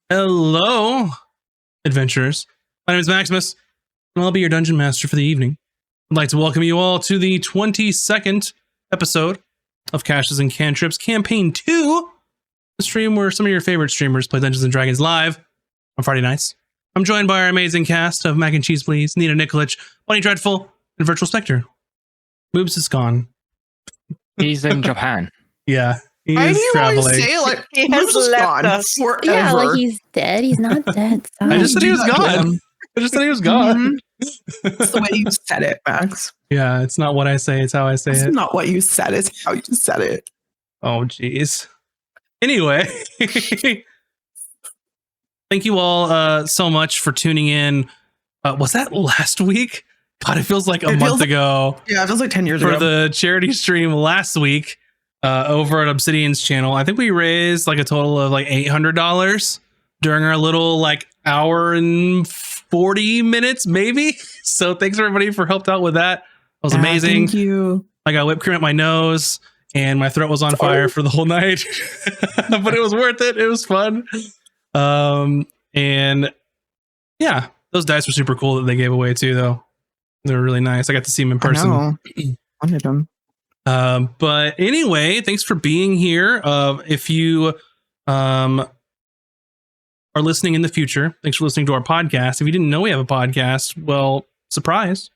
Hello, adventurers. My name is Maximus, and I'll be your dungeon master for the evening. I'd like to welcome you all to the 22nd episode of Caches and Cantrips Campaign 2, the stream where some of your favorite streamers play Dungeons & Dragons live on Friday nights. I'm joined by our amazing cast of Mac and Cheese Please, Nina Nikolic, Bunny Dreadful, and Virtual Spectre. Boobs is gone. He's in Japan. Yeah, he Why is do you traveling. always say like He Moose has is left gone us. forever? Yeah, like he's dead. He's not dead. Stop. I just said he was Do that to gone. him. I just said he was gone. That's the way you said it, Max. Yeah, it's not what I say, it's how I say It's it. not what you said, it's how you said it. Oh, geez. Anyway, thank you all so much for tuning in. Was that last week? God, it feels like a month ago. Yeah, it feels like 10 years For ago. the charity stream last week over at Obsidian's channel. I think we raised like a total of like $800 during our little like hour and 40 minutes, maybe. So thanks everybody for helped out with that. That was amazing. Thank you. I got whipped cream at my nose and my throat was on fire for the whole night, but it was worth it. It was fun. And yeah, those dice were super cool that they gave away too, though. They were really nice. I got to see them in person. I wanted them. But anyway, thanks for being here. If you are listening in the future, thanks for listening to our podcast. If you didn't know we have a podcast, well, surprise.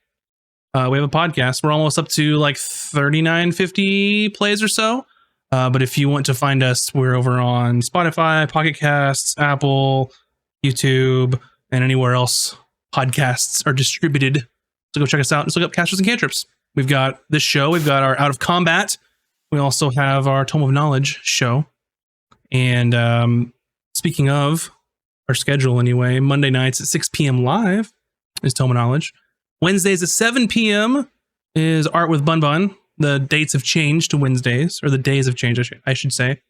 We have a podcast. We're almost up to like 3950 plays or so. But if you want to find us, we're over on Spotify, Pocket Casts, Apple, YouTube, and anywhere else podcasts are distributed. So go check us out and look up Casters and Cantrips. We've got this show. We've got our Out of Combat. We also have our Tome of Knowledge show. And speaking of our schedule anyway, Monday nights at 6 p.m. live is Tome of Knowledge. Wednesdays at 7 p.m. is Art with Bun Bun. The dates have changed to Wednesdays, or the days have changed, I should say.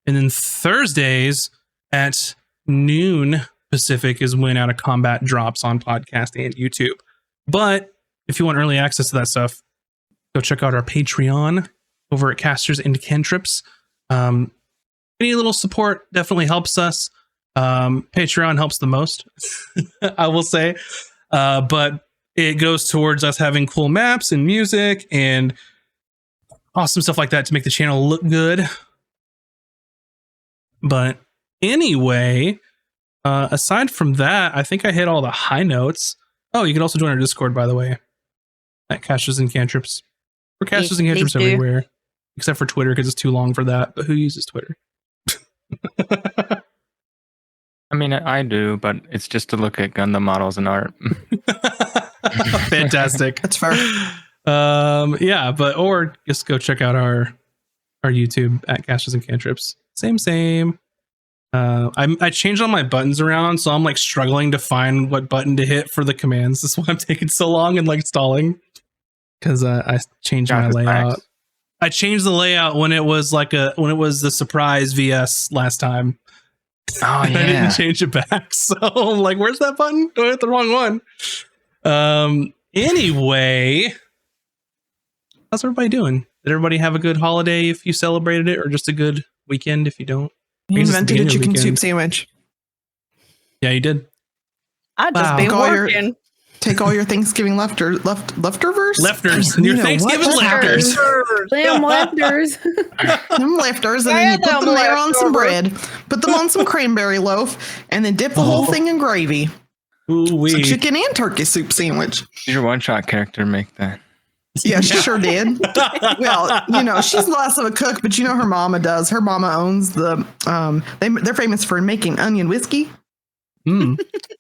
And then Thursdays at noon Pacific is when Out of Combat drops on podcast and YouTube. But if you want early access to that stuff, go check out our Patreon over at Casters and Cantrips. Any little support definitely helps us. Patreon helps the most, I will say. But it goes towards us having cool maps and music and awesome stuff like that to make the channel look good. But anyway, aside from that, I think I hit all the high notes. Oh, you can also join our Discord, by the way, at Casters and Cantrips. We're Casters and Cantrips everywhere, except for Twitter because it's too long for that. But who uses Twitter? I mean, I do, but it's just to look at Gundam models and art. Fantastic. That's fair. Yeah, or just go check out our YouTube at Casters and Cantrips. Same. I changed all my buttons around, so I'm like struggling to find what button to hit for the commands. This is why I'm taking so long and like stalling, because I changed my layout. Max. I changed the layout when it was the surprise VS last time. Oh yeah. I didn't change it back, so I'm like, where's that button? Do I hit the wrong one? Anyway, how's everybody doing? Did everybody have a good holiday if you celebrated it, or just a good weekend if you don't? You invented a chicken soup sandwich. Yeah, you did. I just been working. Take all your Thanksgiving leftovers. Lefters. Your Thanksgiving lefters. Them lefters. Them lefters, and then you put them there on some bread. Put them on some cranberry loaf, and then dip the whole thing in gravy. Ooh-wee. It's a chicken and turkey soup sandwich. Did your one-shot character make that? Yeah, she sure did. Well, she's less of a cook, but her mama does. Her mama owns the. They're famous for making onion whiskey.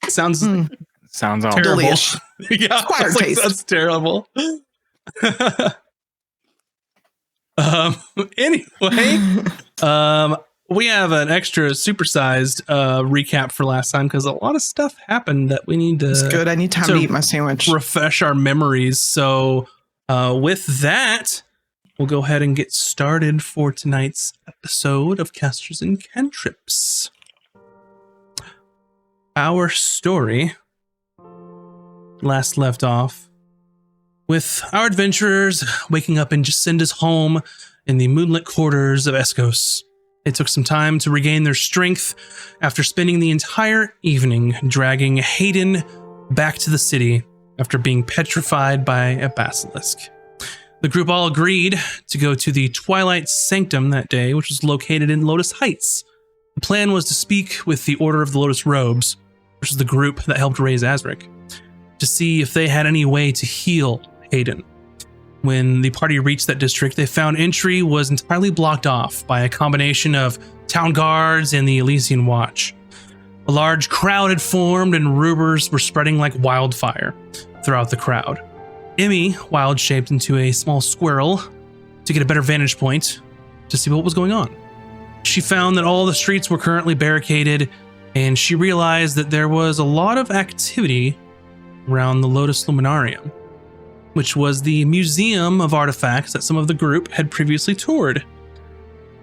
Sounds all terrible. Delish. Yeah, Acquired taste. That's terrible. Anyway, we have an extra supersized recap for last time because a lot of stuff happened that we need to. It's good. I need time to eat my sandwich. Refresh our memories. So, with that, we'll go ahead and get started for tonight's episode of Casters and Cantrips. Our story last left off with our adventurers waking up in Jacinda's home in the moonlit quarters of Escos They took some time to regain their strength after spending the entire evening dragging Hayden back to the city after being petrified by a basilisk. The group all agreed to go to the Twilight Sanctum that day, which was located in Lotus Heights. The plan was to speak with the Order of the Lotus Robes, which is the group that helped raise Azric, to see if they had any way to heal Hayden. When the party reached that district, they found entry was entirely blocked off by a combination of town guards and the Elysian Watch. A large crowd had formed and rumors were spreading like wildfire throughout the crowd. Emmy wild-shaped into a small squirrel to get a better vantage point to see what was going on. She found that all the streets were currently barricaded, and she realized that there was a lot of activity around the Lotus Luminarium, which was the museum of artifacts that some of the group had previously toured.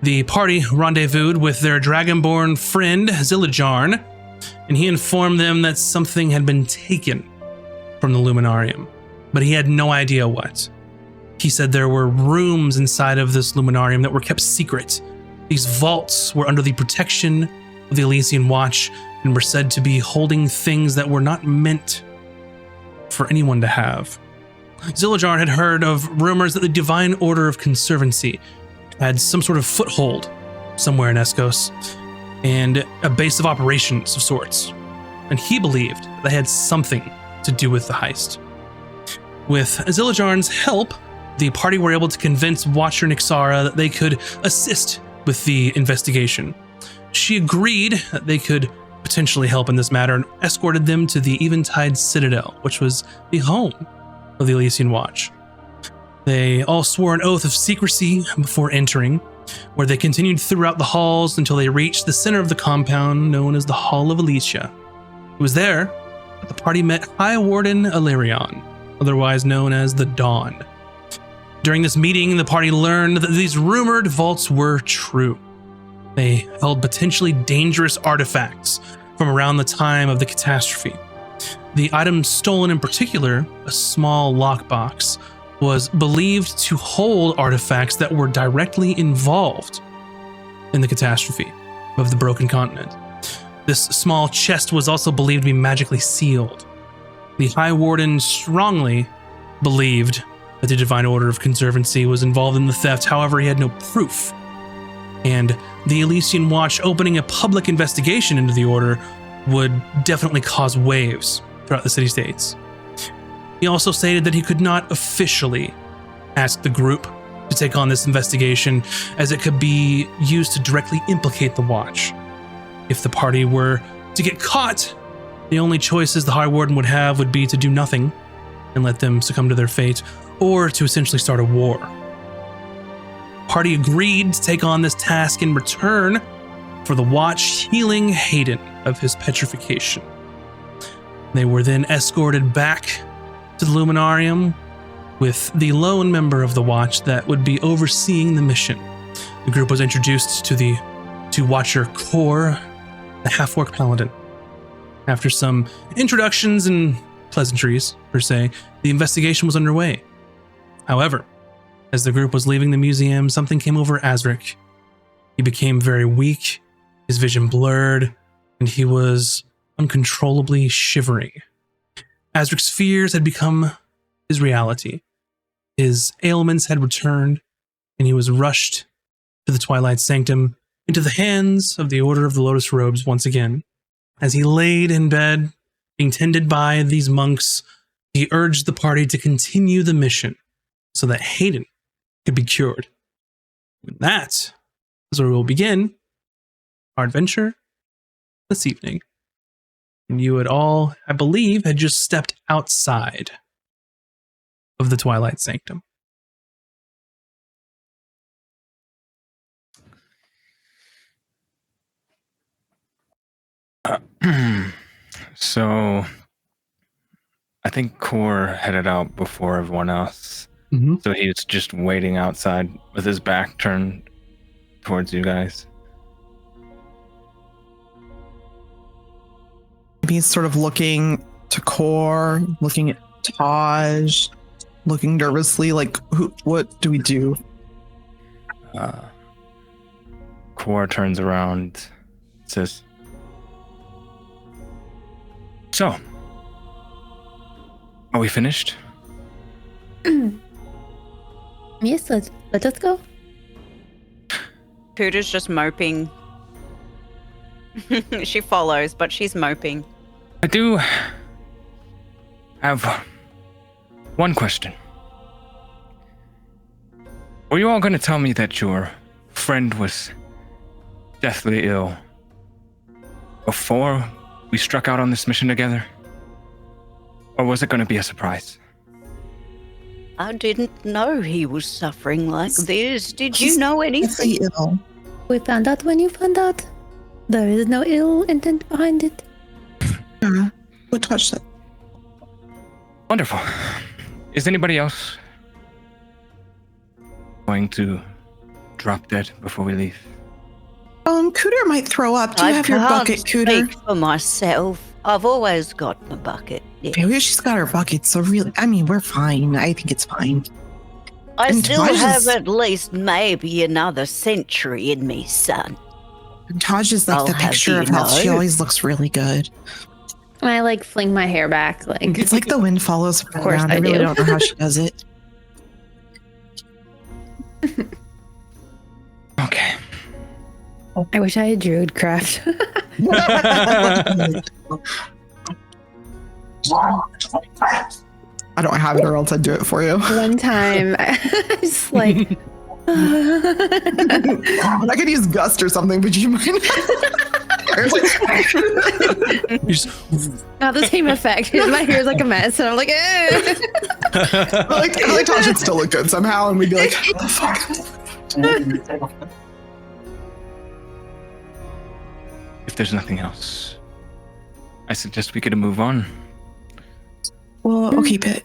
The party rendezvoused with their dragonborn friend Zillajarn, and he informed them that something had been taken from the Luminarium, but he had no idea what. He said there were rooms inside of this Luminarium that were kept secret. These vaults were under the protection of the Elysian Watch and were said to be holding things that were not meant for anyone to have. Zillajarn had heard of rumors that the Divine Order of Conservancy had some sort of foothold somewhere in Escos and a base of operations of sorts, and he believed that they had something to do with the heist. With Zillajarn's help, the party were able to convince Watcher Nixara that they could assist with the investigation. She agreed that they could potentially help in this matter and escorted them to the Eventide Citadel, which was the home of the Elysian Watch. They all swore an oath of secrecy before entering, where they continued throughout the halls until they reached the center of the compound known as the Hall of Alicia. It was there that the party met High Warden Illyrion, otherwise known as the Dawn. During this meeting, the party learned that these rumored vaults were true. They held potentially dangerous artifacts from around the time of the catastrophe. The item stolen in particular, a small lockbox, was believed to hold artifacts that were directly involved in the catastrophe of the Broken Continent. This small chest was also believed to be magically sealed. The High Warden strongly believed that the Divine Order of Conservancy was involved in the theft, however, he had no proof. And the Elysian Watch opening a public investigation into the Order would definitely cause waves throughout the city-states. He also stated that he could not officially ask the group to take on this investigation, as it could be used to directly implicate the Watch. If the party were to get caught, the only choices the High Warden would have would be to do nothing and let them succumb to their fate, or to essentially start a war. The party agreed to take on this task in return for the Watch healing Hayden of his petrification. They were then escorted back to the Luminarium with the lone member of the Watch that would be overseeing the mission. The group was introduced to Watcher Kor, the half-orc paladin. After some introductions and pleasantries, per se, the investigation was underway. However, as the group was leaving the museum, something came over Azric. He became very weak, his vision blurred, and he was uncontrollably shivering. Azric's fears had become his reality. His ailments had returned, and he was rushed to the Twilight Sanctum into the hands of the Order of the Lotus Robes once again. As he laid in bed, being tended by these monks, he urged the party to continue the mission so that Hayden could be cured. And that is where we'll begin our adventure this evening. And you had all, I believe, had just stepped outside of the Twilight Sanctum. So I think Kor headed out before everyone else. Mm-hmm. So he was just waiting outside with his back turned towards you guys. He's sort of looking to Kor, looking at Taj, looking nervously like, what do we do? before turns around, says, "So, are we finished?" Yes, let us go. Cooter's just moping. She follows, but she's moping. I do have one question. Were you all going to tell me that your friend was deathly ill before we struck out on this mission together? Or was it going to be a surprise? I didn't know he was suffering like this. Did you know anything? Ill. We found out when you found out. There is no ill intent behind it. Yeah. Who touched it? Wonderful. Is anybody else going to drop dead before we leave? Cooter might throw up. Do you have your bucket, Cooter? Speak for myself. I've always got my bucket. Yeah. Yeah, she's got her bucket, so really, I mean, we're fine. I think it's fine. I And still Taj have is- at least maybe another century in me, son. And Taj is like I'll the have picture you of health. She know. always looks really good. And I like fling my hair back, like It's like the wind follows her course around. I I really do. don't know how she does it. Okay. I wish I had druidcraft. I don't have it, or else I'd do it for you. One time, I was like, I could use gust or something, but you might. You just- not the same effect. My hair's like a mess, and I'm like, eh. I like Taj would still look good somehow, and we'd be like, what the fuck? If there's nothing else, I suggest we get to move on. Well, okay, but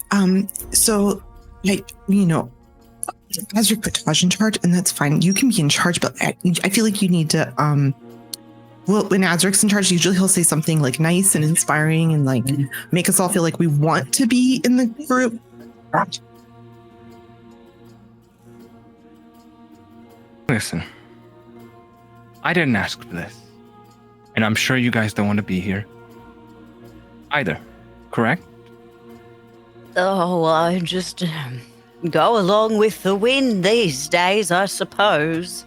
so like as you put Taj in charge, and that's fine. You can be in charge, but I feel like you need to well, when Azric's in charge, usually he'll say something like nice and inspiring and like make us all feel like we want to be in the group. Listen, I didn't ask for this, and I'm sure you guys don't want to be here either, correct? Oh, I just go along with the wind these days, I suppose.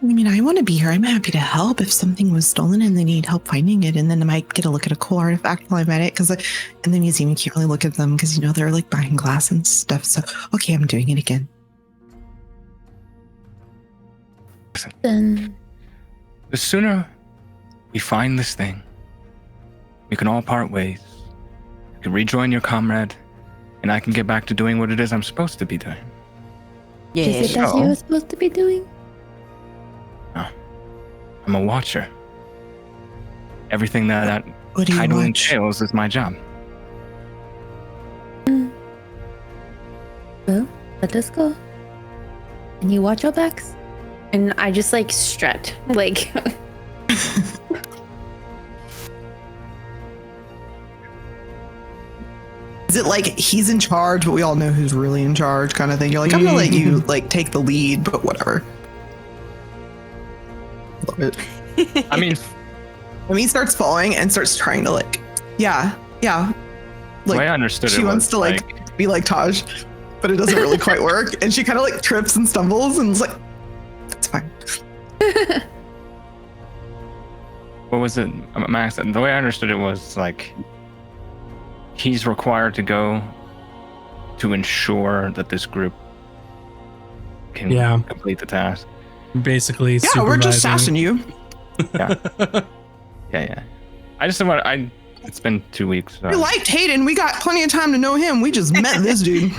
I mean, I want to be here. I'm happy to help if something was stolen and they need help finding it. And then I might get a look at a cool artifact while I'm at it. Because in the museum, you can't really look at them because, they're like behind glass and stuff. So, okay, I'm doing it again. Then The sooner we find this thing, we can all part ways. You can rejoin your comrade, and I can get back to doing what it is I'm supposed to be doing. Yeah, is it that so- you were supposed to be doing? I'm a watcher. Everything that What do you title watch? entails is my job. Well, let us go. And you watch your backs. And I just like strut, like Is it like he's in charge, but we all know who's really in charge kind of thing? You're like, I'm going to let you like take the lead, but whatever. Love it. I mean, When he starts falling and starts trying to like, yeah. the way I Like, understood it she wants was to like be like Taj, but it doesn't really quite work. And she kind of like trips and stumbles and it's like, that's fine. what was it, Max? The way I understood it was like he's required to go to ensure that this group can Yeah. complete the task. Basically, Yeah, we're just supervising. sassing you. Yeah. I just want it's been 2 weeks. So. We liked Hayden. We got plenty of time to know him. We just met this dude.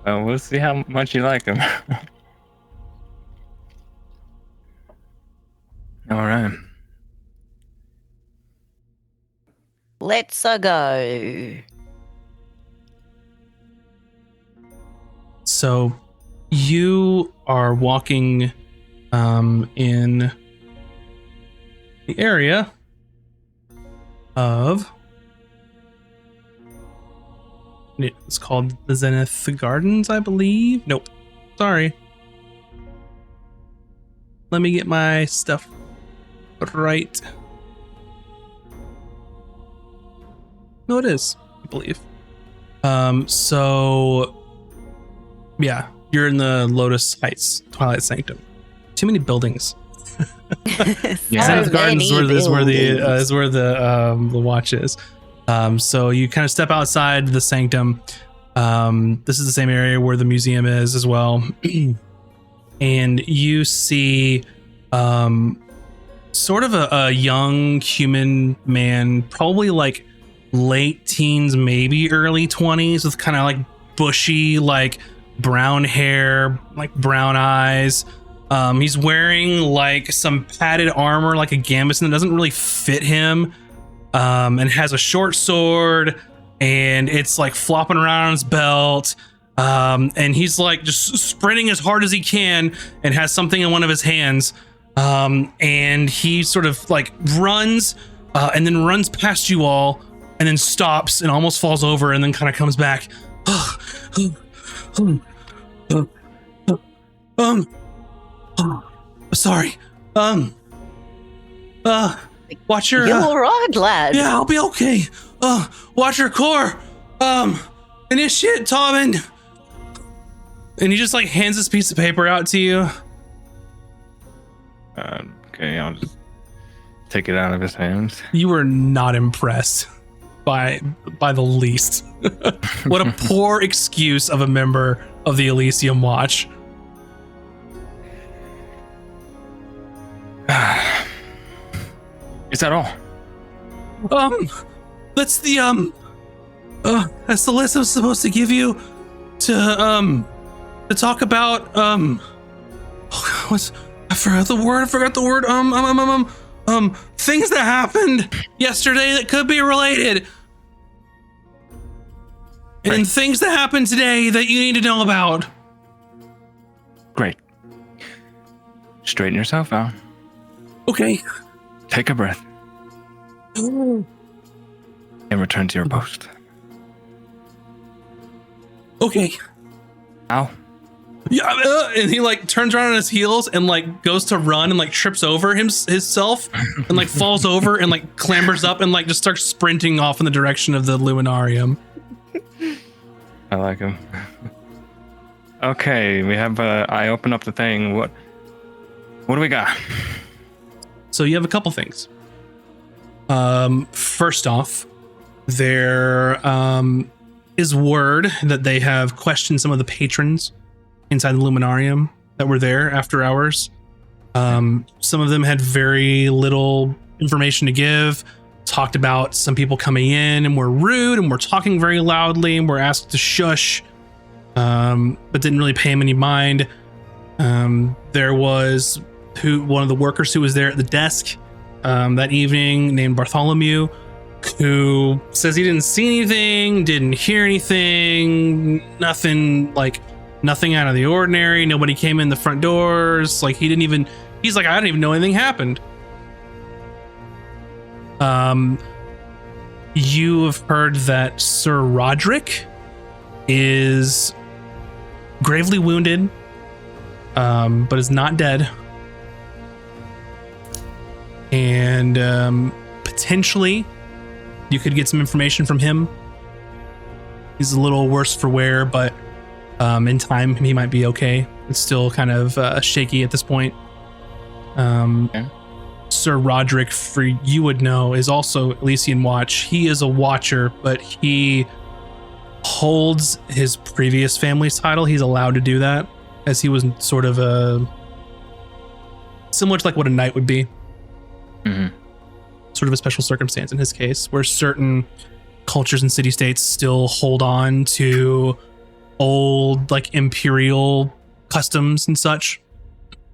Well, we'll see how much you like him. All right. let's go. So you are walking in the area of, it's called the Zenith Gardens, I believe. Nope. Sorry. let me get my stuff right. No, it is, I believe. So yeah, you're in the Lotus Heights Twilight Sanctum. Too many buildings. Yeah. Zenith Gardens many is where the buildings. watch is. So you kind of step outside the sanctum. This is the same area where the museum is as well. And you see sort of a young human man, probably like late teens, maybe early 20s, with kind of like bushy, like brown hair, like brown eyes. He's wearing like some padded armor, like a gambeson that doesn't really fit him, and has a short sword, and it's like flopping around on his belt. And he's like just sprinting as hard as he can and has something in one of his hands. And he sort of like runs, and then runs past you all, and then stops and almost falls over, and then kind of comes back. Sorry. Watch your. You're all right, lad. Yeah, I'll be okay. Watch your core. Initiate, Tobin. And he just like hands this piece of paper out to you. Okay, I'll just take it out of his hands. You were not impressed by the least. What a poor excuse of a member of the Elysium Watch. Is that all? That's the that's the list I was supposed to give you to talk about I forgot the word. Things that happened yesterday that could be related. And Right. things that happened today that you need to know about. Great. Straighten yourself out. Okay. Take a breath. And return to your post. Okay. Ow. Yeah, and he like turns around on his heels and like goes to run and like trips over himself and like falls over and like clambers up and like just starts sprinting off in the direction of the Luminarium. I like him. Okay, we have. I open up the thing. What do we got? So you have a couple things. First off, there is word that they have questioned some of the patrons inside the Luminarium that were there after hours. Some of them had very little information to give. Talked about some people coming in and were rude and were talking very loudly and were asked to shush, but didn't really pay him any mind. There was one of the workers who was there at the desk that evening named Bartholomew, who says he didn't see anything, didn't hear anything, nothing out of the ordinary. Nobody came in the front doors. Like he's like, I didn't even know anything happened. You have heard that Sir Roderick is gravely wounded, but is not dead. And potentially you could get some information from him. He's a little worse for wear, but in time he might be okay. It's still kind of shaky at this point. Okay. Sir Roderick, for you would know, is also Elysian Watch. He is a watcher, but he holds his previous family's title. He's allowed to do that, as he was sort of similar to like what a knight would be. Mm-hmm. Sort of a special circumstance in his case, where certain cultures and city-states still hold on to old like imperial customs and such.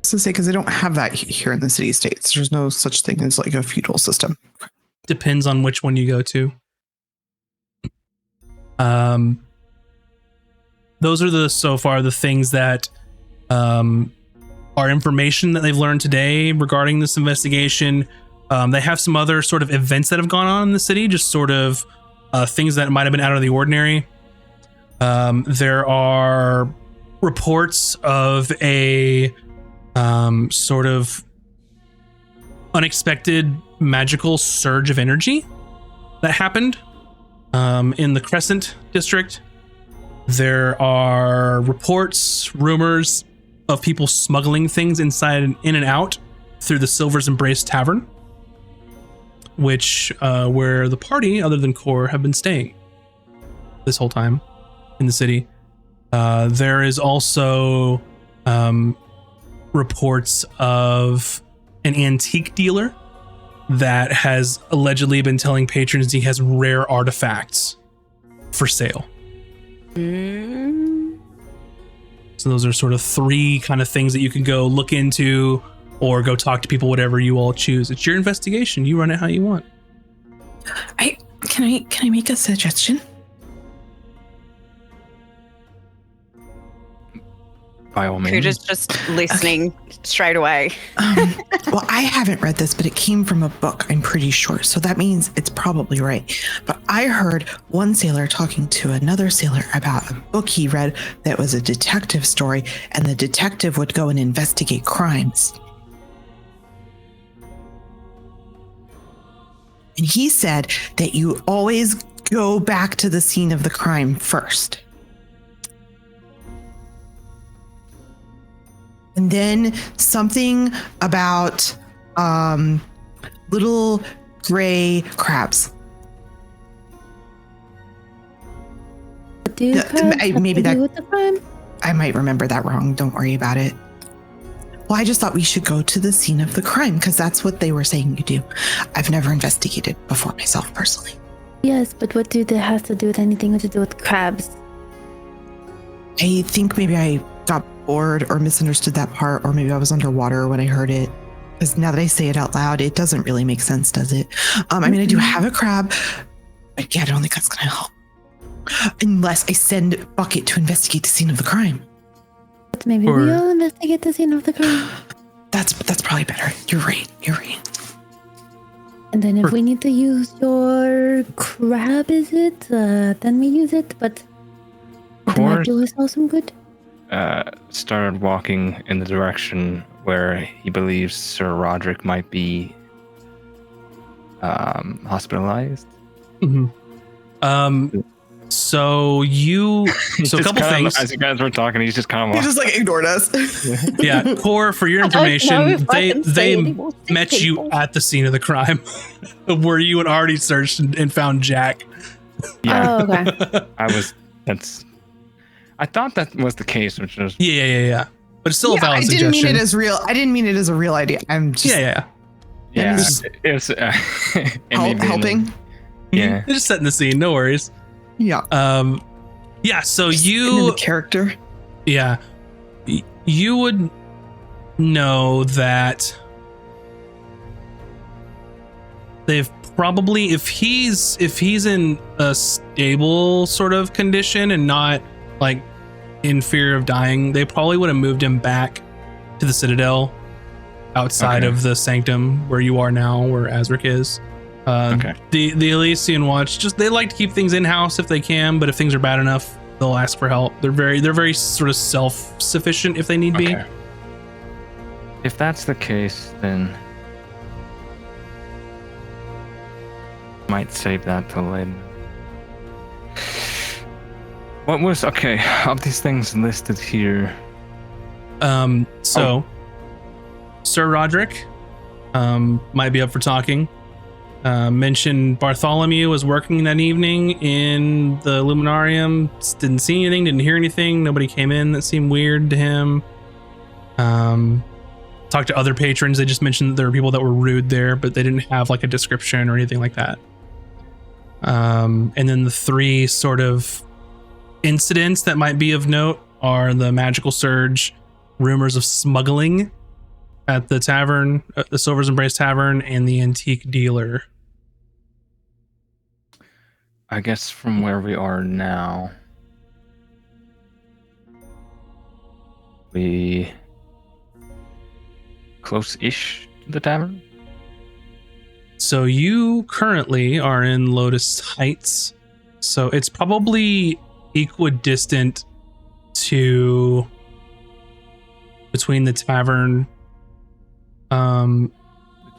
To say, because they don't have that here in the city states. There's no such thing as like a feudal system. Depends on which one you go to. Those are so far the things that are information that they've learned today regarding this investigation. They have some other sort of events that have gone on in the city, just sort of things that might have been out of the ordinary. There are reports of a sort of unexpected magical surge of energy that happened in the Crescent district. There are reports, rumors of people smuggling things inside and in and out through the Silver's Embrace Tavern, which where the party, other than Core, have been staying this whole time in the city. There is also reports of an antique dealer that has allegedly been telling patrons he has rare artifacts for sale. So those are sort of three kind of things that you can go look into or go talk to people, whatever you all choose. It's your investigation. You run it how you want. Can I make a suggestion? By all means. Kuda's just listening straight away. Well, I haven't read this, but it came from a book, I'm pretty sure. So that means it's probably right. But I heard one sailor talking to another sailor about a book he read that was a detective story, and the detective would go and investigate crimes. And he said that you always go back to the scene of the crime first. And then something about little gray crabs. Maybe that with the crime? I might remember that wrong. Don't worry about it. Well, I just thought we should go to the scene of the crime because that's what they were saying you do. I've never investigated before myself personally. Yes, but what do they have to do with anything to do with crabs? I think maybe I got bored or misunderstood that part, or maybe I was underwater when I heard it. Because now that I say it out loud, it doesn't really make sense, does it? I mean, I do have a crab, but yeah, I don't think that's going to help. Unless I send Bucket to investigate the scene of the crime. But maybe we all investigate the scene of the crime. That's probably better. You're right. And then if we need to use your crab, then we use it, but it might do us all some good. Started walking in the direction where he believes Sir Roderick might be hospitalized. Mm-hmm. So a couple things. As you guys were talking, he's just kind of He just like ignored us. Yeah, Core, for your information, they met you at the scene of the crime where you had already searched and found Jack. Yeah. Oh, okay. I thought that was the case, which was Yeah. But it's still a valid I suggestion. didn't mean it as real. I didn't mean it as a real idea. I'm just yeah. It was helping. Yeah, They're just setting the scene. No worries. Yeah. Yeah. So Just in you, the character. yeah, you would know that they've probably, if he's in a stable sort of condition and not like in fear of dying, they probably would have moved him back to the Citadel outside of the Sanctum where you are now, where Azric is. The Elysian Watch, they like to keep things in house if they can, but if things are bad enough, they'll ask for help. They're very sort of self-sufficient if they need be. If that's the case, then might save that till later. What was of these things listed here? Sir Roderick might be up for talking. Mentioned Bartholomew was working that evening in the Luminarium. Didn't see anything, didn't hear anything. Nobody came in that seemed weird to him. Talked to other patrons. They just mentioned that there were people that were rude there, but they didn't have like a description or anything like that. And then the three sort of incidents that might be of note are the magical surge, rumors of smuggling at the tavern, the Silver's Embrace Tavern, and the antique dealer. I guess from where we are now, we close-ish to the tavern. So you currently are in Lotus Heights. So it's probably equidistant to between the tavern. Tavern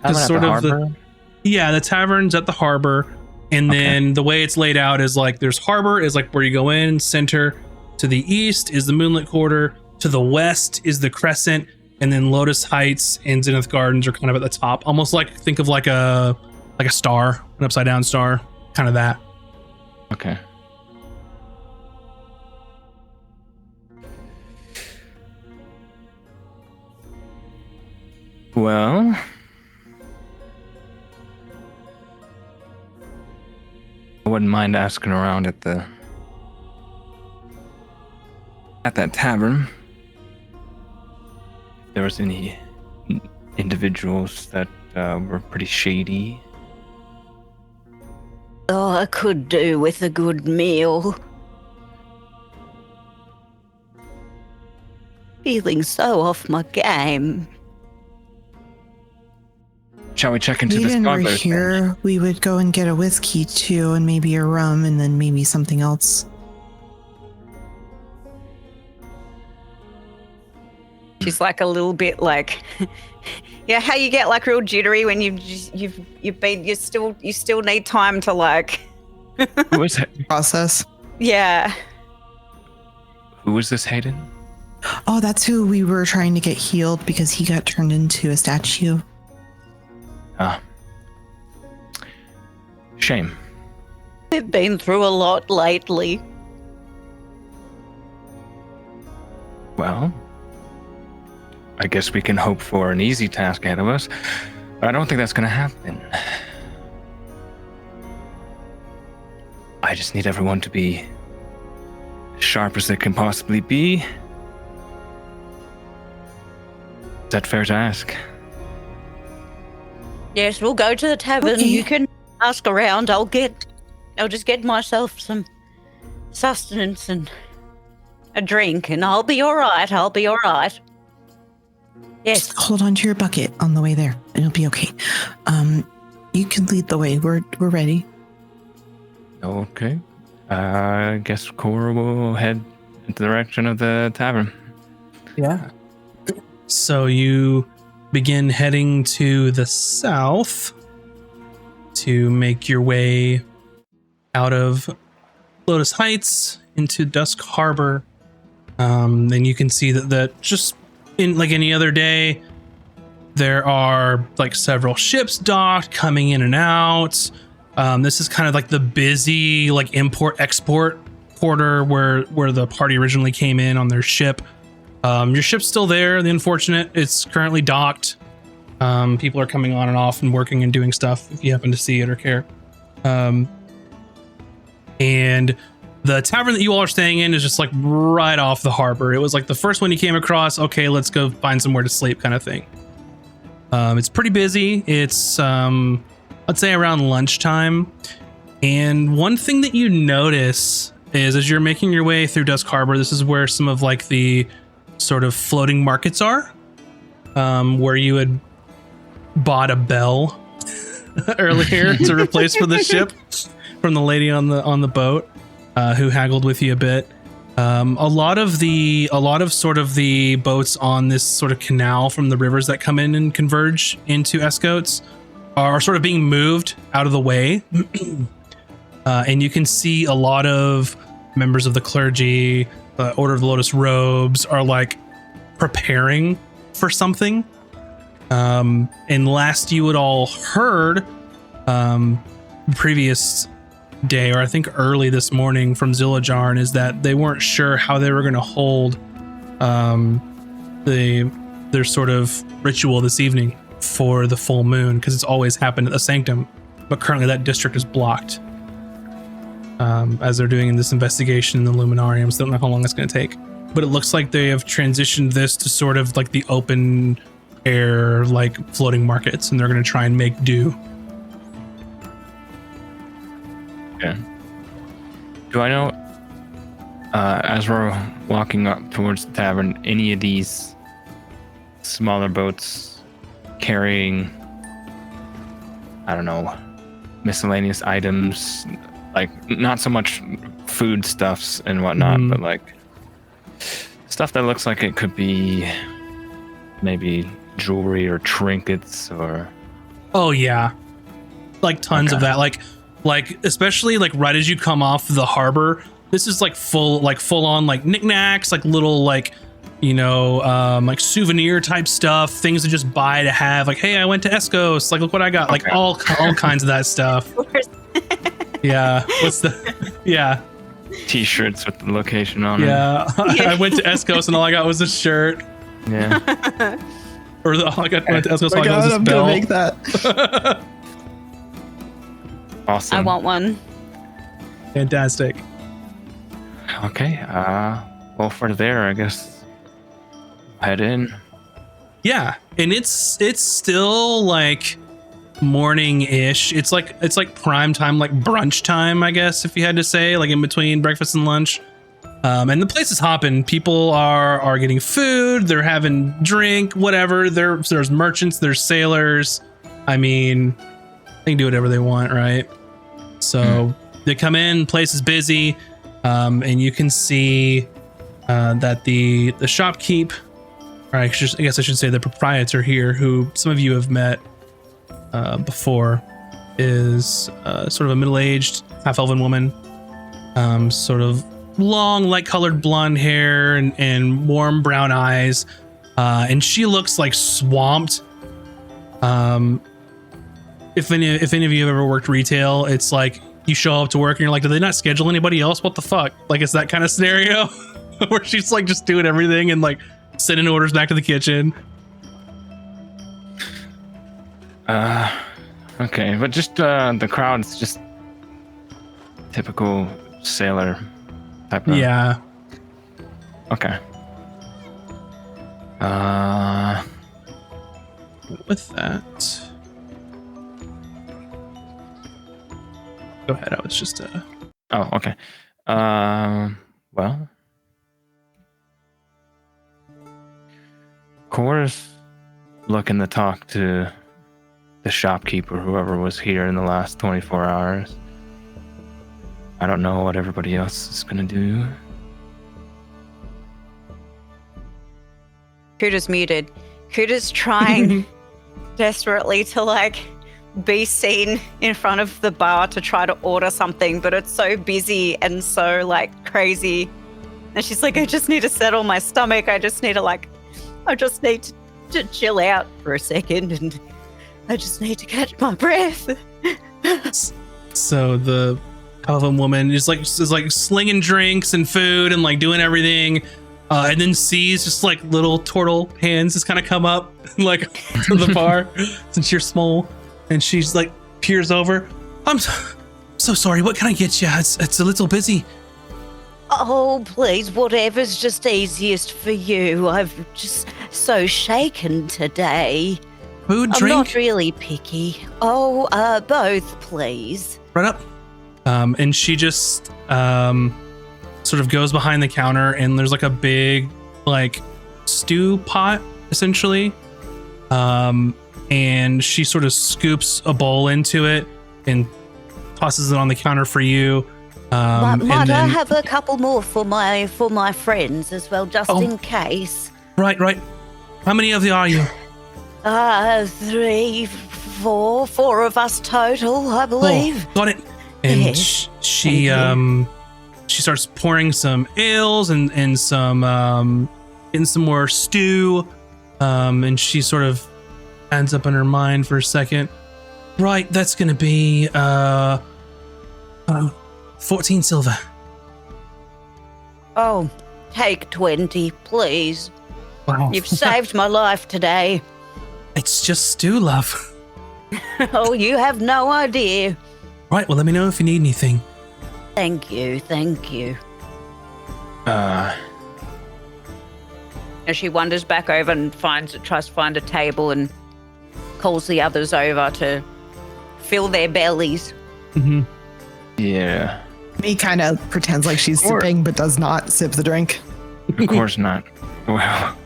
at sort the of the- harbor? Yeah, the tavern's at the harbor, and then the way it's laid out is like there's harbor is like where you go in, center. To the east is the Moonlit Quarter. To the west is the Crescent, and then Lotus Heights and Zenith Gardens are kind of at the top, almost like think of like a star, an upside down star, kind of that. Okay. Well, I wouldn't mind asking around at that tavern. If there was any individuals that were pretty shady. Oh, I could do with a good meal. Feeling so off my game. Shall we check into We the didn't smugglers? then? here. We would go and get a whiskey too, and maybe a rum, and then maybe something else. She's like a little bit like, yeah, how you get like real jittery when you still need time to like, Who is it? Process. yeah. Who is this Hayden? Oh, that's who we were trying to get healed because he got turned into a statue. Ah. Shame. We've been through a lot lately. Well, I guess we can hope for an easy task ahead of us. I don't think that's going to happen. I just need everyone to be as sharp as they can possibly be. Is that fair to ask? Yes, we'll go to the tavern. Okay. You can ask around. I'll just get myself some sustenance and a drink, and I'll be all right. I'll be all right. Yes. Just hold on to your bucket on the way there, and it'll be okay. You can lead the way. We're ready. Okay. I guess Cora will head in the direction of the tavern. Yeah. So you begin heading to the south to make your way out of Lotus Heights into Dusk Harbor. Then you can see that just in like any other day, there are like several ships docked coming in and out. This is kind of like the busy like import-export quarter where the party originally came in on their ship. Your ship's still there. The unfortunate, it's currently docked. People are coming on and off and working and doing stuff if you happen to see it or care. And the tavern that you all are staying in is just like right off the harbor. It was like the first one you came across. Okay, let's go find somewhere to sleep kind of thing. It's pretty busy. It's, let's say around lunchtime. And one thing that you notice is as you're making your way through Dusk Harbor, this is where some of like the sort of floating markets are, where you had bought a bell earlier to replace for the ship from the lady on the boat, who haggled with you a bit. A lot of sort of the boats on this sort of canal from the rivers that come in and converge into Escotes are sort of being moved out of the way. And you can see a lot of members of the clergy, Order of the Lotus Robes, are like preparing for something. And last you had all heard, previous day, or I think early this morning from Zillajarn, is that they weren't sure how they were going to hold their sort of ritual this evening for the full moon, because it's always happened at the Sanctum, but currently that district is blocked as they're doing this investigation in the Luminariums. Don't know how long it's going to take, but it looks like they have transitioned this to sort of like the open air, like floating markets, and they're going to try and make do. Okay. Do I know, as we're walking up towards the tavern, any of these smaller boats carrying, I don't know, miscellaneous items, like not so much food stuffs and whatnot, but like stuff that looks like it could be maybe jewelry or trinkets or? Oh yeah, like tons of Okay. that. Like especially like right as you come off the harbor, this is like full on like knickknacks, like little like like souvenir type stuff, things to just buy to have. Like, hey, I went to Escos. Like, look what I got. Like Okay. all kinds of that stuff. Yeah. What's the? Yeah. T-shirts with the location on Yeah. I went to Escos and all I got was a shirt. it. Yeah. Or all I went to Escos, all I got was this I'm bell. gonna make that. Awesome. I want one. Fantastic. Okay. Well, for there, I guess head in. Yeah, and it's still like morning-ish. It's like prime time, like brunch time, I guess, if you had to say, like in between breakfast and lunch. And the place is hopping. People are getting food. They're having drink, whatever. There's merchants. There's sailors. I mean, they can do whatever they want, right? So they come in. Place is busy, and you can see that the shopkeep, or I guess I should say the proprietor here, who some of you have met before, is sort of a middle-aged half-elven woman, sort of long, light-colored blonde hair and warm brown eyes, and she looks like swamped. If any of you have ever worked retail, it's like you show up to work and you're like, did they not schedule anybody else? What the fuck? Like, it's that kind of scenario where she's like just doing everything and like sending orders back to the kitchen. Okay, but just the crowd's just typical sailor type of. Yeah. Okay. With that, go ahead. I was just Oh, okay. Well, Cora's looking to talk to the shopkeeper, whoever was here in the last 24 hours. I don't know what everybody else is gonna do. Kuda's muted. Kuda's trying desperately to like be seen in front of the bar to try to order something, but it's so busy and so like crazy. And she's like, I just need to settle my stomach. I just need to chill out for a second, and I just need to catch my breath. so the half-elven woman is like slinging drinks and food and like doing everything, and then sees just like little turtle hands just kind of come up like to the bar since you're small, and she's like peers over. I'm so sorry. What can I get you? It's a little busy. Oh, please, whatever's just easiest for you. I've just so shaken today. Food, I'm drink, not really picky. Oh, both, please. right up. And she just sort of goes behind the counter, and there's like a big like stew pot essentially, and she sort of scoops a bowl into it and tosses it on the counter for you. Might and I then, have a couple more for my friends as well, just Oh. in case? right. How many of you are you? 3, 4 of us total, I believe. Oh, got it. And Yes, she thank she starts pouring some ales and some getting some more stew, and she sort of ends up in her mind for a second. Right, that's gonna be 14 silver. Oh, take 20, please. Wow. You've saved my life today. It's just stew, love. Oh, you have no idea. Right, well, let me know if you need anything. Thank you. Uh, As she wanders back over and tries to find a table and calls the others over to fill their bellies. Mm-hmm. yeah. Me kind of pretends like she's Or- sipping, but does not sip the drink. Of course not. Well,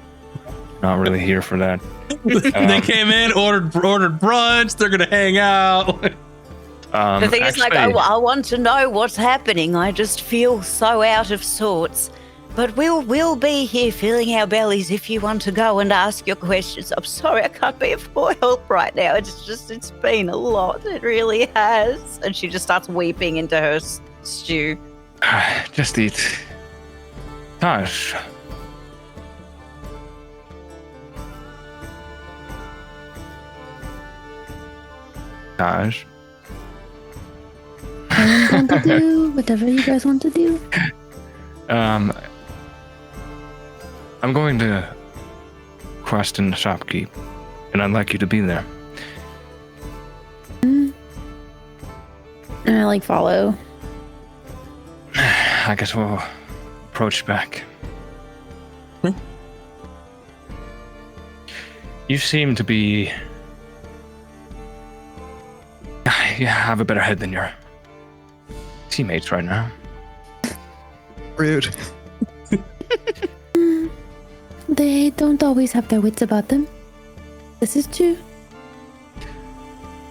not really here for that. They came in, ordered brunch. They're gonna hang out. The thing is, like, actually, I want to know what's happening. I just feel so out of sorts. But we'll be here filling our bellies if you want to go and ask your questions. I'm sorry, I can't be of more help right now. It's been a lot. It really has. And she just starts weeping into her stew. Just eat. Taj. Taj. I want to do whatever you guys want to do. I'm going to question the shopkeep, and I'd like you to be there. And I like follow. I guess we'll approach back. You seem to be... You have a better head than your teammates right now. Rude. They don't always have their wits about them. This is true.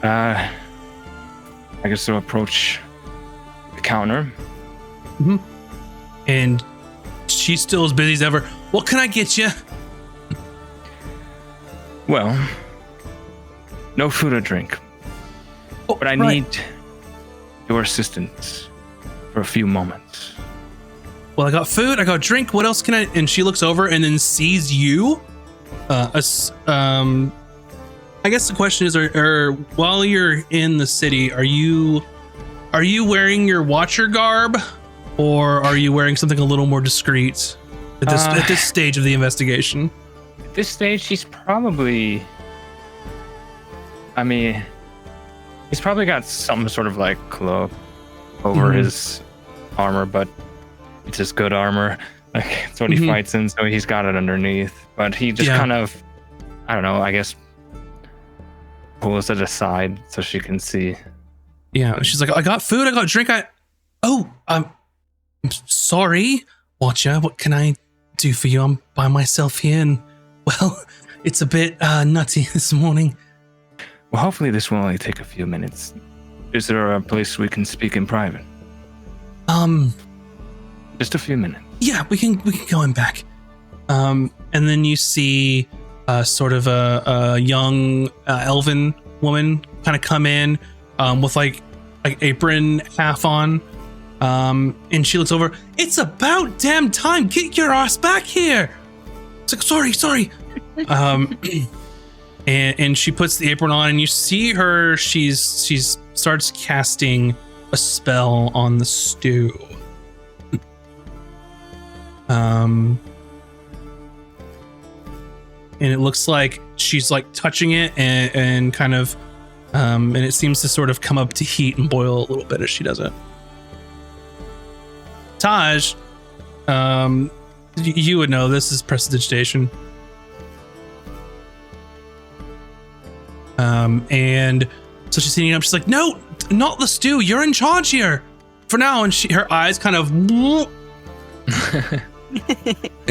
I guess we'll approach the counter. Mm-hmm. And she's still as busy as ever. What can I get you? Well, no food or drink. Oh, But I need your assistance for a few moments. Well, I got food, I got drink. What else can I? And she looks over and then sees you. I guess the question is, while you're in the city, are you wearing your watcher garb, or are you wearing something a little more discreet at this stage of the investigation? At this stage, she's probably... I mean, he's probably got some sort of like cloak over his armor, but it's his good armor. Like, it's what he fights in, so he's got it underneath. But he just kind of, I don't know, I guess, pulls it aside so she can see. Yeah, she's like, I got food, I got drink. I'm sorry, Watcher. What can I do for you? I'm by myself here, and well, it's a bit nutty this morning. Well, hopefully this will only take a few minutes. Is there a place we can speak in private? Just a few minutes. Yeah, we can go in back. And then you see sort of a young elven woman kind of come in with like apron half on. And she looks over. It's about damn time. Get your ass back here. It's like, sorry. And she puts the apron on, and you see her. She's starts casting a spell on the stew. And it looks like she's like touching it and kind of, and it seems to sort of come up to heat and boil a little bit as she does it. Taj, you would know this is prestidigitation. And so she's sitting up. She's like, "No, not the stew. You're in charge here for now." And her eyes kind of, and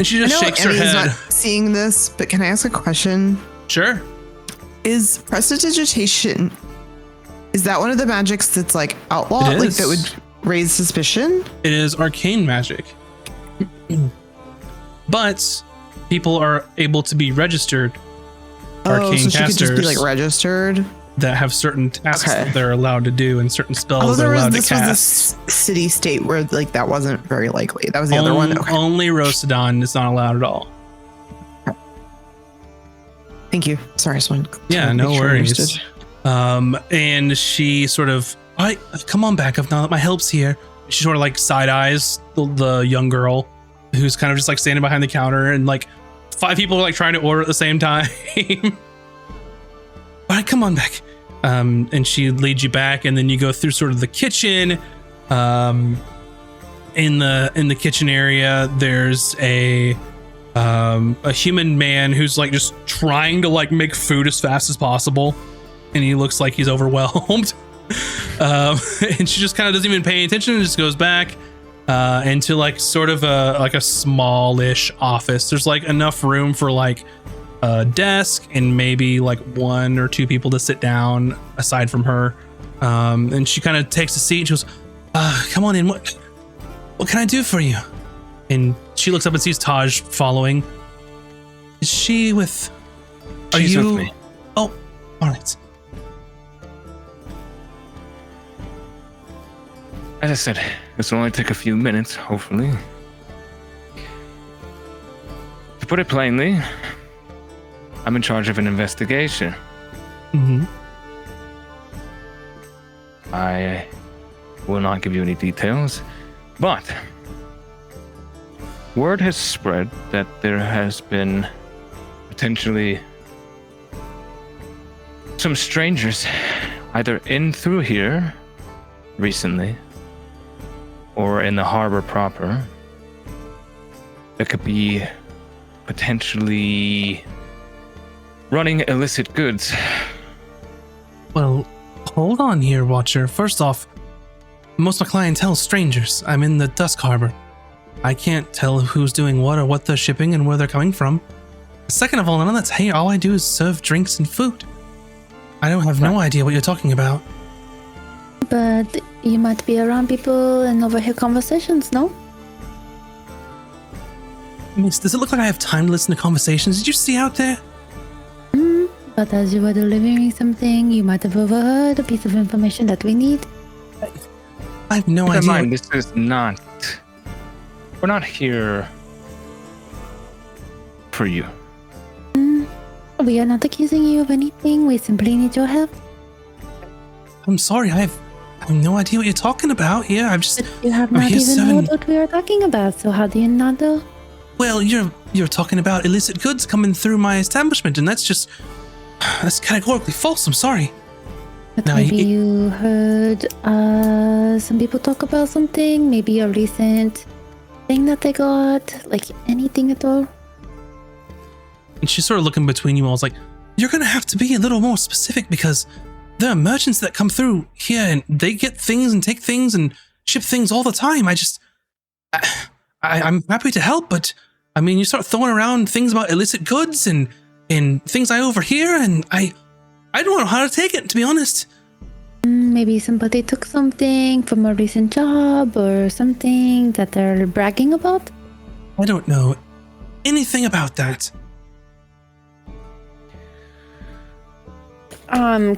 she just shakes her Emmy's head. not seeing this, but can I ask a question? Sure. Is prestidigitation, is that one of the magics that's like outlawed, like that would raise suspicion? It is arcane magic, but people are able to be registered arcane so she casters could just be like registered that have certain tasks that they're allowed to do and certain spells they're allowed to cast. This was a city state where like that wasn't very likely. That was the other one. Okay. Only Rosadon is not allowed at all. Thank you. Sorry, I just wanted to No make sure I worries. understood. And she sort of, all right, come on back up now that my help's here. She sort of like side eyes the young girl who's kind of just like standing behind the counter, and like 5 people are like trying to order at the same time. All right, come on back. And she leads you back, and then you go through sort of the kitchen. In the kitchen area, there's a human man who's like just trying to like make food as fast as possible, and he looks like he's overwhelmed. And she just kind of doesn't even pay attention and just goes back into like sort of a smallish office. There's like enough room for like a desk and maybe like 1 or 2 people to sit down aside from her. And she kind of takes a seat and she goes, come on in. What can I do for you? And She looks up and sees Taj following. Is she with? She's with me. Oh, all right. As I said, this will only take a few minutes, hopefully. To put it plainly, I'm in charge of an investigation. Mm-hmm. I will not give you any details, but word has spread that there has been potentially some strangers either in through here recently or in the harbor proper that could be potentially running illicit goods. Well, hold on here, Watcher. First off, most of my clientele is strangers. I'm in the Dusk Harbor. I can't tell who's doing what or what they're shipping and where they're coming from. Second of all, none of that's hey, all I do is serve drinks and food. I don't have no idea what you're talking about. But you might be around people and overhear conversations, no? Miss, does it look like I have time to listen to conversations? Did you see out there? But as you were delivering something, you might have overheard a piece of information that we need. I have no Keep in idea. mind, this is not. We're not here for you. We are not accusing you of anything. We simply need your help. I'm sorry, I have no idea what you're talking about. Yeah, But you have I'm not here even serving- heard what we are talking about, so how do you not know? Well, you're talking about illicit goods coming through my establishment, and that's categorically false. I'm sorry. But No, maybe you heard some people talk about something, maybe a recent thing that they got, like anything at all. And she's sort of looking between you all. It's like, you're gonna have to be a little more specific because there are merchants that come through here and they get things and take things and ship things all the time. I'm happy to help, but I mean, you start throwing around things about illicit goods and things I overhear, and I don't know how to take it, to be honest. Maybe somebody took something from a recent job or something that they're bragging about. I don't know anything about that.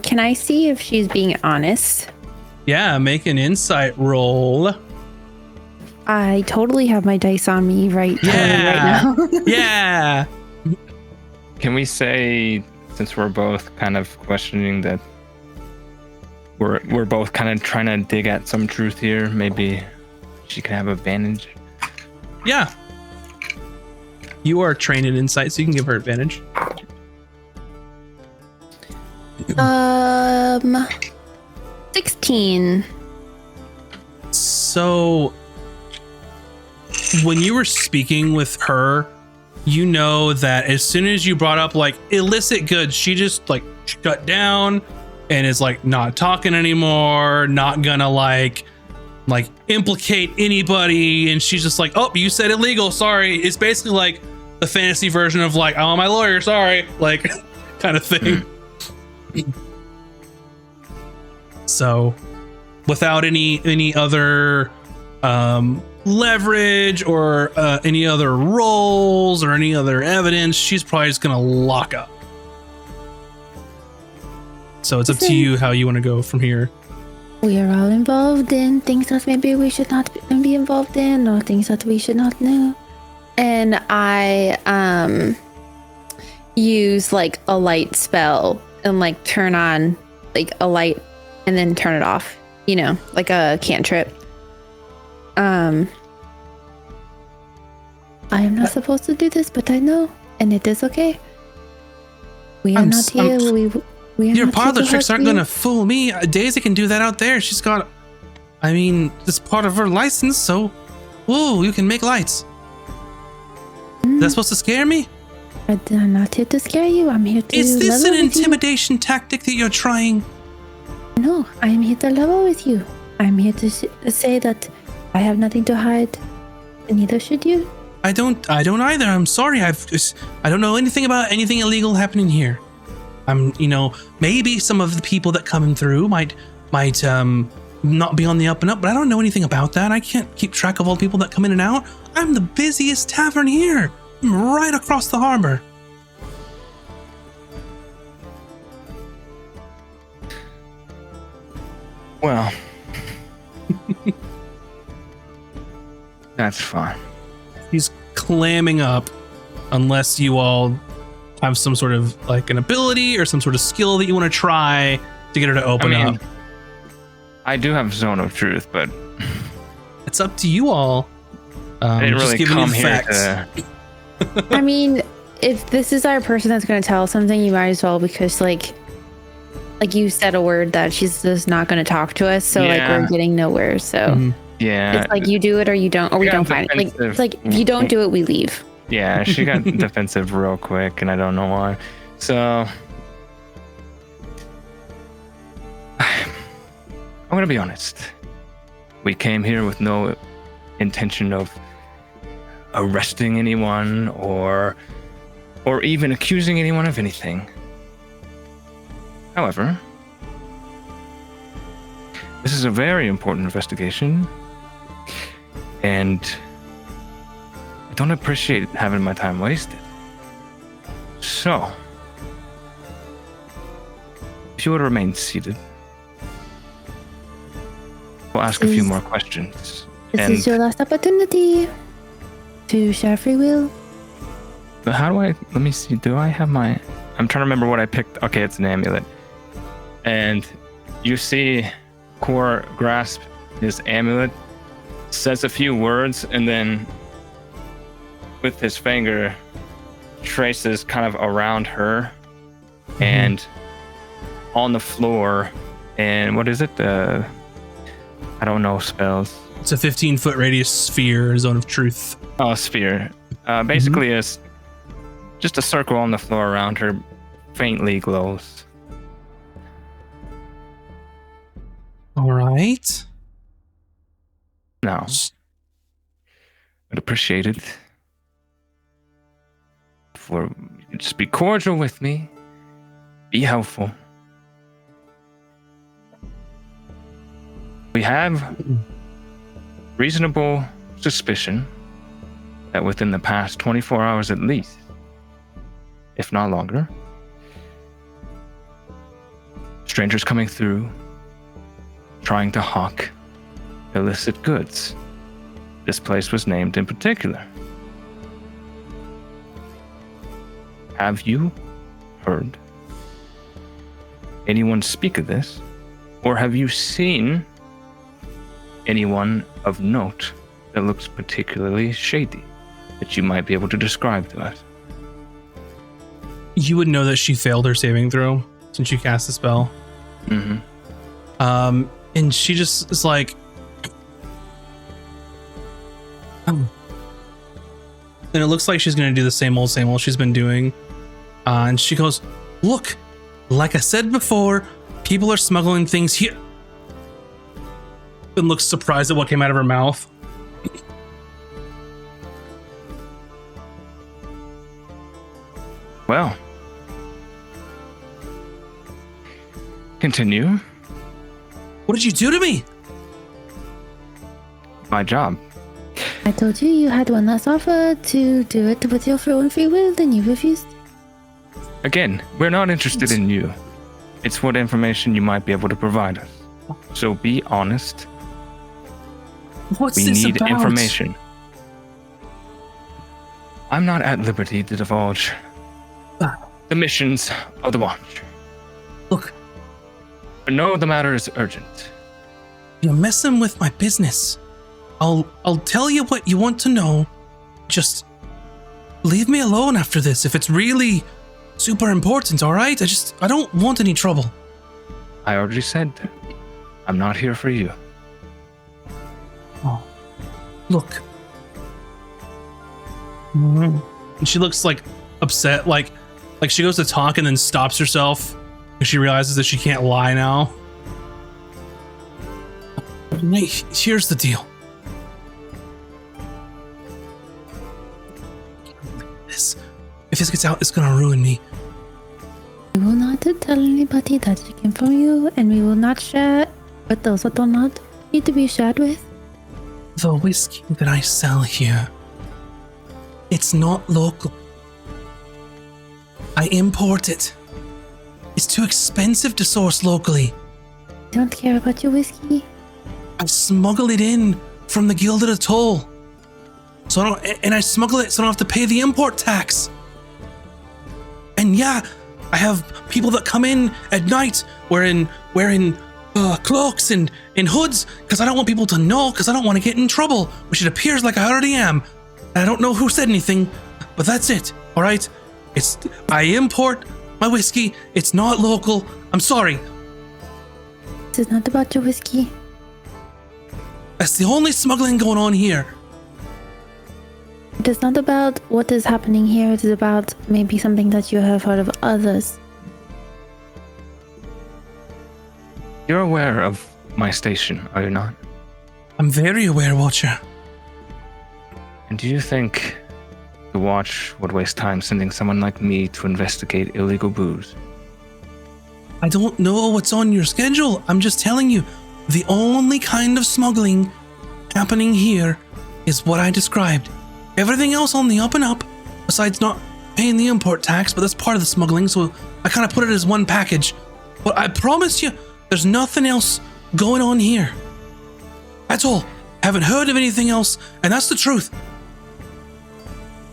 Can I see if she's being honest? Yeah, make an insight roll. I totally have my dice on me right now. Yeah. Can we say, since we're both kind of questioning that we're both kind of trying to dig at some truth here, maybe she could have advantage? Yeah. You are trained in insight, so you can give her advantage. 16. So, when you were speaking with her, you know that as soon as you brought up like illicit goods, she just like shut down and is like not talking anymore, not gonna like implicate anybody. And she's just like, oh, you said illegal. Sorry. It's basically like the fantasy version of like, oh, my lawyer. Sorry. Like kind of thing. So without any other leverage or any other rolls or any other evidence, she's probably just gonna lock up. So it's up to you how you want to go from here. We are all involved in things that maybe we should not be involved in, or things that we should not know. And I use like a light spell and like turn on like a light and then turn it off, you know, like a cantrip. I am not supposed to do this, but I know, and it is okay. We are not here. We are Your not parlor here to tricks hurt aren't you. gonna fool me. Daisy can do that out there. She's got, I mean, it's part of her license, so, whoa, you can make lights. Is that supposed to scare me? I'm not here to scare you. I'm here to Is this an level with you. intimidation tactic that you're trying? No, I'm here to level with you. I'm here to say that I have nothing to hide, and neither should you. I don't either. I'm sorry. I don't know anything about anything illegal happening here. Maybe some of the people that come through might not be on the up and up, but I don't know anything about that. I can't keep track of all the people that come in and out. I'm the busiest tavern here. I'm right across the harbor. Well, that's fine. He's clamming up unless you all have some sort of like an ability or some sort of skill that you want to try to get her to open up. I do have Zone of Truth, but It's up to you all. I didn't just really giving you come the here facts. to. I mean, if this is our person that's going to tell something, you might as well, because like you said a word that she's just not going to talk to us. So like Yeah. we're getting nowhere. So Yeah. it's like you do it or you don't, or we Yeah, don't find it. Like defensive. it's like if you don't do it, we leave. Yeah, she got defensive real quick, and I don't know why. So, I'm gonna be honest. We came here with no intention of arresting anyone or even accusing anyone of anything. However, this is a very important investigation, and I don't appreciate having my time wasted. So, if you would remain seated, we'll ask a few more questions. This is your last opportunity to share free will. But how do I, let me see, do I have my, I'm trying to remember what I picked. Okay, it's an amulet. And you see Kor grasp his amulet, says a few words, and then with his finger traces kind of around her and on the floor. And what is it? I don't know spells. It's a 15-foot radius sphere, Zone of Truth. Oh, sphere. Basically, it's just a circle on the floor around her, faintly glows. All right. No. I'd appreciate it. For just be cordial with me. Be helpful. We have reasonable suspicion that within the past 24 hours at least, if not longer, strangers coming through, trying to hawk illicit goods. This place was named in particular. Have you heard anyone speak of this? Or have you seen anyone of note that looks particularly shady that you might be able to describe to us? You would know that she failed her saving throw since you cast the spell. Mm-hmm. And she just is like, and it looks like she's going to do the same old she's been doing. And she goes, look, like I said before, people are smuggling things here. And looks surprised at what came out of her mouth. Well, continue. What did you do to me? My job. I told you you had one last offer to do it with your own free will, then you refused. Again, we're not interested in you. It's what information you might be able to provide us. So be honest. What's We this need about? information. I'm not at liberty to divulge the missions of the Watch. Look, But no, the matter is urgent. you're messing with my business. I'll tell you what you want to know. Just leave me alone after this if it's really super important, all right? I don't want any trouble. I already said, I'm not here for you. Oh, look. And she looks like upset, like she goes to talk and then stops herself because she realizes that she can't lie now. Here's the deal. If this gets out, it's gonna ruin me. We will not tell anybody that it came from you, and we will not share But those that do not need to be shared with. The whiskey that I sell here, it's not local. I import it. It's too expensive to source locally. Don't care about your whiskey. I smuggle it in from the Gilded Atoll. I smuggle it so I don't have to pay the import tax. And yeah, I have people that come in at night wearing cloaks and hoods because I don't want people to know, because I don't want to get in trouble, which it appears like I already am. And I don't know who said anything, but that's it. All right, I import my whiskey. It's not local. I'm sorry. This is not about your whiskey. That's the only smuggling going on here. It is not about what is happening here. It is about maybe something that you have heard of others. You're aware of my station, are you not? I'm very aware, Watcher. And do you think the Watch would waste time sending someone like me to investigate illegal booze? I don't know what's on your schedule. I'm just telling you, the only kind of smuggling happening here is what I described. Everything else on the up and up, besides not paying the import tax, but that's part of the smuggling, so I kind of put it as one package. But I promise you, there's nothing else going on here. That's all. Haven't heard of anything else, and that's the truth.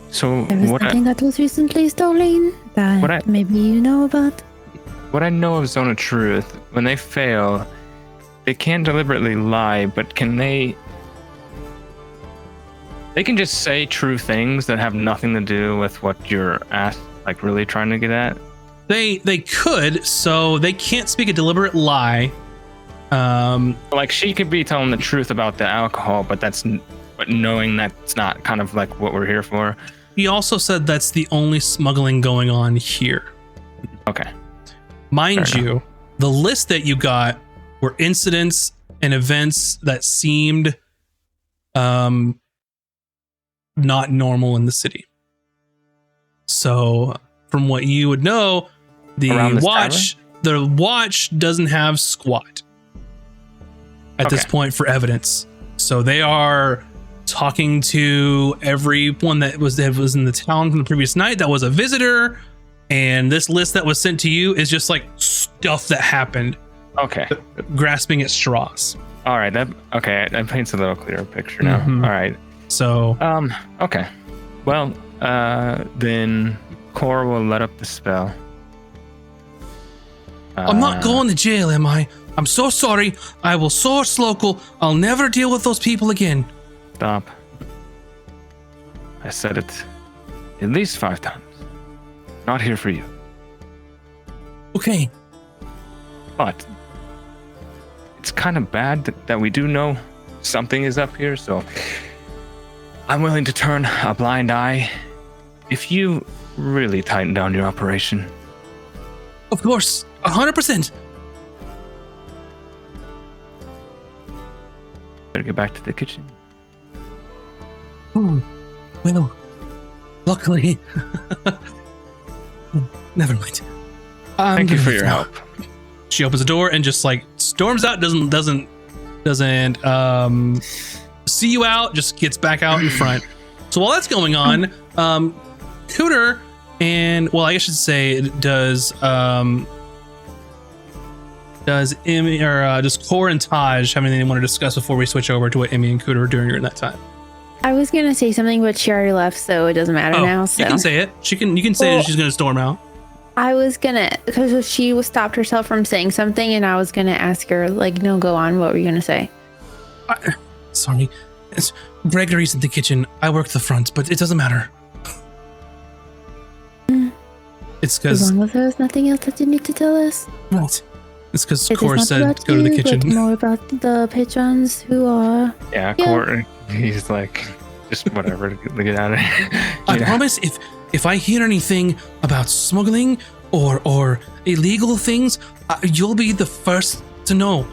So There was something that was recently stolen that maybe you know about. What I know of Zone of Truth, when they fail, they can't deliberately lie, but can they can just say true things that have nothing to do with what you're really trying to get at. They could, so they can't speak a deliberate lie. Like she could be telling the truth about the alcohol, but knowing that's not kind of like what we're here for. He also said that's the only smuggling going on here. Okay. Mind you, the list that you got were incidents and events that seemed not normal in the city. So from what you would know, the watch doesn't have squat at this point for evidence. So they are talking to everyone that was in the town from the previous night that was a visitor, and this list that was sent to you is just like stuff that happened. Okay. Grasping at straws. All right. That paints a little clearer picture now. Mm-hmm. All right. So okay. Well, then Cora will let up the spell. I'm not going to jail, am I? I'm so sorry. I will source local. I'll never deal with those people again. Stop. I said it at least 5 times. Not here for you. Okay. But it's kind of bad that we do know something is up here, so I'm willing to turn a blind eye if you really tighten down your operation. Of course, 100%. Better get back to the kitchen. Oh, well, luckily. Never mind. Thank you for your help. She opens the door and just like storms out. Doesn't see you out. Just gets back out in front. So while that's going on, Cooter and I should say does Emmy or does Core and Taj have anything they want to discuss before we switch over to what Emmy and Cooter are doing during that time? I was gonna say something, but she already left, so it doesn't matter now. So you can say it. You can say that she's gonna storm out. I was gonna, because she stopped herself from saying something, and I was gonna ask her, like, no, go on. What were you gonna say? Sorry, Gregory's in the kitchen. I work the front, but it doesn't matter. It's because as long as there's nothing else that you need to tell us. Right. It's because Core said go to the kitchen. But more about the patrons who are. Yeah, Core. He's like, just whatever to get out of here. I promise, if I hear anything about smuggling or illegal things, you'll be the first to know.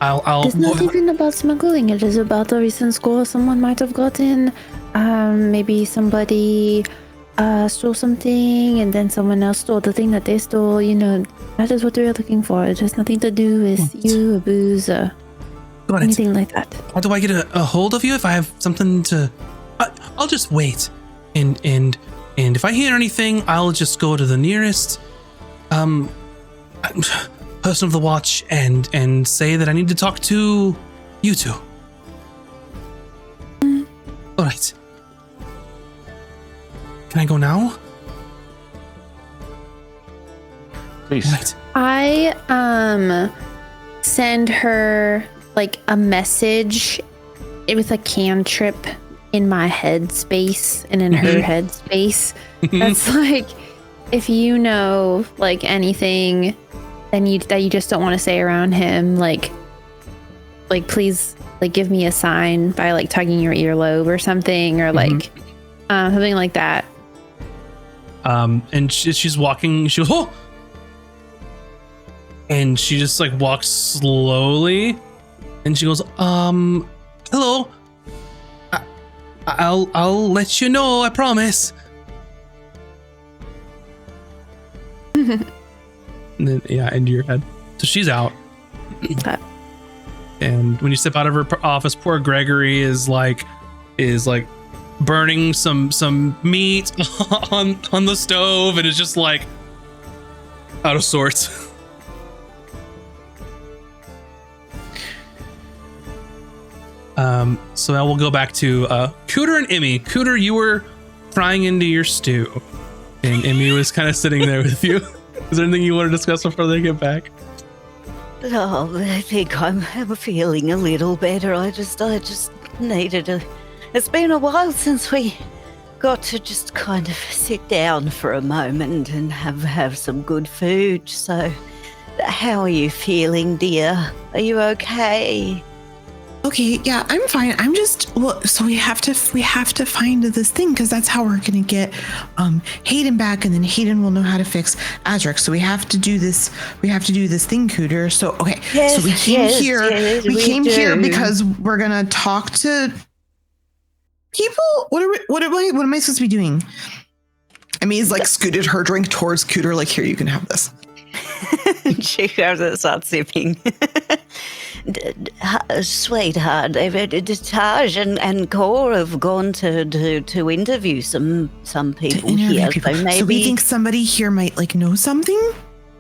It's not even about smuggling. It is about a recent score someone might have gotten. Maybe somebody stole something and then someone else stole the thing that they stole, that is what we're looking for. It has nothing to do with you, or booze, or Got it. anything like that. How do I get a hold of you if I have something to? I'll just wait, and if I hear anything, I'll just go to the nearest person of the watch and say that I need to talk to you two. All right. Can I go now? Please. All right. I send her like a message with a cantrip in my head space and in her head space. That's like, if you know like anything then that you just don't want to say around him, like please like give me a sign by like tugging your earlobe or something, or like something like that. And she's walking. She goes, oh, and she just like walks slowly, and she goes, hello. I'll let you know. I promise. And then, yeah, into your head. So she's out. Okay. And when you step out of her office, poor Gregory is like burning some meat on the stove, and is just like out of sorts. So now we'll go back to Cooter and Emmy. Cooter, you were frying into your stew, and Emmy was kind of sitting there with you. Is there anything you want to discuss before they get back? Oh, I think I'm feeling a little better. I just needed a. It's been a while since we got to just kind of sit down for a moment and have some good food. So, how are you feeling, dear? Are you okay? Okay, yeah, I'm fine. I'm just so we have to find this thing, because that's how we're gonna get Hayden back, and then Hayden will know how to fix Adric. So we have to do this. We have to do this thing, Cooter. So okay, Yes, so we came here. yes, we came here do. because we're gonna talk to people. What am I supposed to be doing? I mean, he's like scooted her drink towards Cooter, like, here, you can have this. She goes and starts sipping. Sweetheart, Taj and Cor have gone to interview some people here. People. So maybe So we think somebody here might like know something.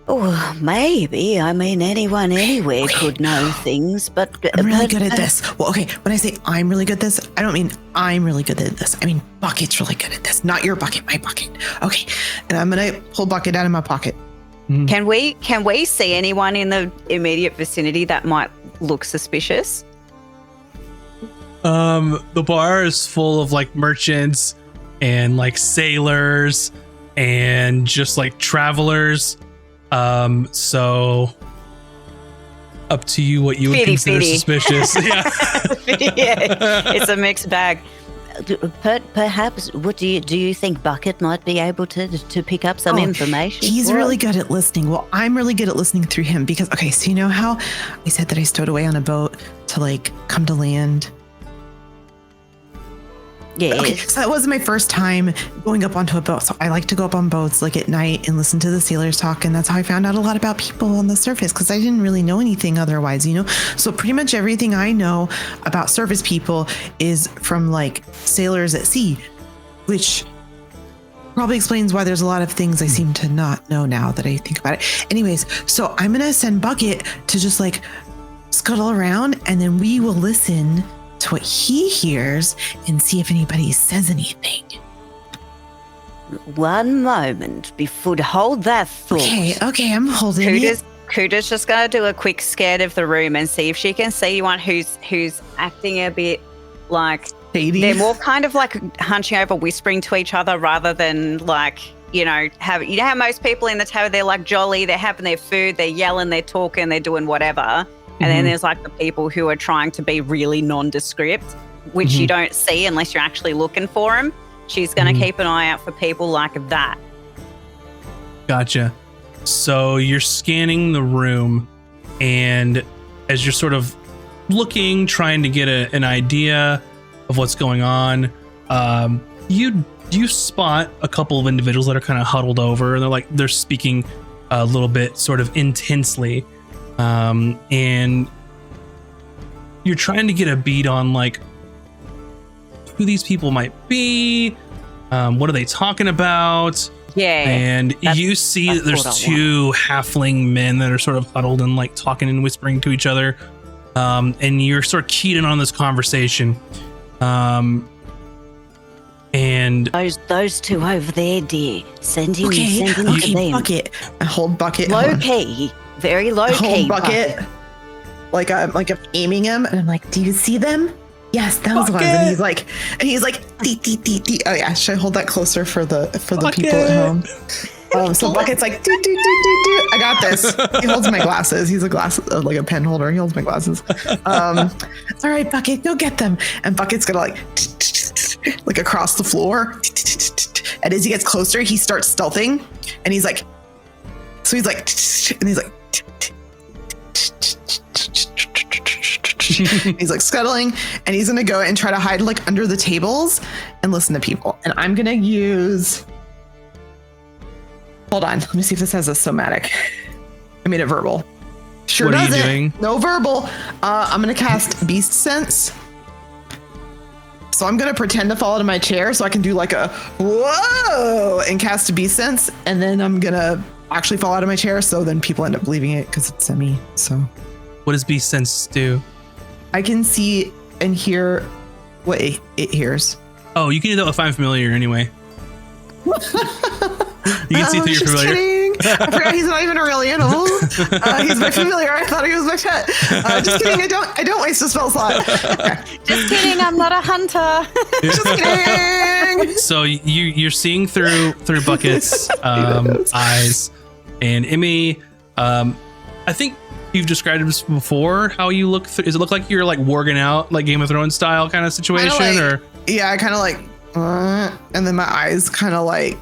Oh, maybe. I mean, anyone anywhere could know things, but I'm really good at this. Well, okay, when I say I'm really good at this, I don't mean I'm really good at this. I mean Bucket's really good at this. Not your Bucket, my Bucket. Okay, and I'm gonna pull Bucket out of my pocket. Can we see anyone in the immediate vicinity that might look suspicious? The bar is full of like merchants and like sailors and just like travelers. So up to you what you would consider suspicious. Yeah. Yeah, it's a mixed bag. Perhaps, what do you think Bucket might be able to pick up some information? He's really good at listening. Well, I'm really good at listening through him because, okay, so you know how I said that I stowed away on a boat to like come to land? Yeah. Okay, so that wasn't my first time going up onto a boat. So I like to go up on boats like at night and listen to the sailors talk. And that's how I found out a lot about people on the surface, because I didn't really know anything otherwise, you know? So pretty much everything I know about surface people is from like sailors at sea, which probably explains why there's a lot of things I seem to not know now that I think about it. Anyways, so I'm going to send Bucket to just like scuttle around, and then we will listen to what he hears and see if anybody says anything. One moment before to hold that thought. Okay, I'm holding it. Cooter's just gonna do a quick scan of the room and see if she can see anyone who's acting a bit like Shady. They're more kind of like hunching over, whispering to each other rather than like, how most people in the tower, they're like jolly, they're having their food, they're yelling, they're talking, they're doing whatever. And then there's like the people who are trying to be really nondescript, which you don't see unless you're actually looking for them. She's going to keep an eye out for people like that. Gotcha. So you're scanning the room, and as you're sort of looking, trying to get an idea of what's going on, you you spot a couple of individuals that are kind of huddled over, and they're speaking a little bit sort of intensely, and you're trying to get a beat on like who these people might be, what are they talking about. Yeah. And you see that there's two halfling men that are sort of huddled and like talking and whispering to each other. And you're sort of keyed in on this conversation. And those two over there, dear. Sending Okay, to them. Bucket. I hold Bucket. Low key. Very low key. Hold Bucket. Like I'm aiming him, and I'm like, do you see them? Yes, those ones. And he's like, dee, dee, dee, dee. Oh yeah, should I hold that closer for the people at home? So Bucket's like, do, do, do, do, do. I got this. He holds my glasses. He's a like a pen holder. He holds my glasses. All right, Bucket, go get them. And Bucket's gonna like across the floor. And as he gets closer, he starts stealthing. And he's like, he's like scuttling, and he's gonna go and try to hide like under the tables and listen to people. And I'm gonna use. Hold on, let me see if this has a somatic. I mean a verbal. Sure what doesn't. Are you doing? No verbal. I'm gonna cast Beast Sense. So I'm gonna pretend to fall out of my chair so I can do like a whoa and cast a Beast Sense, and then I'm gonna actually fall out of my chair. So then people end up believing it because it's me. So. What does Beast Sense do? I can see and hear what it hears. Oh, you can do that with Find Familiar anyway. You can see through your familiar. Kidding. I forgot he's not even a real animal. He's my familiar. I thought he was my pet. Just kidding. I don't waste a spell slot. Okay. Just kidding. I'm not a hunter. Just kidding. So you're seeing through Bucket's eyes, and Emmy. I think you've described this before. How you look? Does it look like you're like warging out, like Game of Thrones style kind of situation, or? Yeah, I kind of like, and then my eyes kind of like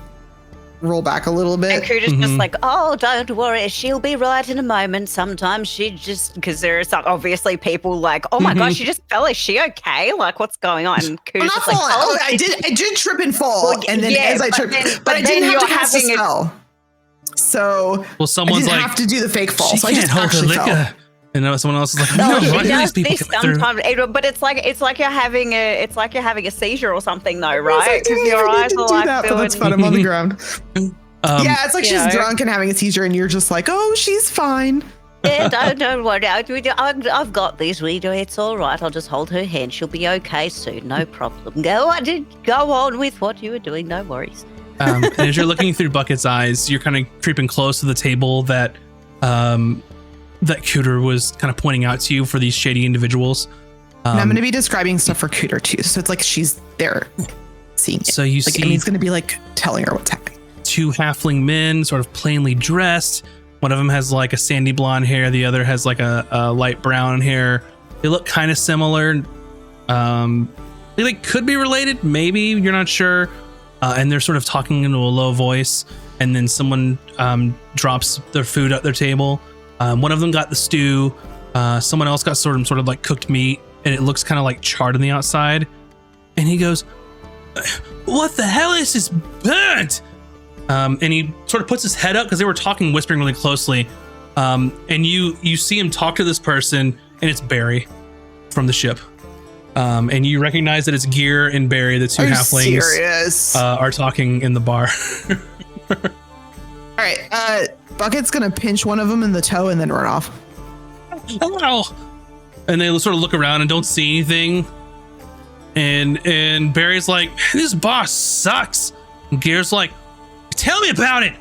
roll back a little bit. And Kuda's just like, oh, don't worry, she'll be right in a moment. Sometimes she just, because there are some obviously people like, oh my gosh, she just fell. Is she okay? Like, what's going on? And Kuda's just like, oh, I did trip and fall, and then as I tripped, but I didn't have to cast a spell. So someone's I didn't like, have to do the fake fall. She So I can't just hold her actually liquor. fell. And someone else is like, no, why it do does these people this come through? sometimes, but it's like you're having a seizure or something, though, right? Because your eyes are like that, but that's fun. I'm on the ground. Yeah, it's like she's drunk and having a seizure, and you're just like, oh, she's fine. Yeah, don't worry. I've got this. It's all right. I'll just hold her hand. She'll be okay soon. No problem. Go on with what you were doing. No worries. And as you're looking through Bucket's eyes, you're kind of creeping close to the table that Cooter was kind of pointing out to you for these shady individuals. And I'm going to be describing stuff for Cooter too, so it's like she's there seeing it. So you see, he's going to be like telling her what's happening. Two halfling men, sort of plainly dressed. One of them has like a sandy blonde hair. The other has like a light brown hair. They look kind of similar. They like could be related. Maybe you're not sure. And they're sort of talking into a low voice. And then someone drops their food at their table. One of them got the stew. Someone else got sort of like cooked meat, and it looks kind of like charred on the outside. And he goes, "What the hell is this burnt?" And he sort of puts his head up because they were talking, whispering really closely. And you see him talk to this person, and it's Barry from the ship. And you recognize that it's Gear and Barry, the two halflings, are talking in the bar. All right, Bucket's gonna pinch one of them in the toe and then run off. Hello. And they sort of look around and don't see anything. And Barry's like, "This boss sucks." And Gear's like, "Tell me about it."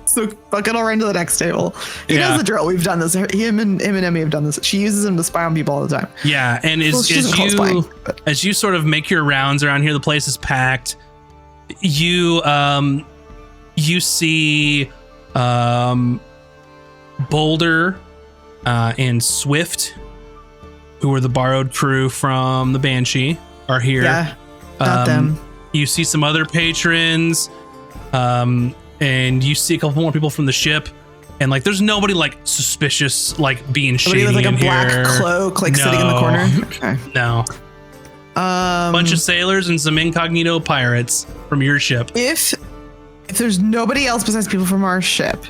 So Bucket will run to the next table. He knows the drill. We've done this. Him and Emmy have done this. She uses him to spy on people all the time. Yeah, and as you sort of make your rounds around here, the place is packed. You see Boulder and Swift, who are the borrowed crew from the Banshee, are here. Yeah, not them. You see some other patrons, and you see a couple more people from the ship, and like there's nobody like suspicious, like being shady with like a in black here. cloak, like sitting in the corner. Okay. No. Bunch of sailors and some incognito pirates from your ship. If there's nobody else besides people from our ship.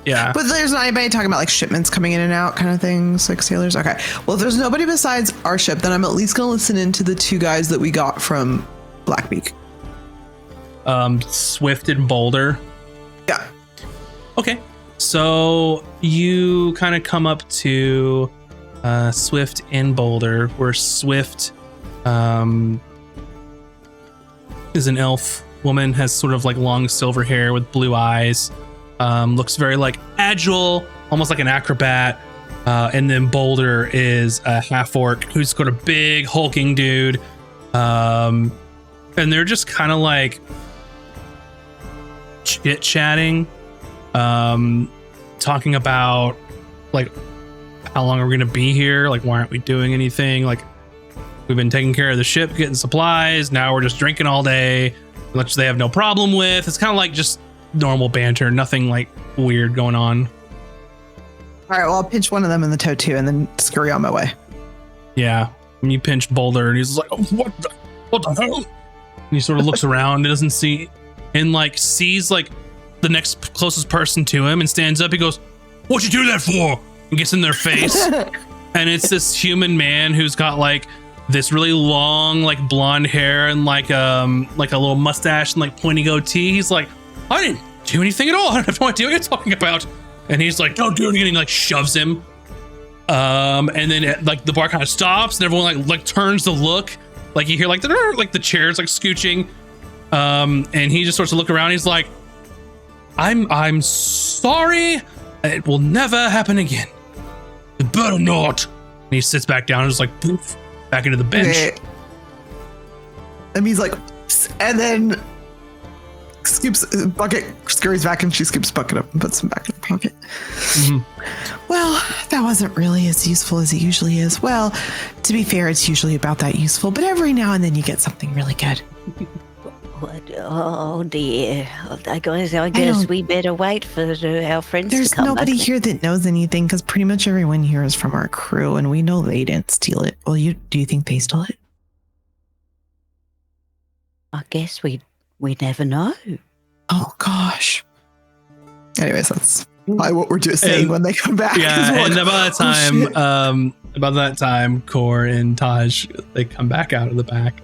Yeah. But there's not anybody talking about like shipments coming in and out kind of things, like sailors. Okay. Well, if there's nobody besides our ship, then I'm at least going to listen in to the two guys that we got from Blackbeak. Swift and Boulder. Yeah. Okay. So you kind of come up to Swift and Boulder, where Swift is an elf woman, has sort of like long silver hair with blue eyes. Looks very like agile, almost like an acrobat. And then Boulder is a half orc who's got a big hulking dude. And they're just kind of like chit chatting, talking about like how long are we going to be here? Like, why aren't we doing anything? Like, we've been taking care of the ship, getting supplies. Now we're just drinking all day, which they have no problem with. It's kind of like just normal banter, nothing like weird going on. All right, well, I'll pinch one of them in the toe too, and then scurry on my way. Yeah, when you pinch Boulder, and he's like, oh, what the hell? And he sort of looks around, and doesn't see, and like sees like the next closest person to him, and stands up. He goes, "What'd you do that for?" And gets in their face, and it's this human man who's got like this really long, like blonde hair and like a little mustache and like pointy goatee. He's like, "I didn't do anything at all. I have no idea what you're talking about." And he's like, "Don't do it again." And he like shoves him. And then like the bar kind of stops, and everyone like turns to look. Like you hear like the chairs like scooching. And he just starts to look around. He's like, I'm sorry. It will never happen again. It better not." And he sits back down and just like poof, back into the bench. Okay. And he's like, and then scoops bucket, scurries back, and she scoops bucket up and puts him back in her pocket. Mm-hmm. Well, that wasn't really as useful as it usually is. Well, to be fair, it's usually about that useful, but every now and then you get something really good. What? Oh dear. I guess we better wait for our friends to There's come nobody back. here that knows anything because pretty much everyone here is from our crew, and we know they didn't steal it. Well, do you think they stole it? I guess we never know. Oh gosh. Anyways, that's probably what we're just saying when they come back. Yeah, Like, and about that time, Kor and Taj, they come back out of the back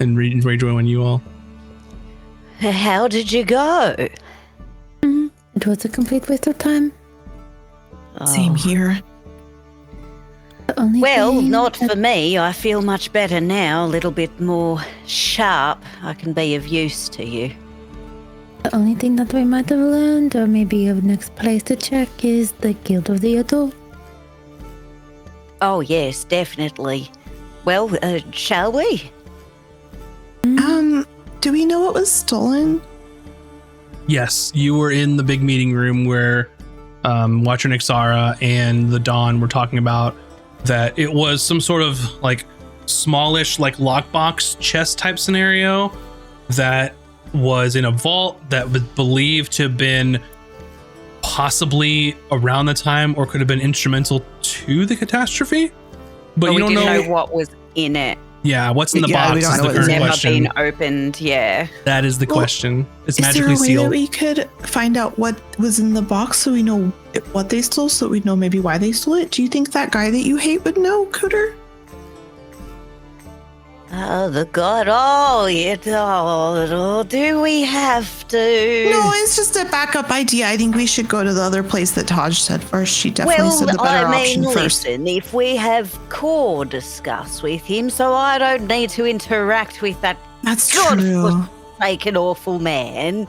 and rejoin you all. How did you go? It was a complete waste of time. Same here. The only Well, thing not that- for me. I feel much better now, a little bit more sharp. I can be of use to you. The only thing that we might have learned, or maybe a next place to check, is the Guild of the Adult. Oh, yes, definitely. Well, shall we? Do we know what was stolen? Yes, you were in the big meeting room where Watcher Nixara and the Dawn were talking about that it was some sort of like smallish like lockbox chest type scenario that was in a vault that was believed to have been possibly around the time or could have been instrumental to the catastrophe. But you don't know what was in it. Yeah, what's in the Yeah, we box don't is know the what current was Never question. been opened, yeah. That is the Well, question. It's Is there magically a way sealed. that we could find out what was in the box so we know what they stole, so we'd know maybe why they stole it? Do you think that guy that you hate would know, Cooter? Oh, the god. Oh, do we have to? No, it's just a backup idea. I think we should go to the other place that Taj said first. She definitely said the better option first. Listen, if we have Core discuss with him, so I don't need to interact with that That's God true. forsaken awful man,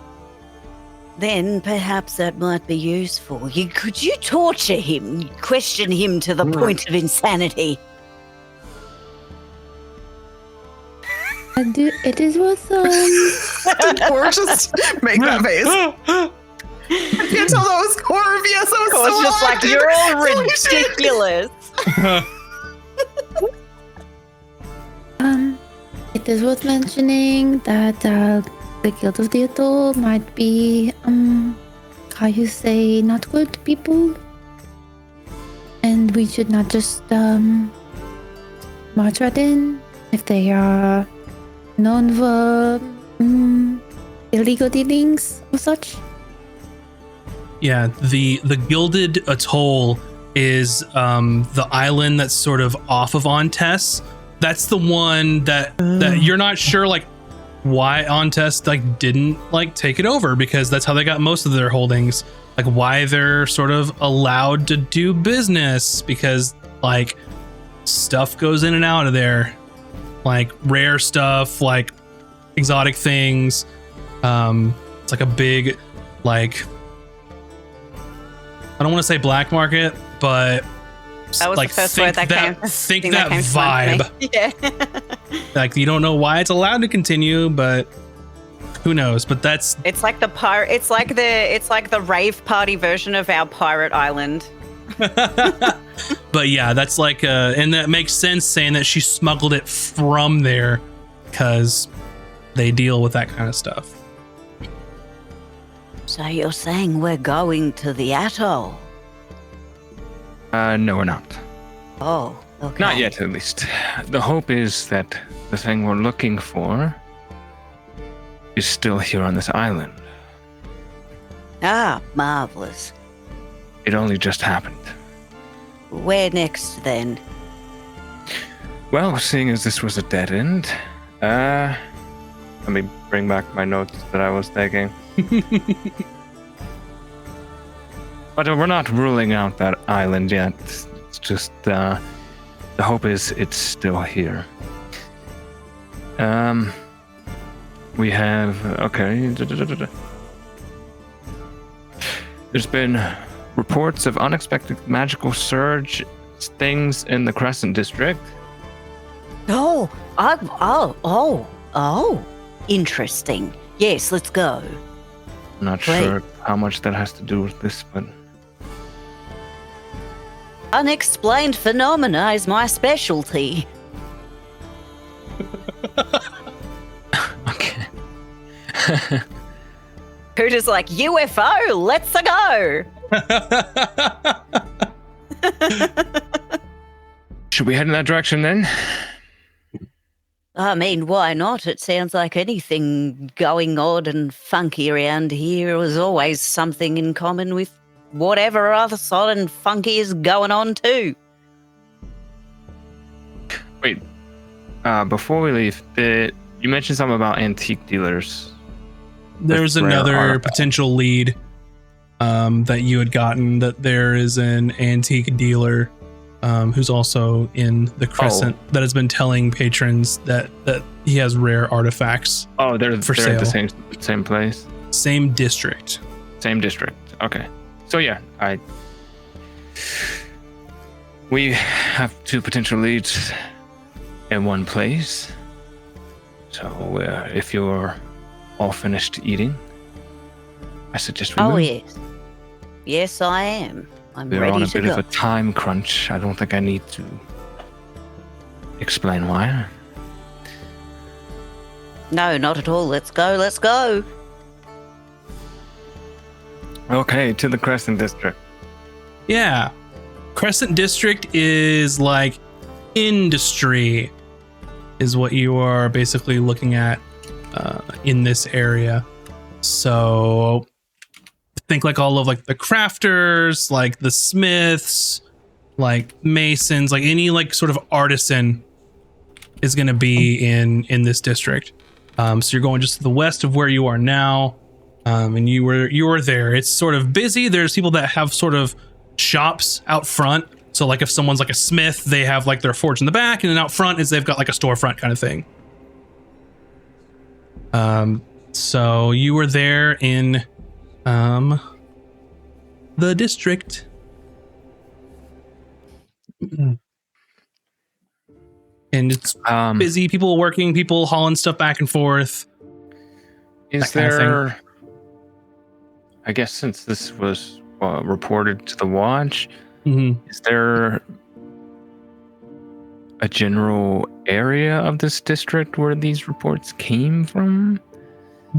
then perhaps that might be useful. Could you torture him, question him to the point of insanity? It is what Or just make that face. I can't tell that was Core of yes, that was Core's so just hard, like, dude. you're all Holy shit. ridiculous. It is worth mentioning that the Guild of the Adult might be, how you say, not good people. And we should not just march right in. if they are known for illegal dealings or such. Yeah, the Gilded Atoll is the island that's sort of off of Ontes. That's the one that you're not sure like why Ontes like didn't like take it over, because that's how they got most of their holdings. Like why they're sort of allowed to do business, because like stuff goes in and out of there, like rare stuff, like exotic things. It's like a big, like, I don't want to say black market, but That was like the first word that came. think thing that came to mind for vibe. me. Yeah. Like you don't know why it's allowed to continue, but who knows? But that's It's like the pirate. It's like the rave party version of our pirate island. but yeah, that's like and that makes sense saying that she smuggled it from there, because they deal with that kind of stuff. So you're saying we're going to the atoll? No, we're not. Oh, okay. Not yet, at least. The hope is that the thing we're looking for is still here on this island. Ah, marvelous. It only just happened. Where next then? Well, seeing as this was a dead end, let me bring back my notes that I was taking. But we're not ruling out that island yet. It's just the hope is it's still here. We have okay. There's been reports of unexpected magical surge things in the Crescent District. Oh, interesting. Yes, let's go. I'm not Great. sure how much that has to do with this, but Unexplained phenomena is my specialty. okay. Cooter's like, UFO, let's go. Should we head in that direction then? I mean, why not? It sounds like anything going odd and funky around here was always something in common with whatever other odd and funky is going on too. Wait, before we leave, you mentioned something about antique dealers. There's With rare another artifacts. potential lead that you had gotten, that there is an antique dealer who's also in the Crescent that has been telling patrons that he has rare artifacts. Oh, they're For at the sale. same place, Same district. same district. Okay, so yeah, we have two potential leads in one place. So if you're all finished eating, I suggest we Oh, move. yes. Yes, I am. I'm We're ready on a to bit go. of a time crunch. I don't think I need to explain why. No, not at all. Let's go. Let's go. Okay, to the Crescent District. Yeah. Crescent District is like industry, is what you are basically looking at in this area. So think like all of like the crafters, like the smiths, like masons, like any like sort of artisan is going to be in this district. So you're going just to the west of where you are now. And you were there. It's sort of busy. There's people that have sort of shops out front. So like if someone's like a smith, they have like their forge in the back, and then out front is they've got like a storefront kind of thing. So you were there in the district. And it's busy, people working, people hauling stuff back and forth. Is that kind of thing. there, I guess since this was reported to the Watch, is there a general area of this district where these reports came from?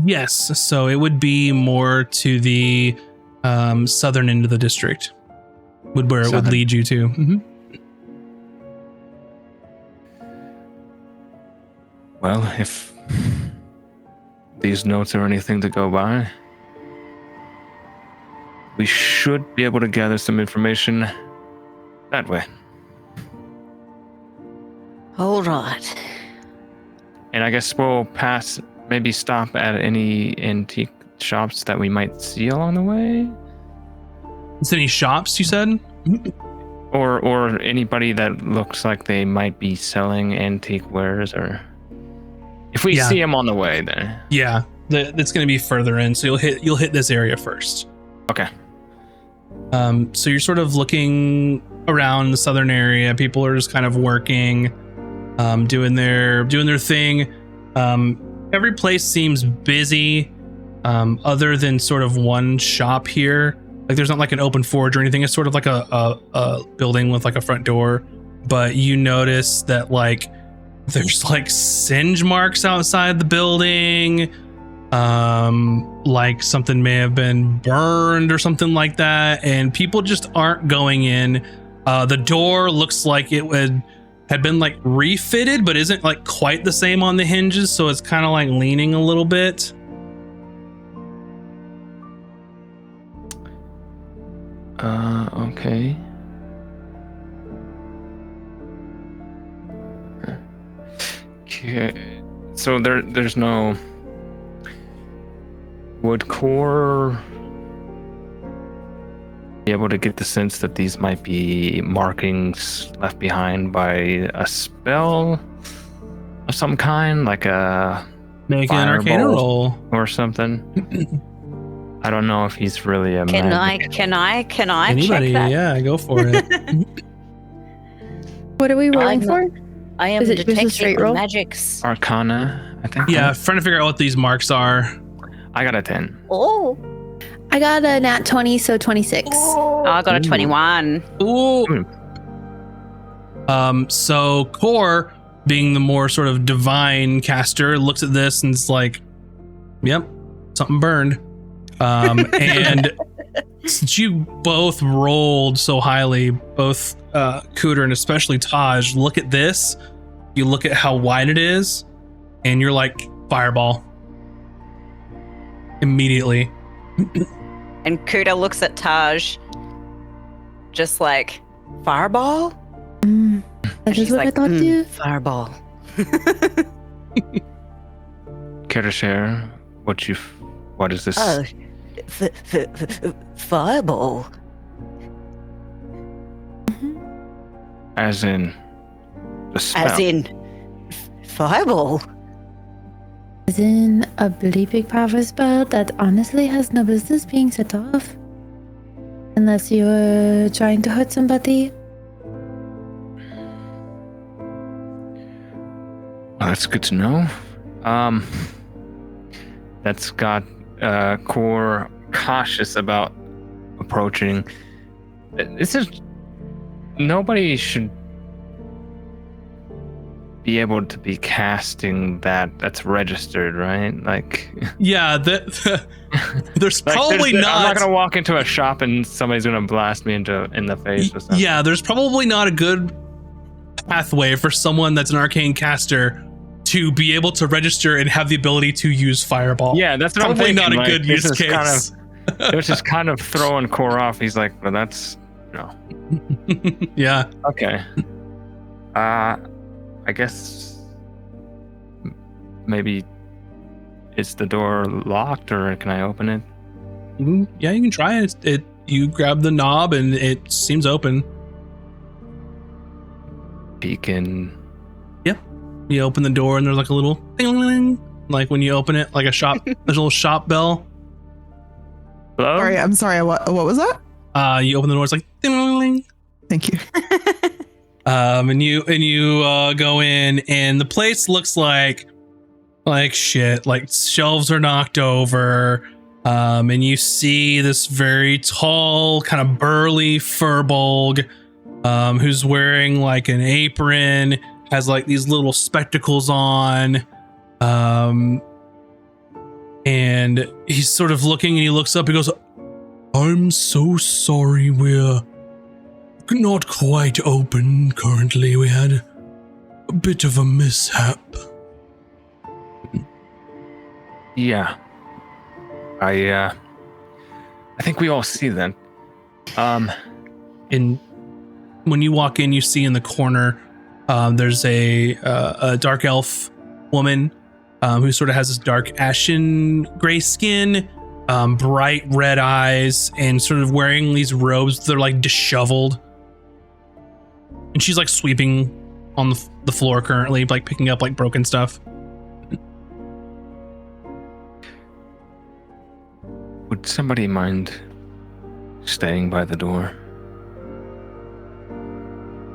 Yes, so it would be more to the southern end of the district, where it would Southern. lead you to. Well, if these notes are anything to go by, we should be able to gather some information that way. All right. And I guess we'll maybe stop at any antique shops that we might see along the way. Is there any shops you said? Or anybody that looks like they might be selling antique wares, or if we see them on the way, then yeah, that's going to be further in. So you'll hit this area first. Okay. So you're sort of looking around the southern area. People are just kind of working, doing their thing. Every place seems busy, other than sort of one shop here. Like there's not like an open forge or anything. It's sort of like a building with like a front door. But you notice that like there's like singe marks outside the building. Like something may have been burned or something like that. And people just aren't going in. The door looks like it had been like refitted, but isn't like quite the same on the hinges. So it's kind of like leaning a little bit. Okay. Okay. So there's no would Core be able to get the sense that these might be markings left behind by a spell of some kind, like a Make an arcana roll or something? I don't know if he's really a Can magic. I Anybody? check that? Yeah, go for it. What are we rolling for? I am Is it just a detecting straight the roll? magics. Arcana, I think. Yeah, trying to figure out what these marks are. I got a 10. Oh, I got a nat 20, so 26. I got a 21. Ooh. So Core, being the more sort of divine caster, looks at this and is like, "Yep, something burned." And since you both rolled so highly, both Cooter and especially Taj, look at this. You look at how wide it is, and you're like, fireball. Immediately. And Kuda looks at Taj, just like, fireball? That is She's what I like, thought too. Fireball. Care to share what is this? Oh, fireball. As in the spell. As in, fireball. As in a bleeping power spell that honestly has no business being set off. Unless you're trying to hurt somebody. Well, that's good to know. That's got Core cautious about approaching. This is nobody should be able to be casting that's registered, right? Like, Yeah, there's like, probably I'm not. not gonna walk into a shop and somebody's gonna blast me in the face or something. Yeah, there's probably not a good pathway for someone that's an arcane caster to be able to register and have the ability to use fireball. Yeah, that's what Probably I'm thinking. not a like, good this use is case. It was just kind of throwing Core off. He's like, well, that's no. Yeah. Okay. I guess maybe is the door locked, or can I open it? Yeah, you can try it. You grab the knob and it seems open. Peek in. You open the door and there's like a little ding-a-ling, like when you open it, like a shop. There's a little shop bell. Hello? Sorry, I'm sorry. What was that? You open the door, it's like ding-a-ling. Thank you. And you go in, and the place looks like shit. Like shelves are knocked over. And you see this very tall, kind of burly furbolg, who's wearing like an apron, has like these little spectacles on. And he's sort of looking, and he looks up, he goes, "I'm so sorry, we're not quite open currently. We had a bit of a mishap." Yeah. I think we all see that. And when you walk in, you see in the corner, there's a dark elf woman who sort of has this dark ashen gray skin, bright red eyes, and sort of wearing these robes that are like disheveled. And she's like sweeping on the floor currently, like picking up like broken stuff. Would somebody mind staying by the door?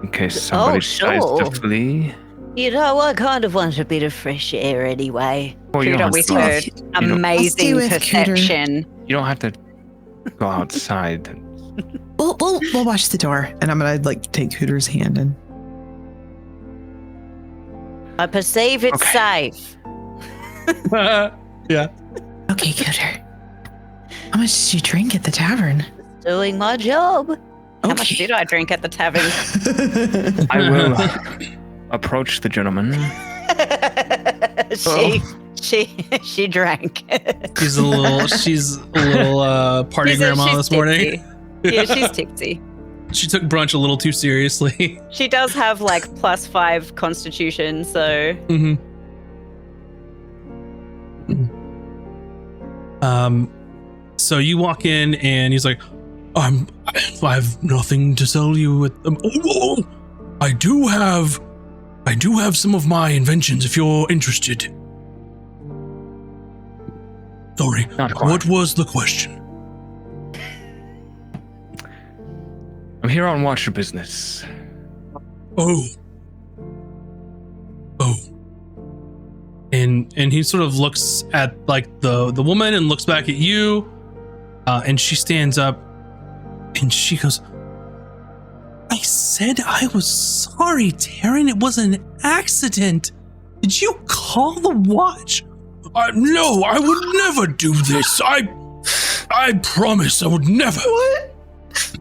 In case somebody tries to sure. flee? You know, I kind of want a bit of fresh air anyway. Well, you don't Kuda have with to- her don't- amazing with Cooter. perception. You don't have to go outside. We'll watch the door, and I'm gonna like take Hooter's hand and. I perceive it's Okay. safe. Yeah. Okay, Cooter. How much did you drink at the tavern? Doing my job. How much did I drink at the tavern? I will approach the gentleman. She drank. She's a little party grandma this morning. Yeah, she's tipsy. She took brunch a little too seriously. She does have like +5 constitution, so Mm-hmm. So you walk in and he's like, I have nothing to sell you with them. Oh, I do have some of my inventions if you're interested. Sorry, Not quite. what was the question? I'm here on watcher business. Oh. And he sort of looks at like the woman and looks back at you, and she stands up and she goes, I said I was sorry, Taryn. It was an accident. Did you call the watch? No, I would never do this. I promise I would never. What?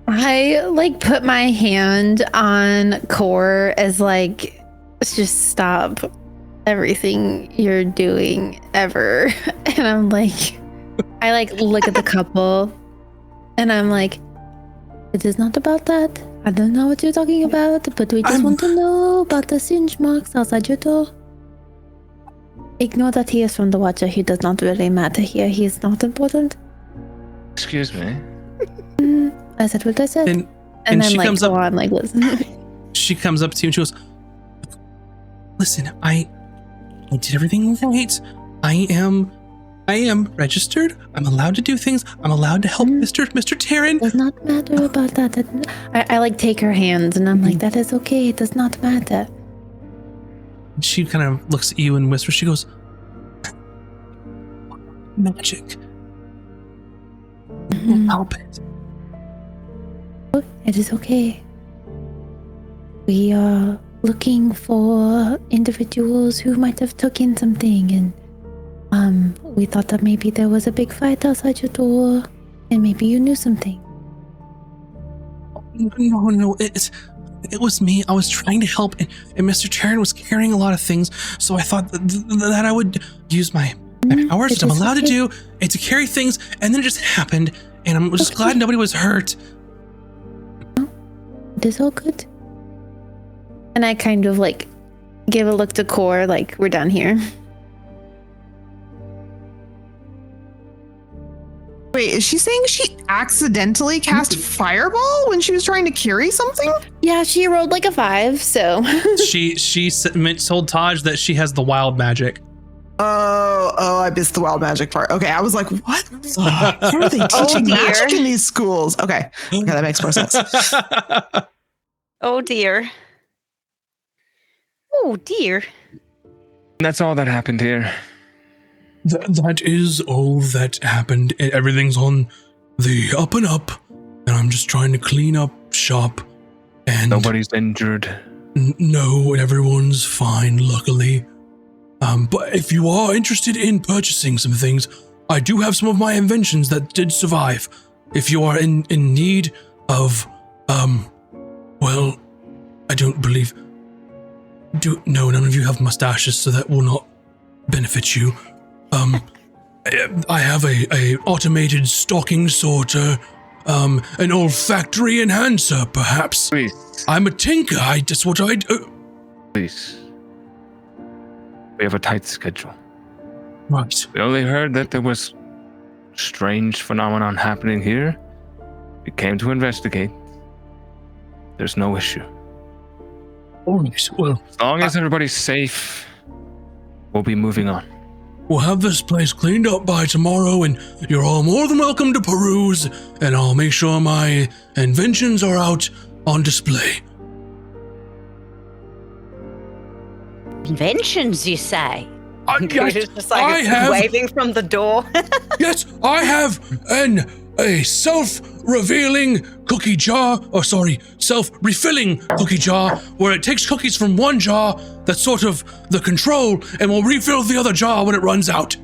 I like put my hand on Core as like, just stop everything you're doing ever. And I'm like, I like look at the couple and I'm like, it is not about that. I don't know what you're talking about, but we just want to know about the singe marks outside your door. Ignore that he is from the Watcher. He does not really matter here. He is not important. Excuse me. I said what I said. And And then she like comes go up. on, like listen. She comes up to you and she goes, listen, I did everything right. I am registered. I'm allowed to do things. I'm allowed to help Mr. Taryn. Does not matter about that. I like take her hands and I'm like, that is okay. It does not matter. She kind of looks at you and whispers. She goes, magic. Help it. It is okay. We are looking for individuals who might have taken something, and we thought that maybe there was a big fight outside your door, and maybe you knew something. No, it was me. I was trying to help, and Mr. Taryn was carrying a lot of things, so I thought that I would use my powers, which I'm allowed to do, and to carry things, and then it just happened, and I'm just glad nobody was hurt. It is all good. And I kind of like give a look to Core, like we're done here. Wait, is she saying she accidentally cast Fireball when she was trying to carry something? Yeah, she rolled like a 5, so. She told Taj that she has the wild magic. Oh, I missed the wild magic part. Okay, I was like, what? How are they teaching dear. magic in these schools? Okay, that makes more sense. Oh dear. Oh dear. That's all that happened here. That is all that happened. Everything's on the up and up, and I'm just trying to clean up shop. And Nobody's injured. no, everyone's fine, luckily. But if you are interested in purchasing some things, I do have some of my inventions that did survive. If you are in need of, well, I don't believe. No, none of you have mustaches, so that will not benefit you. I have a automated stocking sorter, an olfactory enhancer, perhaps. Please. I'm a tinker. That's what I do. Please. We have a tight schedule. Right. We only heard that there was strange phenomenon happening here. We came to investigate. There's no issue. All right. Well, As long as everybody's safe, we'll be moving on. we'll have this place cleaned up by tomorrow, and you're all more than welcome to peruse, and I'll make sure my inventions are out on display. Inventions, you say? Critters just like I have. waving from the door. Yes, I have a self-revealing cookie jar, self-refilling cookie jar, where it takes cookies from one jar that's sort of the control and will refill the other jar when it runs out.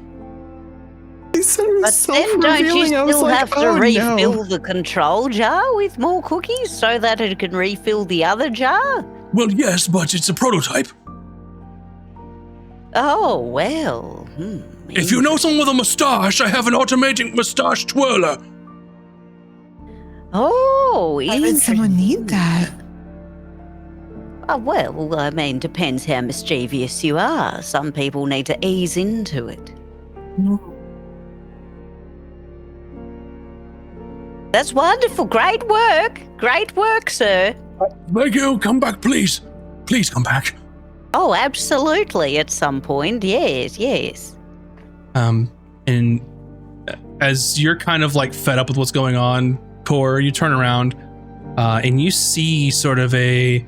He said it was But then don't you self-revealing. I was still like, have to oh, refill no. the control jar with more cookies so that it can refill the other jar? Well, yes, but it's a prototype. Oh, well. If you know someone with a mustache, I have an automatic mustache twirler. Oh, Why would someone need that? Oh, well, I mean, depends how mischievous you are. Some people need to ease into it. That's wonderful. Great work. Great work, sir. Thank you. Come back, please. Please come back. Oh, absolutely. At some point. Yes, yes. And as you're kind of like fed up with what's going on, Core, you turn around and you see sort of a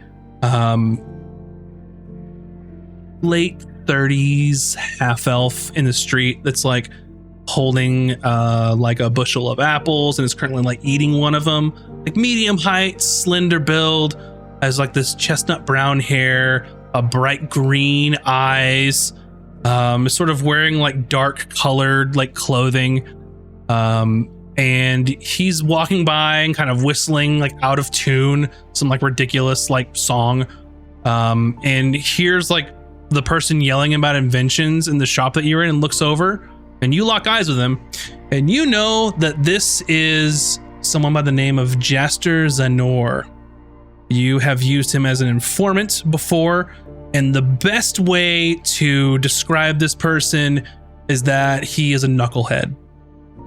late 30s half elf in the street that's like holding like a bushel of apples and is currently like eating one of them. Like medium height, slender build, has like this chestnut brown hair, a bright green eyes, is sort of wearing like dark colored like clothing, and he's walking by and kind of whistling like out of tune some like ridiculous like song, and here's like the person yelling about inventions in the shop that you're in and looks over and you lock eyes with him and you know that this is someone by the name of Jaster Zanor. You have used him as an informant before, and the best way to describe this person is that he is a knucklehead.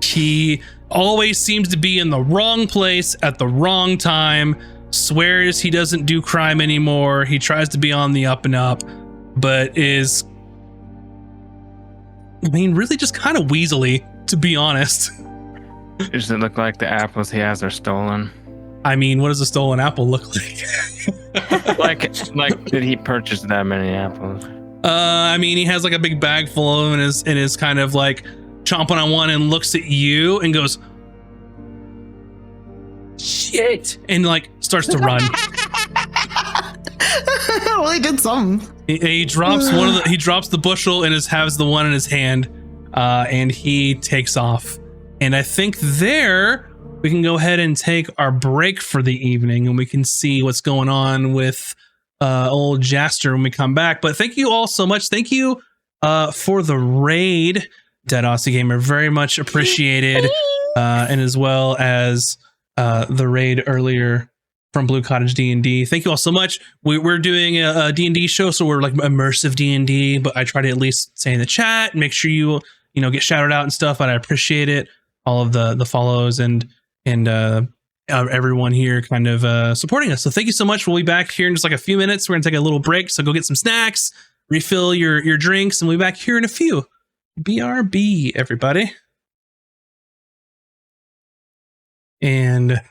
He always seems to be in the wrong place at the wrong time, swears he doesn't do crime anymore. He tries to be on the up and up, but is, I mean, really just kind of weaselly, to be honest. Does it look like the apples he has are stolen? I mean, what does a stolen apple look like? like, did he purchase that many apples? I mean, he has like a big bag full of them and is kind of like chomping on one and looks at you and goes, shit, and like starts to run. Well, he did some. He drops he drops the bushel and has the one in his hand, and he takes off. And I think there we can go ahead and take our break for the evening, and we can see what's going on with old Jaster when we come back. But thank you all so much. Thank you for the raid, Dead Aussie Gamer. Very much appreciated, and as well as the raid earlier from Blue Cottage D&D. Thank you all so much. We're doing a D&D show, so we're like immersive D&D, but I try to at least say in the chat and make sure you get shouted out and stuff, and I appreciate it. All of the follows and everyone here kind of supporting us. So thank you so much. We'll be back here in just like a few minutes. We're going to take a little break. So go get some snacks, refill your drinks, and we'll be back here in a few. BRB, everybody. And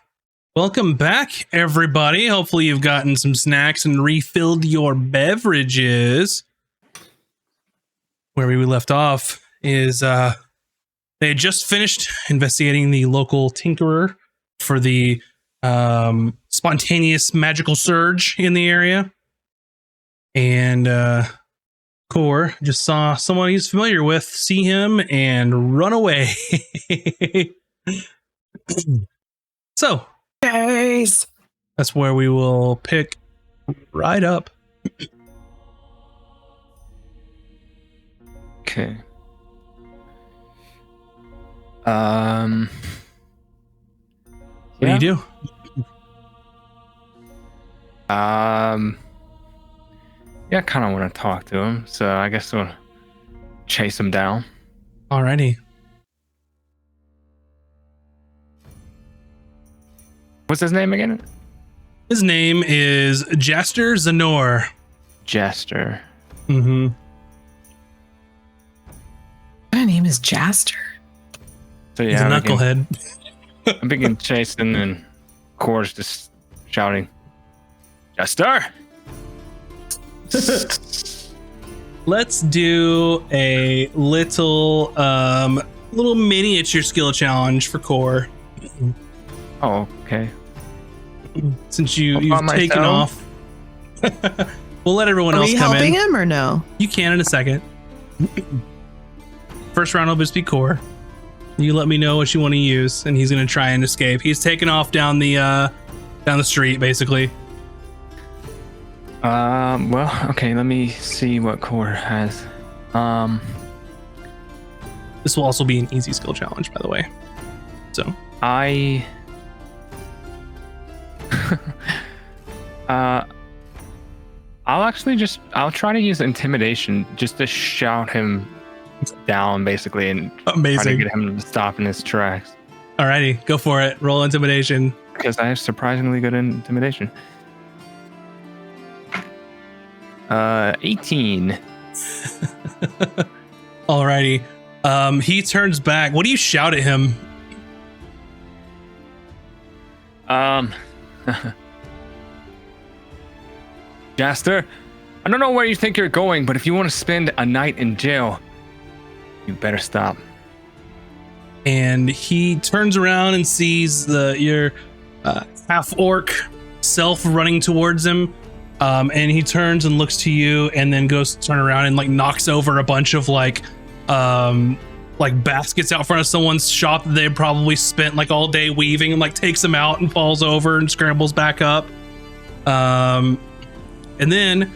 welcome back, everybody. Hopefully you've gotten some snacks and refilled your beverages. Where we left off is they had just finished investigating the local tinkerer for the spontaneous magical surge in the area. And Core just saw someone he's familiar with see him and run away. So, Guys. that's where we will pick right up. Okay. What do you do? Yeah, I kind of want to talk to him, so I guess we'll chase him down. Alrighty. What's his name again? His name is Jaster Zanor. Jester. Mm-hmm. My name is Jaster. So yeah, He's a knucklehead. I'm begin chasing, and Core's just shouting, Jester! Let's do a little miniature skill challenge for Core. Oh, okay. Since All you've by taken myself? off. We'll let everyone Are else we come helping in. him or no? You can in a second. First round will just be Core. You let me know what you want to use, and he's gonna try and escape. He's taking off down the street, basically. Well, okay, let me see what Core has. This will also be an easy skill challenge, by the way. So I'll try to use intimidation just to shout him down, basically, and try to amazing. get him to stop in his tracks. Alrighty, go for it. Roll intimidation. Because I have surprisingly good intimidation. 18. Alrighty. He turns back. What do you shout at him? Jaster, I don't know where you think you're going, but if you want to spend a night in jail, you better stop. And he turns around and sees your half orc self running towards him. And he turns and looks to you, and then goes to turn around and like knocks over a bunch of like baskets out front of someone's shop that they probably spent like all day weaving, and like takes them out and falls over and scrambles back up. And then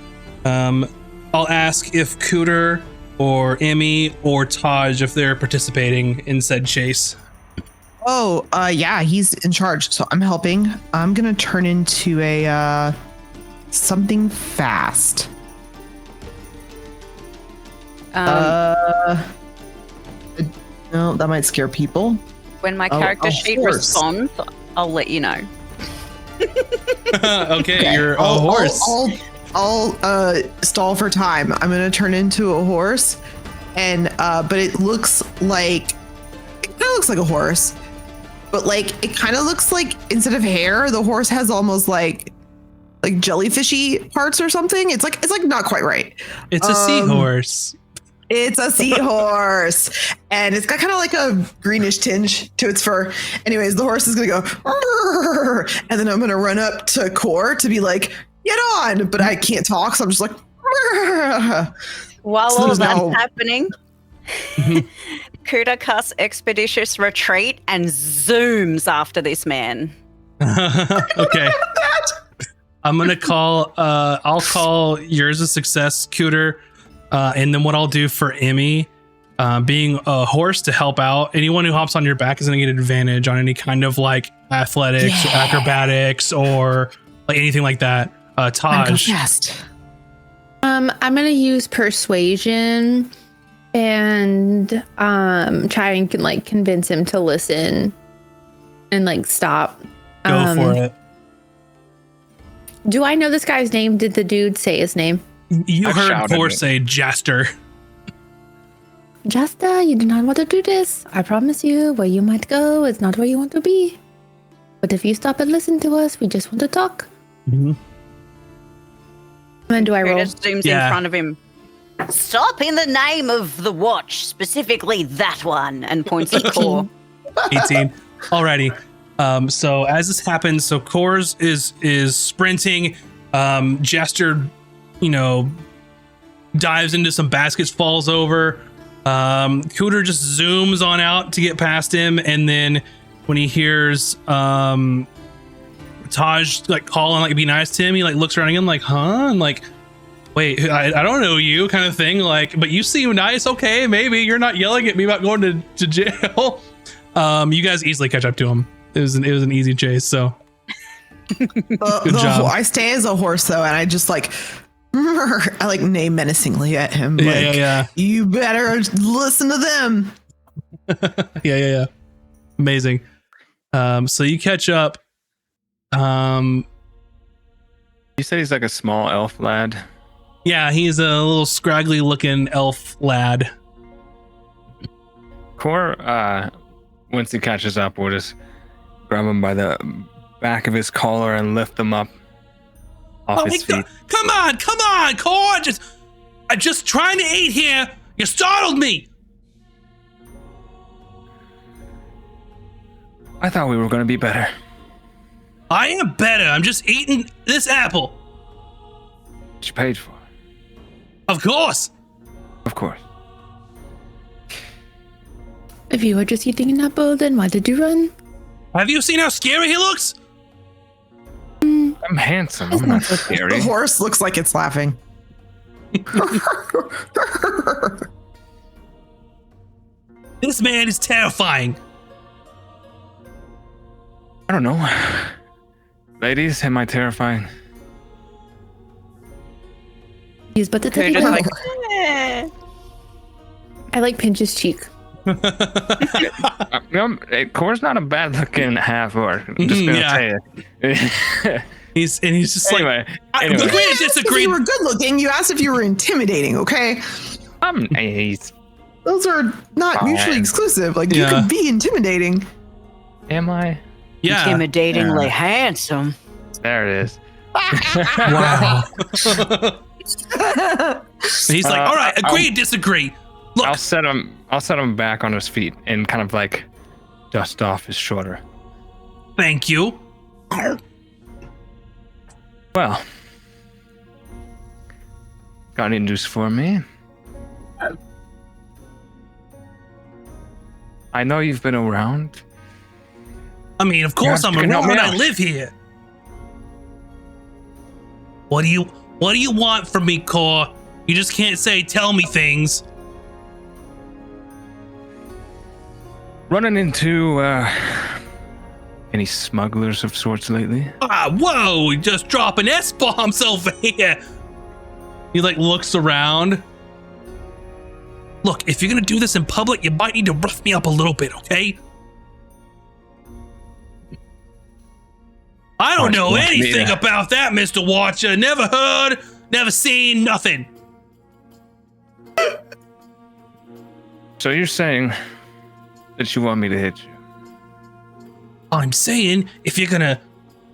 I'll ask if Cooter or Emmy or Taj, if they're participating in said chase. Oh, yeah, he's in charge, so I'm helping. I'm gonna turn into a something fast. No, that might scare people. When my character a sheet horse. responds, I'll let you know. Okay, you're a horse. I'll stall for time. I'm gonna turn into a horse, and but it looks like a horse, but like it kind of looks like instead of hair, the horse has almost like jellyfishy parts or something. It's like not quite right. It's a seahorse. It's a seahorse, and it's got kind of like a greenish tinge to its fur. Anyways, the horse is gonna go, "Arr!" And then I'm gonna run up to Core to be like, "Get on!" But I can't talk, so I'm just like. "Arr!" While So all there's that's no- happening, Kuda casts Expeditious Retreat and zooms after this man. Okay. I'm gonna call. I'll call yours a success, Cooter. And then what I'll do for Emmy, being a horse to help out, anyone who hops on your back is gonna get advantage on any kind of like athletics, or acrobatics, or like anything like that. Taj. I'm gonna use persuasion and try and like convince him to listen and like stop. Go for it. Do I know this guy's name? Did the dude say his name? You I've heard shouted Core it. say Jaster. Jasta, you do not want to do this. I promise you, where you might go is not where you want to be. But if you stop and listen to us, we just want to talk. Mm-hmm. Then do I roll? Kuda zooms Yeah. in front of him. Stop in the name of the watch, specifically that one, and points at Core. 18. Alrighty. So as this happens, so Core's is sprinting. Jester, dives into some baskets, falls over. Cooter just zooms on out to get past him, and then when he hears Taj like calling, like be nice to him, he like looks around again, like, huh? And like, wait, I don't know you, kind of thing. Like, but you seem nice. Okay, maybe you're not yelling at me about going to jail. You guys easily catch up to him. It was an easy chase. So good job. I stay as a horse though, and I just like I like neigh menacingly at him. Yeah. You better listen to them. Yeah. Amazing. So you catch up. You said he's like a small elf lad. Yeah, he's a little scraggly looking elf lad. Core, once he catches up, we'll just grab him by the back of his collar and lift him up off his feet. Come on, Core. I'm just trying to eat here. You startled me. I thought we were going to be better. I am better. I'm just eating this apple. What you paid for? Of course. Of course. If you were just eating an apple, then why did you run? Have you seen how scary he looks? I'm handsome. I'm not scary. The horse looks like it's laughing. This man is terrifying. I don't know. Ladies, am I terrifying? He's but the You're teddy just bear. like, I like pinch his cheek. Core's not a bad looking half orc. I'm just gonna tell you. He's just anyway. agree to If disagree. you were good looking, you asked if you were intimidating, okay? He's. Those are not Fine. mutually exclusive. Like, you Yeah. could be intimidating. Am I? Yeah. Intimidatingly handsome. There it is. Wow. He's like, all right, agree to disagree. Look, I'll set him back on his feet and kind of like dust off his shoulder. thank you. Well, got any news for me? I know you've been around. I mean, of course Yeah, I'm you can help around. me I out. live here. What do you want from me, Core? You just can't say tell me things. Running into any smugglers of sorts lately? Whoa, just dropping S-bombs over here. He like looks around. Look, if you're gonna do this in public, you might need to rough me up a little bit, okay? I don't know anything about that, Mr. Watcher. Never heard, never seen, nothing. So you're saying that you want me to hit you? I'm saying, if you're gonna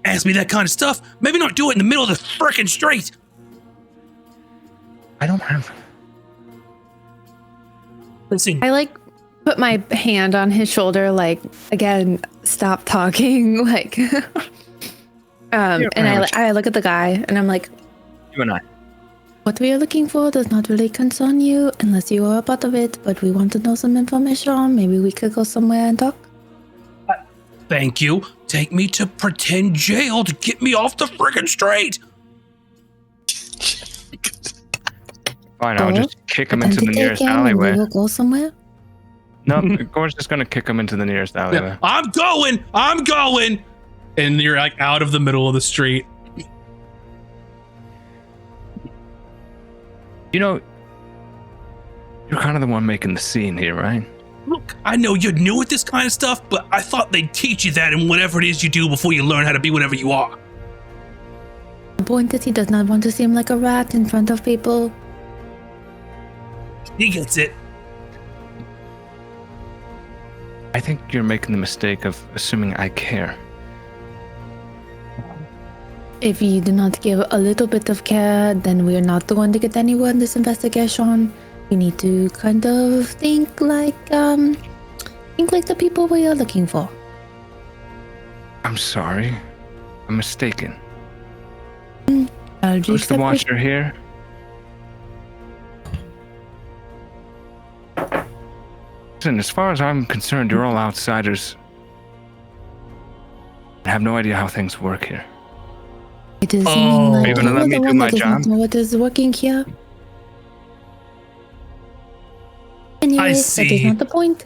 ask me that kind of stuff, maybe not do it in the middle of the frickin' street. I don't have. Listen, I like put my hand on his shoulder, like, again, stop talking, like, and I look at the guy and I'm like, You and I. what we are looking for does not really concern you unless you are a part of it, but we want to know some information. Maybe we could go somewhere and talk. thank you. Take me to pretend jail to get me off the frickin' street. Fine, I'll just kick him into the Pretend to nearest take him and alleyway. we will go somewhere. No, Gore's just gonna kick him into the nearest alleyway. Yeah, I'm going. And you're like out of the middle of the street. You know, you're kind of the one making the scene here, right? Look, I know you're new at this kind of stuff, but I thought they'd teach you that in whatever it is you do before you learn how to be whatever you are. The point is he does not want to seem like a rat in front of people. He gets it. I think you're making the mistake of assuming I care. If you do not give a little bit of care, then we are not going to get anywhere in this investigation. We need to kind of think like the people we are looking for. I'm sorry. I'm mistaken. I'll just Who's the watcher here? Listen, as far as I'm concerned, you're all outsiders. I have no idea how things work here. It is Oh. like Are you gonna you let are me the do one my that does not job? know what is working here. Anyway, that I is see. not the point.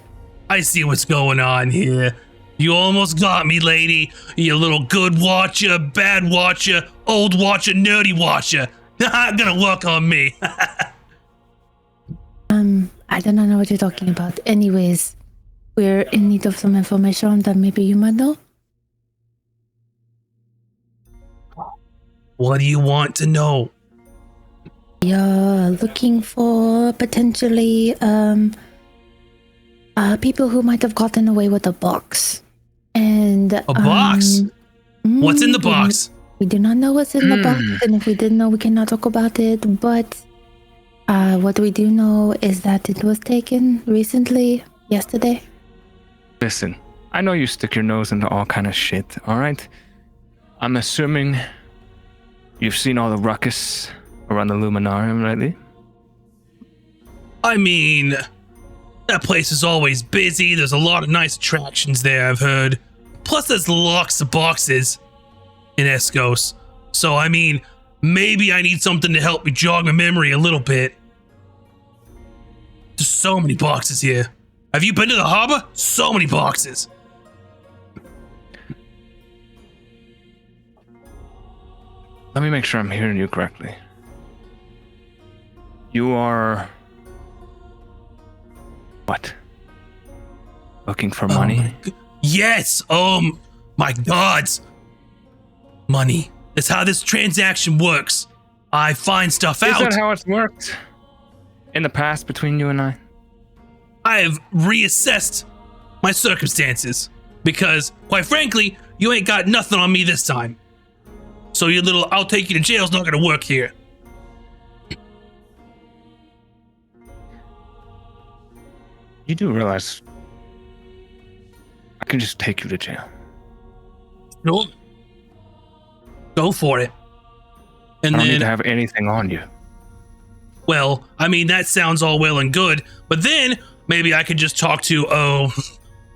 I see what's going on here. You almost got me, lady. You little good watcher, bad watcher, old watcher, nerdy watcher. Gonna work on me. I do not know what you're talking about. Anyways, we're in need of some information that maybe you might know. What do you want to know? You're looking for potentially people who might have gotten away with a box. And A box? What's in the box? We do not know what's in the box, and if we did know, we cannot talk about it. But what we do know is that it was taken recently, yesterday. Listen, I know you stick your nose into all kind of shit, alright? I'm assuming you've seen all the ruckus around the Luminarium lately? I mean, that place is always busy. There's a lot of nice attractions there, I've heard. Plus, there's lots of boxes in Escos. So, I mean, maybe I need something to help me jog my memory a little bit. There's so many boxes here. Have you been to the harbor? So many boxes. Let me make sure I'm hearing you correctly. You are... what? Looking for money? Yes! My gods! Money. That's how this transaction works. I find stuff out. Is that how it's worked? In the past between you and I? I have reassessed my circumstances because, quite frankly, you ain't got nothing on me this time. So your little "I'll take you to jail" is not gonna work here. You do realize I can just take you to jail. No. Go for it. And I don't then need to have anything on you. well, I mean, that sounds all well and good, but then maybe I could just talk to,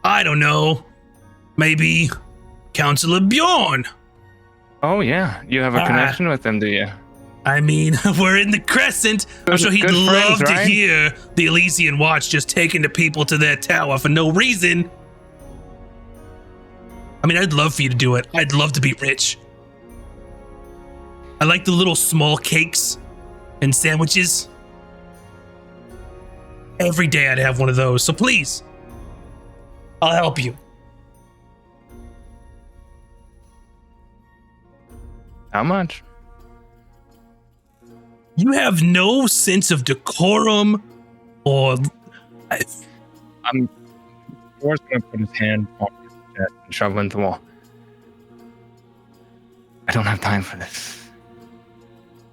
I don't know, maybe Counselor Bjorn. Oh yeah, you have a connection with them, do you? I mean, we're in the Crescent. I'm sure he'd Good love friends, to right? hear the Elysian Watch just taking the people to their tower for no reason. I mean, I'd love for you to do it. I'd love to be rich. I like the little small cakes and sandwiches. Every day I'd have one of those. So please, I'll help you. How much? You have no sense of decorum or... I'm forced to put his hand on his chest and shove it into the wall. I don't have time for this.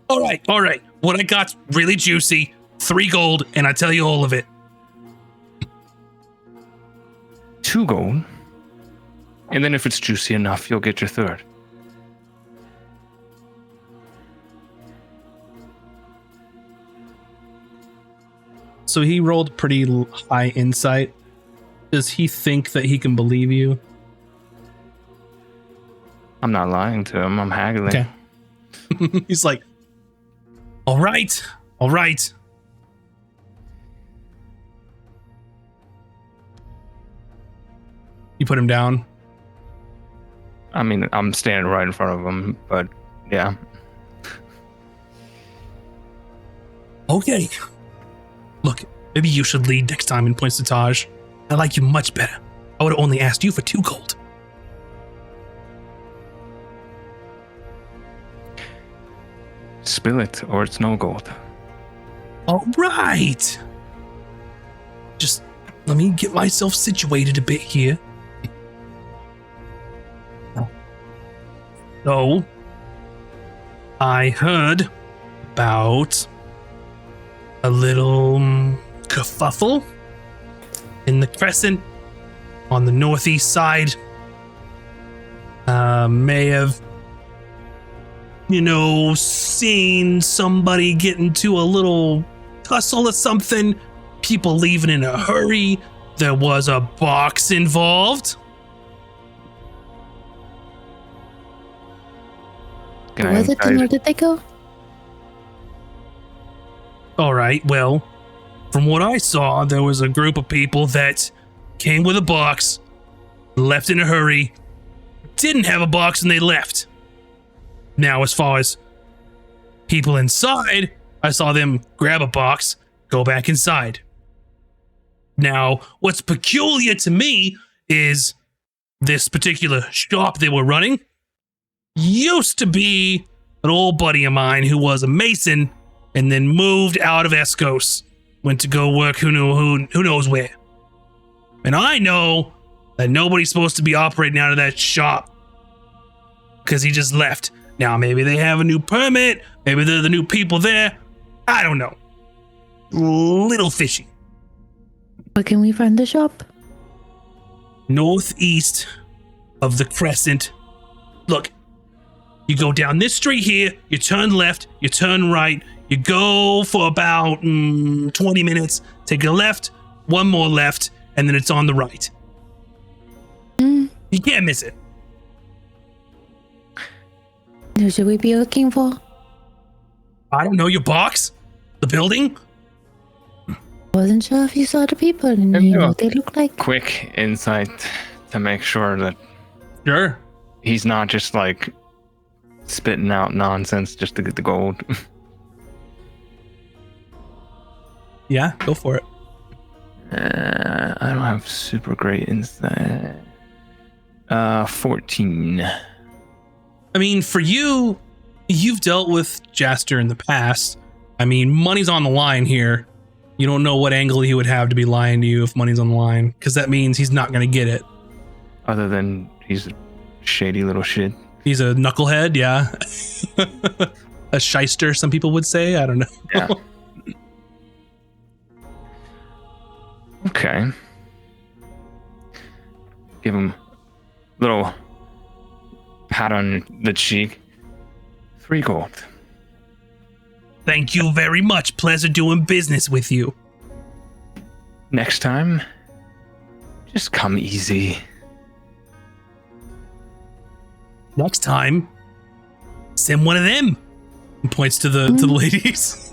All right. What I got's really juicy. 3 gold, and I tell you all of it. 2 gold. And then if it's juicy enough, you'll get your 3rd. So he rolled pretty high insight. Does he think that he can believe you? I'm not lying to him. I'm haggling. Okay. He's like, all right. You put him down. I mean, I'm standing right in front of him, but yeah. Okay. Look, maybe you should lead next time, and points to Taj. I like you much better. I would have only asked you for 2 gold. Spill it, or it's no gold. All right. Just let me get myself situated a bit here. So, I heard about a little kerfuffle in the Crescent on the northeast side. May have, seen somebody get into a little tussle or something. People leaving in a hurry. There was a box involved. Was it and where did they go? All right, well, from what I saw, there was a group of people that came with a box, left in a hurry, didn't have a box, and they left. Now, as far as people inside, I saw them grab a box, go back inside. Now, what's peculiar to me is this particular shop they were running used to be an old buddy of mine who was a mason and then moved out of Escos, went to go work who knows where. And I know that nobody's supposed to be operating out of that shop because he just left. Now, maybe they have a new permit, maybe they're the new people there. I don't know. Little fishy. Where can we find the shop? Northeast of the Crescent. Look, you go down this street here, you turn left, you turn right, you go for about 20 minutes, take a left, one more left, and then it's on the right. You can't miss it. Who should we be looking for? I don't know, your box? The building? Wasn't sure if you saw the people and And you know do a what they look like. quick insight to make sure that Sure. he's not just like spitting out nonsense just to get the gold. Yeah, go for it. I don't have super great insight. 14. I mean, for you, you've dealt with Jaster in the past. I mean, money's on the line here. You don't know what angle he would have to be lying to you if money's on the line, because that means he's not going to get it. Other than he's a shady little shit. He's a knucklehead, yeah. A shyster, some people would say. I don't know. Yeah. Okay. Give him a little pat on the cheek. 3 gold. Thank you very much. Pleasure doing business with you. Next time, just come easy. Next time, send one of them. And points to the ladies.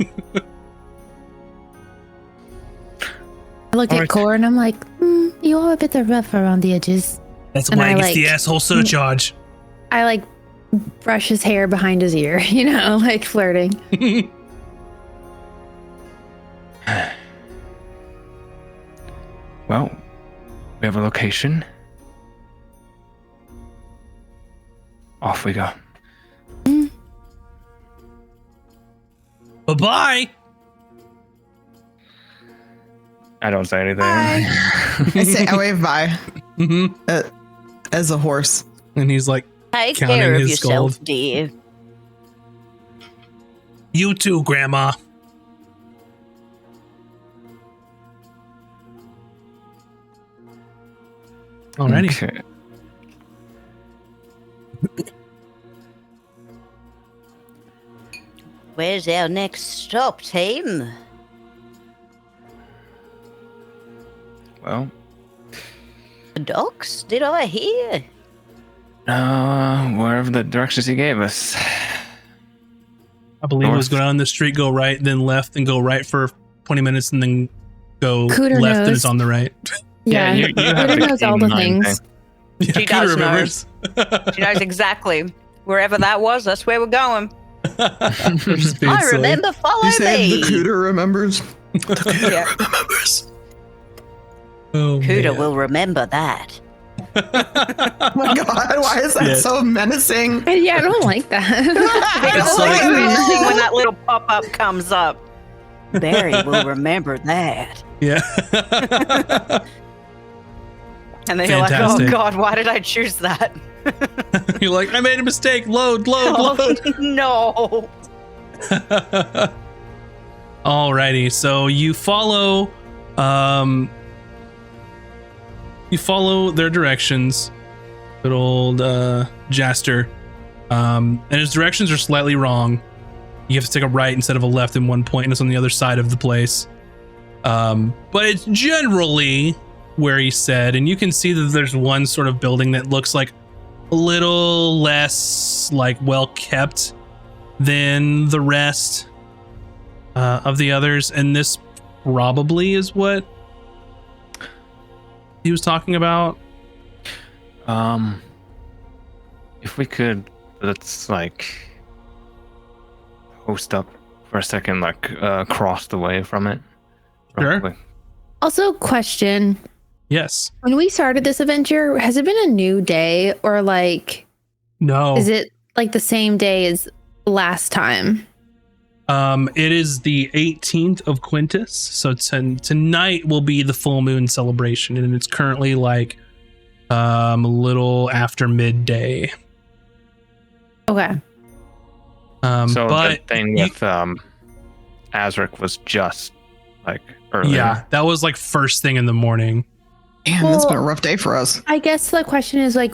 I look at Core and I'm like, you are a bit rough around the edges. That's And why I he gets like- the asshole surcharge. I like brush his hair behind his ear, you know, like flirting. Well, we have a location. Off we go. Bye-bye. I don't say anything. I say I wave bye Mm-hmm. as a horse. And he's like, Take Counting care of his yourself, gold. dear. You too, Grandma. alrighty. Okay. Where's our next stop, team? Well, The docks? Did I hear? wherever the directions he gave us. I believe it was North. go down the street, go right, then left, then go right for 20 minutes, and then go Cooter left, and knows. it's on the right. Yeah, you have Cooter the knows all the keen mind things. thing. Yeah, She Cooter does know. remembers. She knows exactly. Wherever that was, that's where we're going. We're just being I silly. remember, follow You said me. the cooter remembers. The cooter Yeah. remembers. Oh, Cooter man. will remember that. Oh my god, why is that Yeah. so menacing? Yeah, I don't like that. It's It's like like- menacing when that little pop-up comes up. Barry will remember that. Yeah. And then you're like, Fantastic. oh god, why did I choose that? You're like, I made a mistake. Load, load, load. No. Alrighty, so you follow their directions. Good old Jaster. And his directions are slightly wrong. You have to take a right instead of a left in one point, and it's on the other side of the place. But it's generally where he said, and you can see that there's one sort of building that looks like a little less like well kept than the rest of the others, and this probably is what he was talking about? If we could, let's like host up for a second, like across the way from it. Sure. Probably. Also, question. Yes. When we started this adventure, has it been a new day or like, No. is it like the same day as last time? It is the 18th of Quintus, so tonight will be the full moon celebration, and it's currently like a little after midday. Okay. So but the thing with Azric was just like earlier. yeah, that was like first thing in the morning. Damn, Well, that's been a rough day for us. I guess the question is like,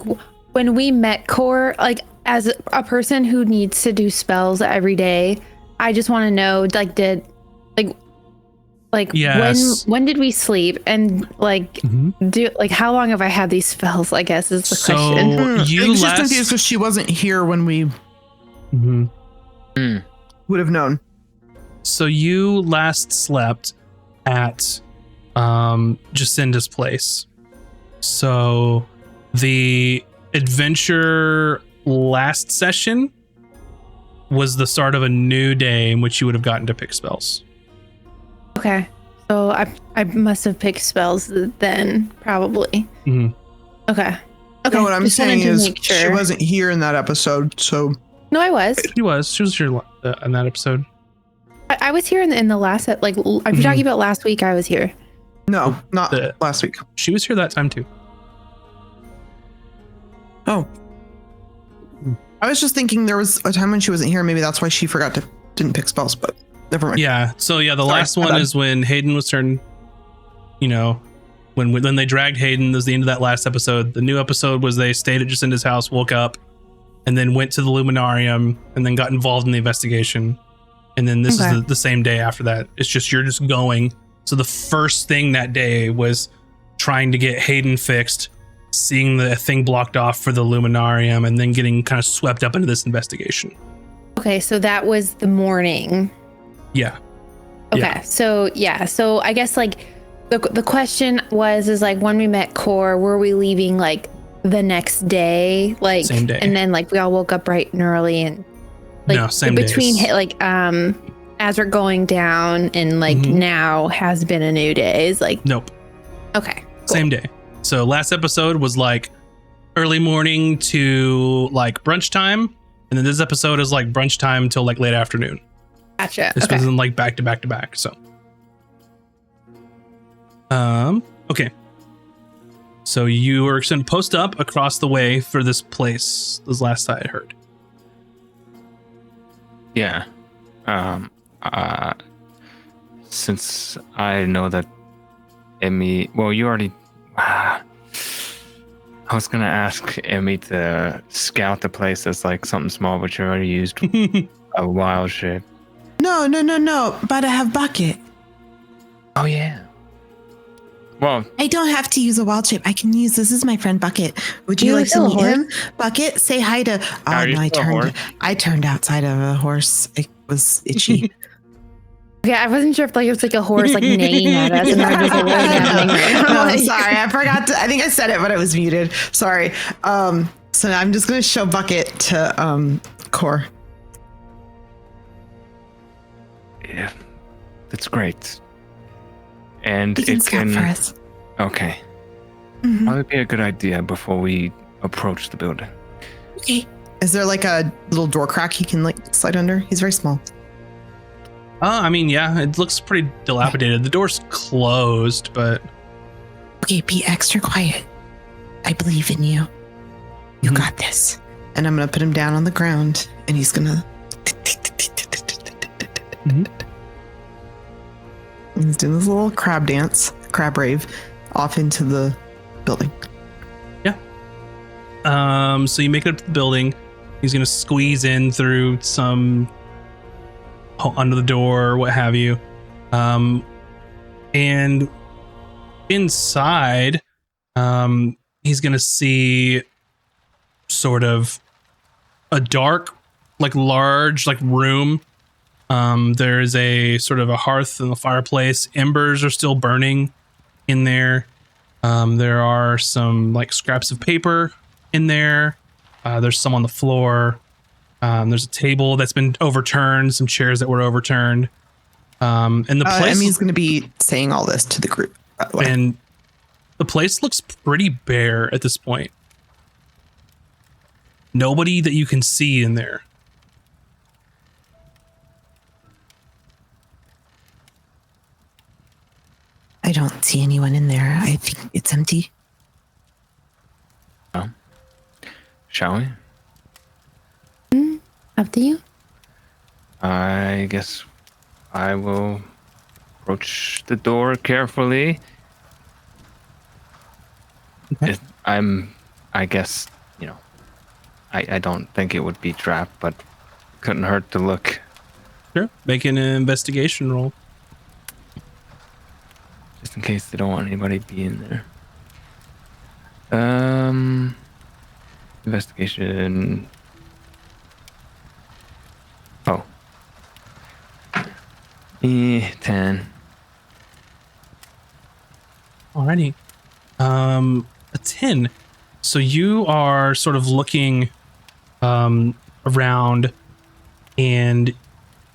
when we met Core, like as a person who needs to do spells every day, I just want to know, like, Yes. when did we sleep, and like how long have I had these spells? I guess is the question. You I was just last confused because she wasn't here when we Mhm. would have known. So you last slept at Jacinda's place. So the adventure last session was the start of a new day in which you would have gotten to pick spells. Okay, so I must have picked spells then, probably. Mhm. Okay. Okay. No, what I'm just wanted saying to is make sure. she wasn't here in that episode, so No, I was. She was here in that episode. I was here in the last if you're talking about last week, I was here. no, not The- last week. She was here that time too. Oh. I was just thinking there was a time when she wasn't here. Maybe that's why she didn't pick spells, but never mind. Yeah. So yeah, the Sorry, last my one bad. is when Hayden was turned. You know, when they dragged Hayden. That was the end of that last episode. The new episode was they stayed at Jacinda's house, woke up, and then went to the Luminarium, and then got involved in the investigation. And then this Okay. is the same day after that. It's just you're just going. So the first thing that day was trying to get Hayden fixed, seeing the thing blocked off for the Luminarium, and then getting kind of swept up into this investigation. Okay, so that was the morning. Yeah. Okay, Yeah. so I guess like the question is like, when we met Core, were we leaving like the next day, like Same day. and then like we all woke up bright and early, and like No, same between days. as we're going down and like Mhm. now has been a new day. Is like Nope. okay, cool. Same day. So last episode was like early morning to like brunch time, and then this episode is like brunch time till like late afternoon. Gotcha. This Okay. wasn't like back to back to back. So, okay. So you were going to post up across the way for this place. This last I heard. Yeah. Since I know that Emmy, well, you already. I was gonna ask Emmy to scout the place as like something small, but you already used a wild shape. No. But I have bucket. Oh yeah. Well, I don't have to use a wild shape. I can use, this is my friend Bucket. Would you You like to still a meet horse? him? Bucket, say hi to. Oh Are you no, still a horse? I turned outside of a horse. It was itchy. Okay, I wasn't sure if like it was like a horse like neighing at us, and we're just like, what's happening right now? No, sorry, I forgot to. I think I said it, but it was muted. Sorry. So now I'm just gonna show Bucket to Core. yeah, that's great. And He can it scout can. for us. Okay, Mhm. probably be a good idea before we approach the building. Okay. Is there like a little door crack he can like slide under? He's very small. I mean, yeah, it looks pretty dilapidated. The door's closed, but Okay, be extra quiet. I believe in you. You Mhm. got this. And I'm gonna put him down on the ground, and he's gonna. Mhm. He's doing this little crab dance, crab rave, off into the building. so you make it up to the building. He's gonna squeeze in through some under the door or what have you. And inside, he's gonna see sort of a dark, like large, like room. There is a sort of a hearth and a fireplace. Embers are still burning in there. There are some like scraps of paper in there. There's some on the floor. There's a table that's been overturned, some chairs that were overturned. And the place Emmy's going to be saying all this to the group, by the way. And the place looks pretty bare at this point. Nobody that you can see in there. I don't see anyone in there. I think it's empty. Oh. Shall we? Up to you. I guess I will approach the door carefully. Okay. I guess, I don't think it would be trapped, but couldn't hurt to look. Sure. Make an investigation roll. Just in case they don't want anybody being there. Investigation. Oh. 10. Alrighty. A 10. So you are sort of looking around, and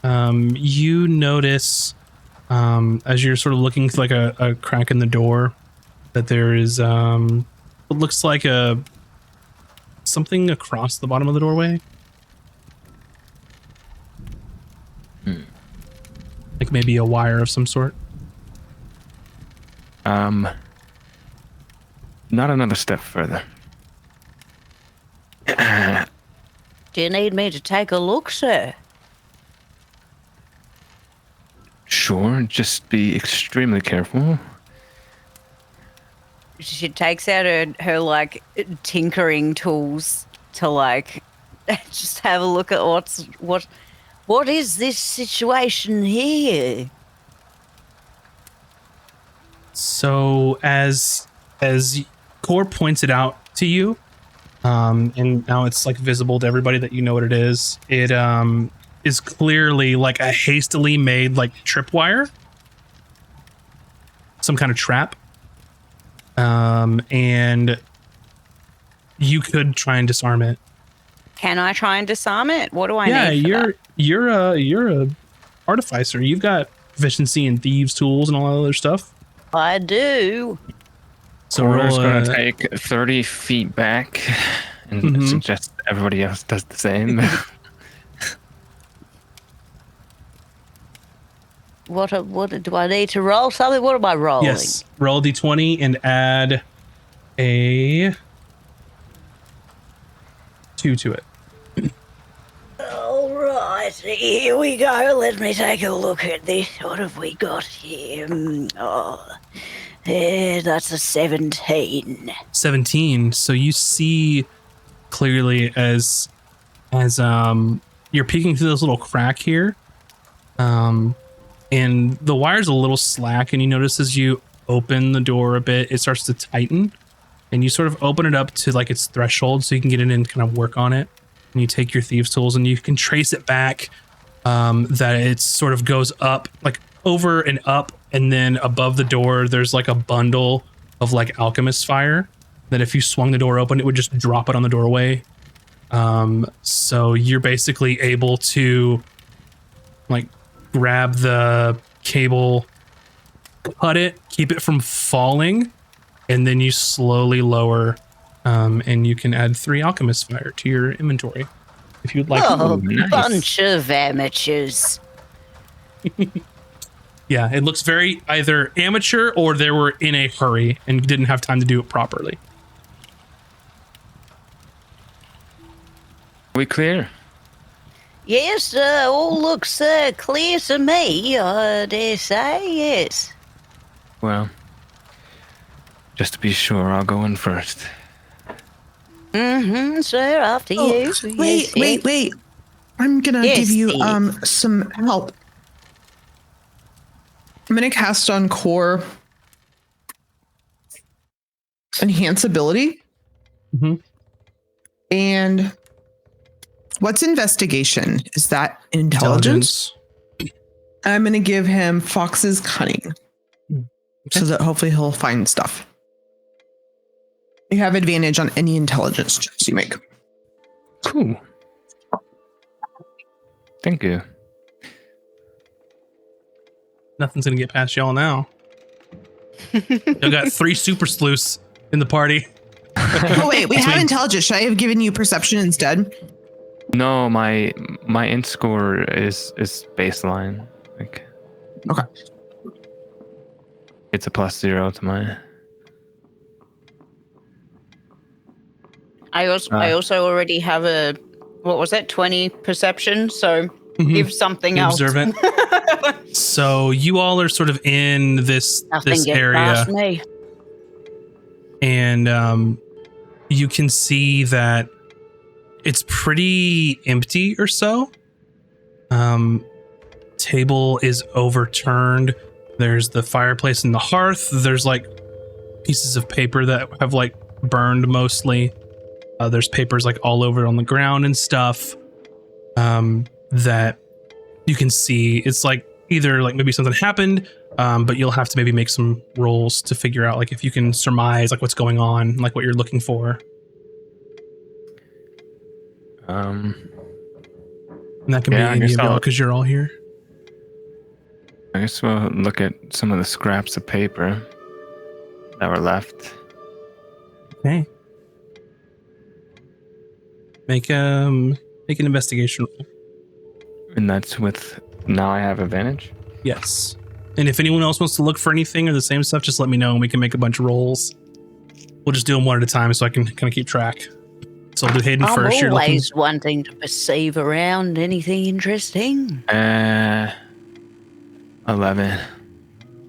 you notice as you're sort of looking through like a crack in the door that there is what looks like something across the bottom of the doorway. Like maybe a wire of some sort. Not another step further. Do you need me to take a look, sir? Sure, just be extremely careful. She takes out her like tinkering tools to like just have a look at What is this situation here? So as Core points it out to you, and now it's like visible to everybody that you know what it is. It is clearly like a hastily made like tripwire, some kind of trap, and you could try and disarm it. Can I try and disarm it? What do I need? For you're a artificer. You've got proficiency in thieves' tools and all that other stuff. I do. So Cora's roll going to take 30 feet back and suggest everybody else does the same. What do I need to roll something? What am I rolling? yes, roll a d20 and add a 2 to it. All right, here we go. Let me take a look at this. What have we got here? That's a 17. 17. So you see clearly as you're peeking through this little crack here, and the wire's a little slack, and you notice as you open the door a bit, it starts to tighten, and you sort of open it up to like its threshold so you can get in and kind of work on it. And you take your thieves' tools and you can trace it back, that it sort of goes up, like over and up, and then above the door there's like a bundle of like alchemist fire that if you swung the door open it would just drop it on the doorway. So you're basically able to like grab the cable, cut it, keep it from falling, and then you slowly lower, and you can add 3 alchemist fire to your inventory if you'd like. Oh, nice. bunch of amateurs. Yeah, it looks very either amateur or they were in a hurry and didn't have time to do it properly. We clear? Yes, all looks clear to me, I dare say, yes. Well, just to be sure, I'll go in first. Mm-hmm, sir, after you. Wait. I'm gonna Yes, give you Steve. some help. I'm gonna cast on Core enhance ability. Mhm. And what's investigation? Is that intelligence? I'm gonna give him Fox's cunning. Okay. So that hopefully he'll find stuff. You have advantage on any intelligence checks you make. Cool. Thank you. Nothing's gonna get past y'all now. Y'all got 3 super sleuths in the party. Oh wait, we have intelligence. Should I have given you perception instead? No, my int score is baseline. Like, Okay. it's a +0 to mine. I also already have a, what was it, 20 perception, so give something else. Observant. So you all are sort of in this Nothing gets area, past me. and you can see that it's pretty empty or so. Table is overturned. There's the fireplace and the hearth. There's like pieces of paper that have like burned mostly. There's papers like all over on the ground and stuff that you can see. It's like either like maybe something happened, but you'll have to maybe make some rolls to figure out like if you can surmise like what's going on, like what you're looking for. And that can be any of y'all because you're all here. I guess we'll look at some of the scraps of paper that were left. Okay. Make an investigation roll. And that's with, now I have advantage? Yes. And if anyone else wants to look for anything or the same stuff, just let me know and we can make a bunch of rolls. We'll just do them one at a time so I can kind of keep track. So I'll do Hayden I'm first. You're looking. always wanting to perceive around anything interesting. 11.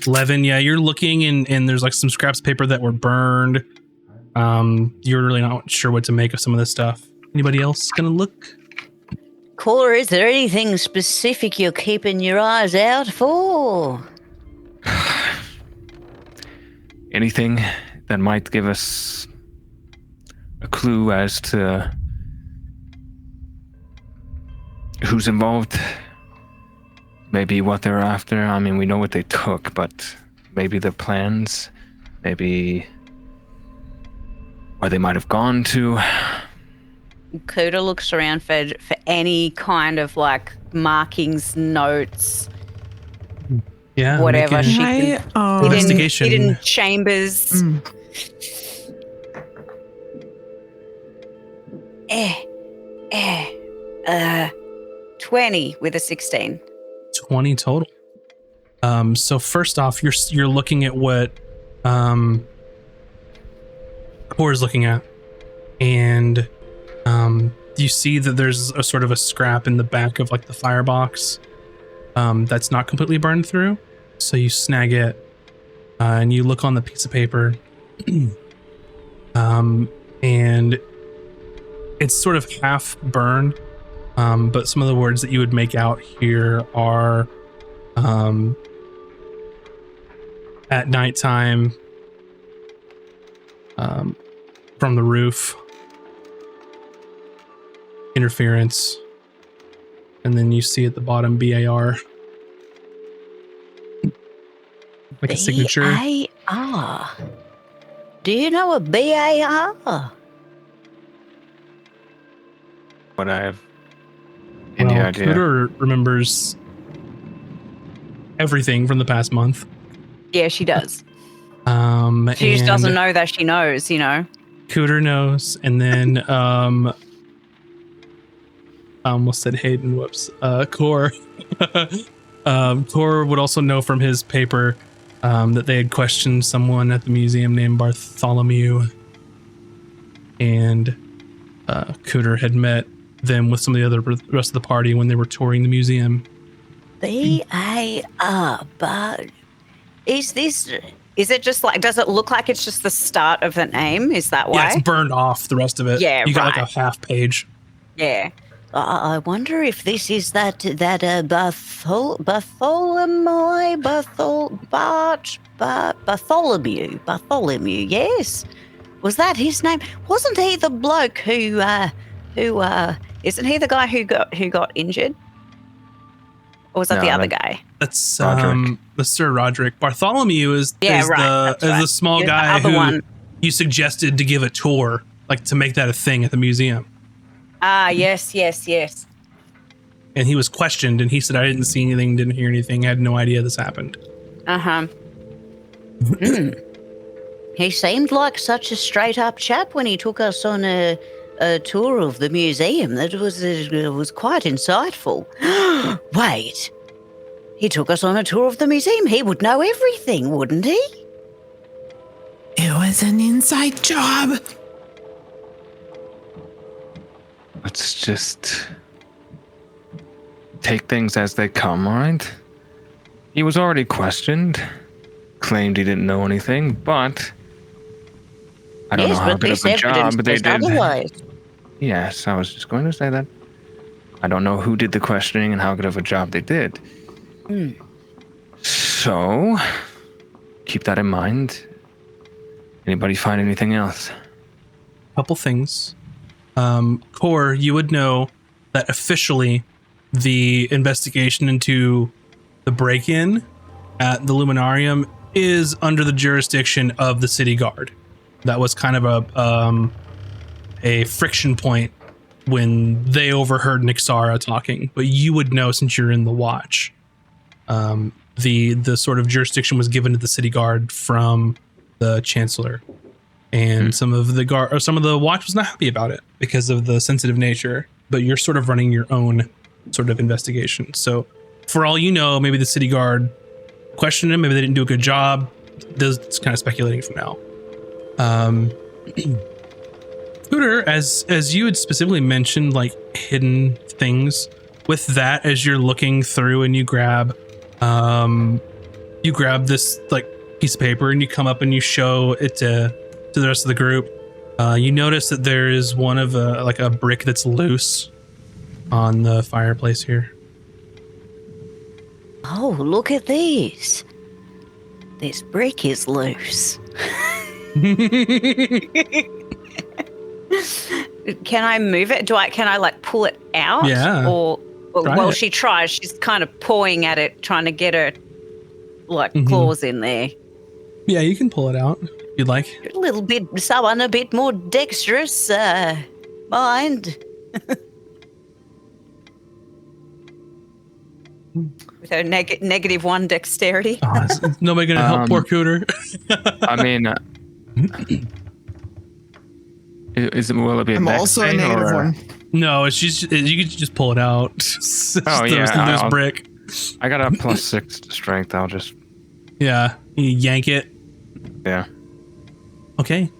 11, yeah, you're looking and there's like some scraps of paper that were burned. You're really not sure what to make of some of this stuff. Anybody else gonna look? Caller, is there anything specific you're keeping your eyes out for? Anything that might give us a clue as to who's involved? Maybe what they're after. I mean, we know what they took, but maybe the plans, maybe where they might have gone to. Kuda looks around for any kind of like markings, notes, Yeah. whatever make she it- can. Investigation. Hidden chambers. 20 with a 16. 20 total. So first off, you're looking at what Cora's looking at, and you see that there's a sort of a scrap in the back of like the firebox that's not completely burned through. So you snag it and you look on the piece of paper, and it's sort of half burned. But some of the words that you would make out here are at nighttime, from the roof, interference, and then you see at the bottom BAR, like a signature. BAR. Do you know a BAR? What I have any Well, idea. Cooter remembers everything from the past month. Yeah, she does. She She just doesn't know that she knows, you know. Cooter knows, and then I almost said Hayden. Whoops. Core. Core would also know from his paper that they had questioned someone at the museum named Bartholomew, and Cooter had met them with some of the other rest of the party when they were touring the museum. BAR, but is it just like, does it look like it's just the start of the name? Is that why? Yeah, it's burned off the rest of it. Yeah, you got like right. a half page. Yeah. I wonder if this is Bartholomew, yes. Was that his name? Wasn't he the bloke who isn't he the guy who got injured? Or was that No, the other guy? That's Roderick. the Sir Roderick. Bartholomew is Yeah, is right. the that's right. the small Yeah, guy the other who one. you suggested to give a tour, like to make that a thing at the museum. Ah, yes. And he was questioned, and he said, I didn't see anything, didn't hear anything, had no idea this happened. Uh-huh. He seemed like such a straight-up chap when he took us on a tour of the museum. That was quite insightful. Wait, he took us on a tour of the museum. He would know everything, wouldn't he? It was an inside job. Let's just take things as they come, all right? He was already questioned, claimed he didn't know anything, but I don't know how good of a job they did. Otherwise. Yes, I was just going to say that. I don't know who did the questioning and how good of a job they did. So, keep that in mind. Anybody find anything else? Couple things. Core, you would know that officially the investigation into the break-in at the Luminarium is under the jurisdiction of the city guard. That was kind of a friction point when they overheard Nixara talking, but you would know since you're in the watch. The sort of jurisdiction was given to the city guard from the chancellor, and some of the watch was not happy about it because of the sensitive nature, but you're sort of running your own sort of investigation. So for all you know, maybe the city guard questioned him, maybe they didn't do a good job. It's kind of speculating for now. Hooter, as you had specifically mentioned, like hidden things, with that, as you're looking through and you grab this like piece of paper and you come up and you show it to the rest of the group, you notice that there is one of a brick that's loose on the fireplace here. Oh, look at this. This brick is loose. Can I move it? Can I like pull it out? Yeah. Or Try well, it. she tries. She's kind of pawing at it, trying to get her like claws in there. Yeah, you can pull it out if you'd like. A little bit, someone a bit more dexterous, mind. With her -1 dexterity. Oh, is nobody gonna help poor Cooter? I mean, will it be a I'm dex also a thing, negative or- one. No, you could just pull it out. Oh, yeah, There's the loose I'll- brick. I got a +6 to strength. I'll just, Yeah, you yank it. yeah. Okay.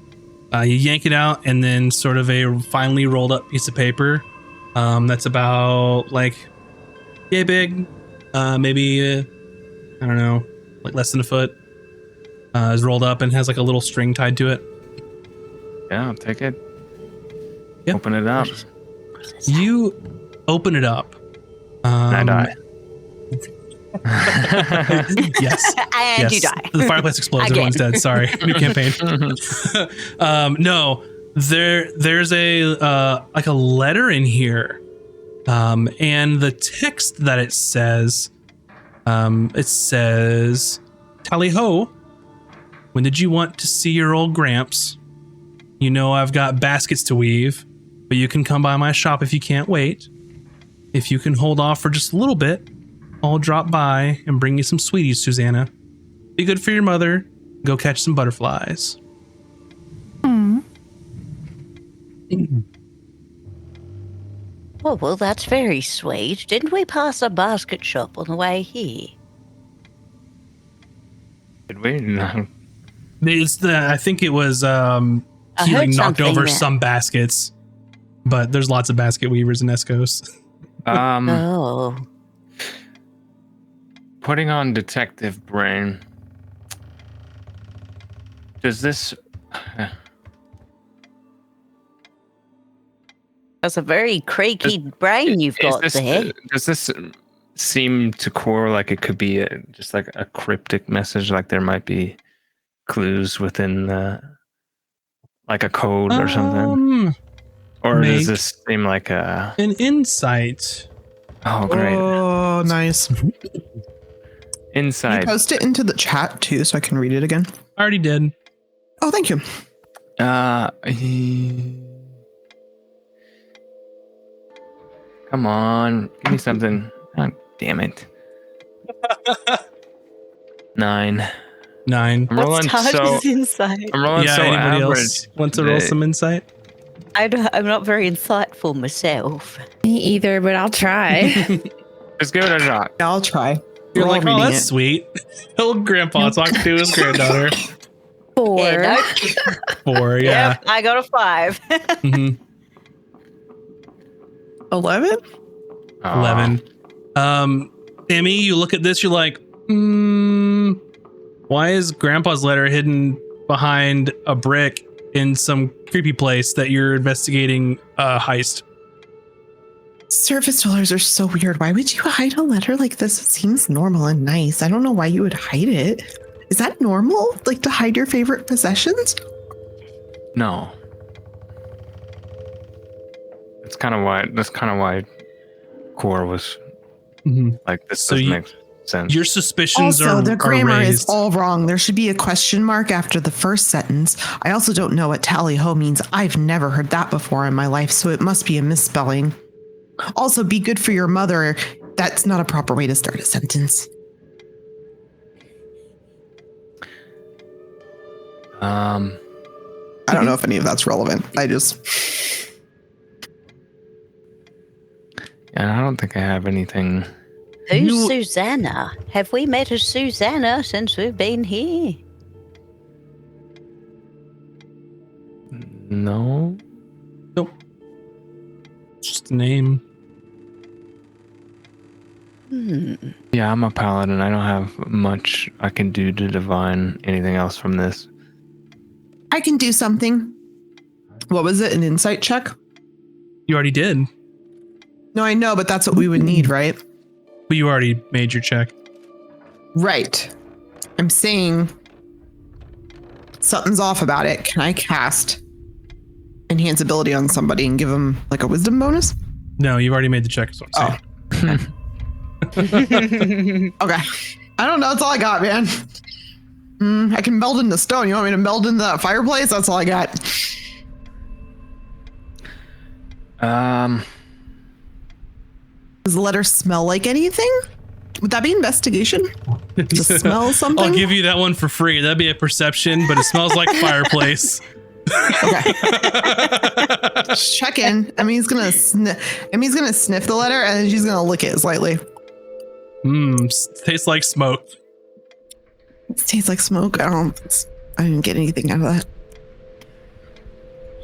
You yank it out, and then sort of a finely rolled up piece of paper that's about like yay big, maybe I don't know, like less than a foot, is rolled up and has like a little string tied to it. Yeah, I'll take it. Yep. Open it up. You open it up. And I die. Yes. And Yes. you die. The fireplace explodes. Again. Everyone's dead. Sorry. New campaign. No, there's a like a letter in here, and the text that it says, "Tally ho, when did you want to see your old Gramps? You know I've got baskets to weave, but you can come by my shop if you can't wait. If you can hold off for just a little bit, I'll drop by and bring you some sweeties, Susanna. Be good for your mother. Go catch some butterflies." Oh, well, that's very sweet. Didn't we pass a basket shop on the way here? Did we? No. I think it was he heard like knocked something over there. some baskets, but there's lots of basket weavers in Escos. Oh. Putting on detective brain. Does this? That's a very creaky brain you've got there. Does this seem to Core like it could be just like a cryptic message? Like there might be clues within like a code or something? Or make does this seem like a? An insight. Oh, great! Oh, nice. Can you Inside. post it into the chat too so I can read it again? I already did. Oh, thank you. Come on, give me something. Oh, damn it. 9. 9. I'm What's rolling Taj's insight? I'm rolling Yeah, so anybody average. else want to roll some insight? I'm not very insightful myself. Me either, but I'll try. Just give it a shot. Yeah, I'll try. You're We're all like, oh, reading that's it. sweet. Old grandpa talking to his granddaughter. 4. Yeah, 4, yeah. Yep, I got a 5. Mhm. 11? 11. Emmy, you look at this, you're like, why is grandpa's letter hidden behind a brick in some creepy place that you're investigating a heist? Surface dwellers are so weird. Why would you hide a letter like this? It seems normal and nice. I don't know why you would hide it. Is that normal? Like to hide your favorite possessions? No. That's kind of why Core was like, this So doesn't make sense. Your suspicions Also, are the grammar is raised. all wrong. There should be a question mark after the first sentence. I also don't know what tally ho means. I've never heard that before in my life, so it must be a misspelling. Also, be good for your mother. That's not a proper way to start a sentence. I don't know if any of that's relevant. I don't think I have anything. Who's Susanna? Have we met a Susanna since we've been here? No. Nope. Just a name. Yeah, I'm a paladin. I don't have much I can do to divine anything else from this. I can do something. What was it? An insight check? You already did, No, I know, but that's what we would need, right? but you already made your check. Right. I'm saying something's off about it. Can I cast enhance ability on somebody and give them like a wisdom bonus? No, you've already made the check. Is what I'm saying. Okay. I don't know. That's all I got, man. I can meld into stone. You want me to meld into that fireplace? That's all I got. Does the letter smell like anything? Would that be investigation? Does it smell something? I'll give you that one for free. That'd be a perception, but it smells like fireplace. Okay. Just check in. Emmy's gonna sniff the letter and then she's gonna lick it slightly. Tastes like smoke. It tastes like smoke. I didn't get anything out of that.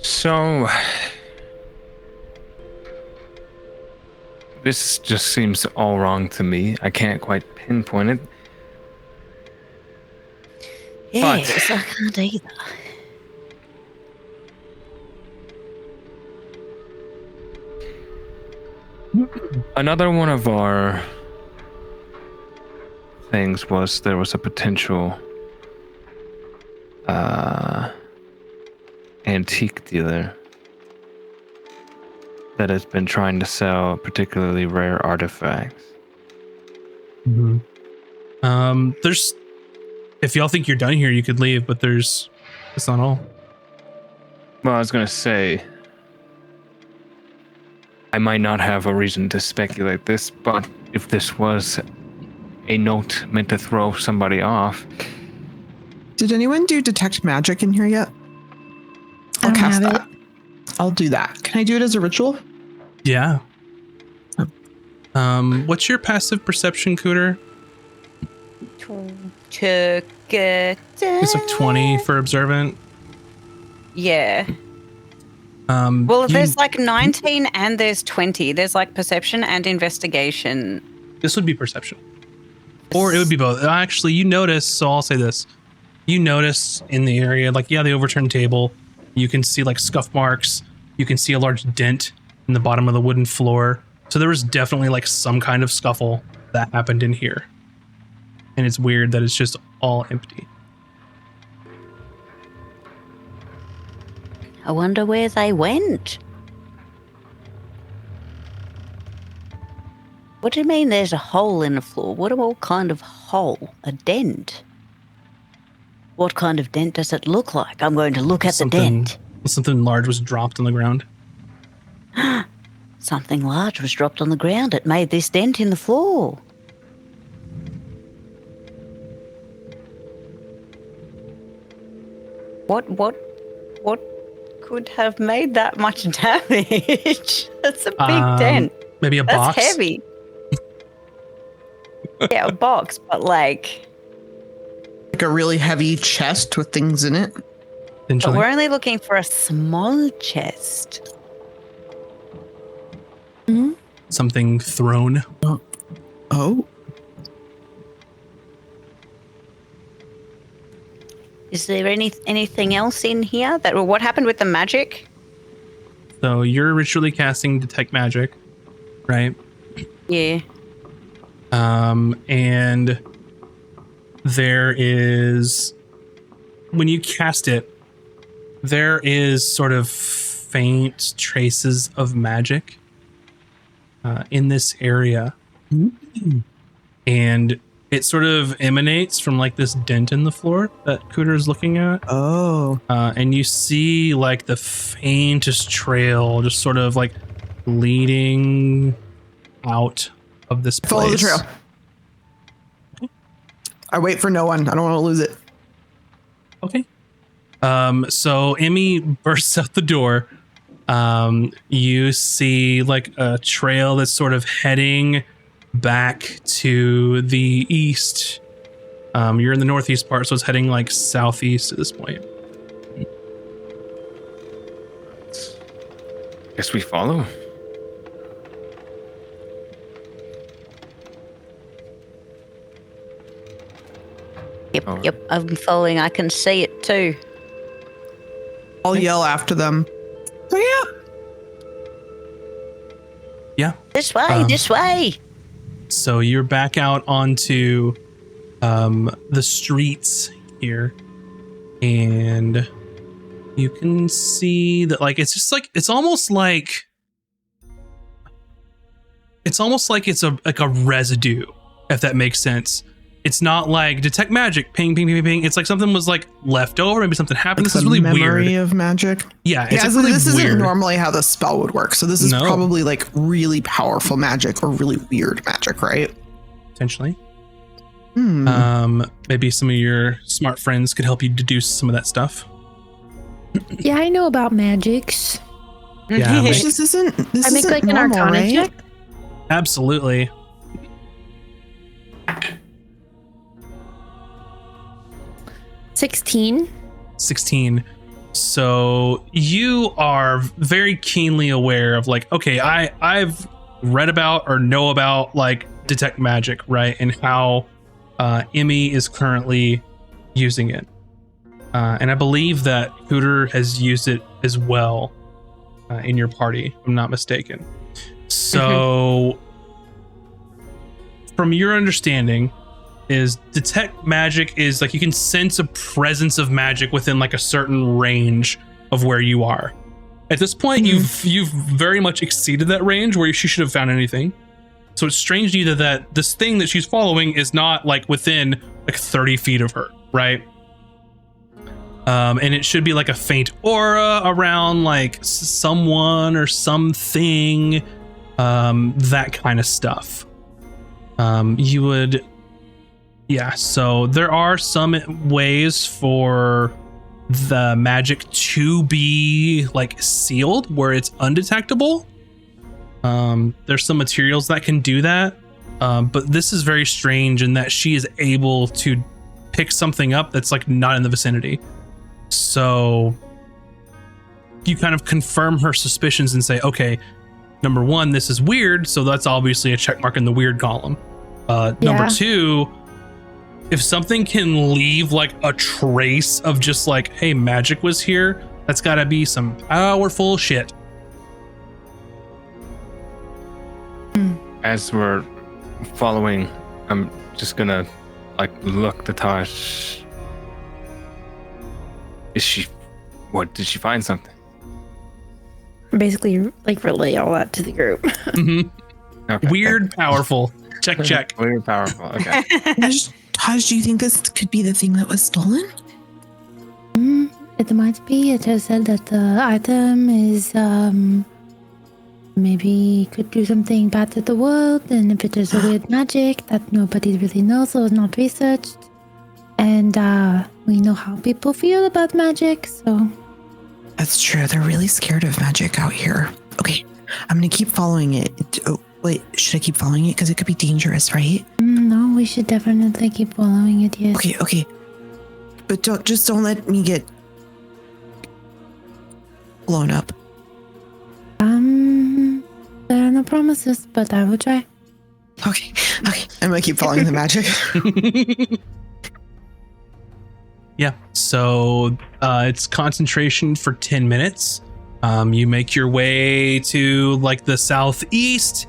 So this just seems all wrong to me. I can't quite pinpoint it. Yes, I can't either. Another one of our things was there was a potential antique dealer that has been trying to sell particularly rare artifacts. There's, if y'all think you're done here, you could leave, but that's not all. Well, I was gonna say, I might not have a reason to speculate this, but if this was a note meant to throw somebody off. Did anyone do detect magic in here yet? I don't have that. I'll do that. Can I do it as a ritual? Yeah. What's your passive perception, Cooter? It's like 20 for observant. Yeah. Well, there's like 19 and there's 20. There's like perception and investigation. This would be perception. Or it would be both. Actually, you notice, so I'll say this. You notice in the area, like, yeah, the overturned table. You can see like scuff marks. You can see a large dent in the bottom of the wooden floor. So there was definitely like some kind of scuffle that happened in here. And it's weird that it's just all empty. I wonder where they went. What do you mean there's a hole in the floor? What kind of hole? A dent? What kind of dent does it look like? I'm going to look at the dent. Something large was dropped on the ground. Something large was dropped on the ground. It made this dent in the floor. What could have made that much damage? That's a big dent. Maybe a box. That's heavy. Yeah, a box, but like a really heavy chest with things in it. but we're only looking for a small chest. Something thrown. Oh. Is there anything else in here that what happened with the magic? So you're ritually casting detect magic, right? Yeah. And there is, when you cast it, there is sort of faint traces of magic in this area. And it sort of emanates from like this dent in the floor that Cooter's looking at. Oh. And you see like the faintest trail just sort of like leading out of this place. Follow the trail. I wait for no one. I don't want to lose it. Okay. So Emmy bursts out the door. You see like a trail that's sort of heading back to the east. You're in the northeast part, so it's heading like southeast at this point. Guess we follow. Yep, I'm following. I can see it too. I'll yell after them. Oh, Yeah. This way, this way. So you're back out onto the streets here, and you can see that like it's just like it's almost like it's a residue, if that makes sense. It's not like detect magic, ping, ping, ping, ping. It's like something was like left over. Maybe something happened. Like this is really memory weird. Of magic. Yeah, it's yeah. like So really this weird. isn't normally how the spell would work. So this is probably like really powerful magic or really weird magic, right? Potentially. Maybe some of your smart friends could help you deduce some of that stuff. Yeah, I know about magics. Yeah, This isn't. This I make isn't like an normal, arcana right? check. Absolutely. $16. 16. So you are very keenly aware of like, okay, I've read about or know about like detect magic, right? And how Emmy is currently using it. And I believe that Cooter has used it as well in your party, if I'm not mistaken. So from your understanding, is detect magic is like you can sense a presence of magic within like a certain range of where you are. At this point, you've very much exceeded that range where she should have found anything. So it's strange to you that this thing that she's following is not like within like 30 feet of her, right? And it should be like a faint aura around like someone or something, that kind of stuff. You would. Yeah, so there are some ways for the magic to be like sealed where it's undetectable. There's some materials that can do that. But this is very strange in that she is able to pick something up that's like not in the vicinity. So you kind of confirm her suspicions and say, okay, number one, this is weird. So that's obviously a check mark in the weird column. Number two, if something can leave like a trace of just like, hey, magic was here, that's gotta be some powerful shit. As we're following, I'm just gonna like look to Tosh. What did she find something? Basically, like relay all that to the group. Mm-hmm. Okay, Weird, powerful. Check. Weird, powerful. Okay. Taj, do you think this could be the thing that was stolen? It might be. It has said that the item is maybe could do something bad to the world, and if it is a weird magic that nobody really knows or is not researched. And we know how people feel about magic, so That's true. They're really scared of magic out here. Okay, I'm gonna keep following it. Oh, wait, should I keep following it? Because it could be dangerous, right? no, we should definitely keep following it, yes. Okay. But don't let me get blown up. There are no promises, but I will try. Okay. I'm gonna keep following the magic. Yeah. So it's concentration for 10 minutes. You make your way to like the southeast.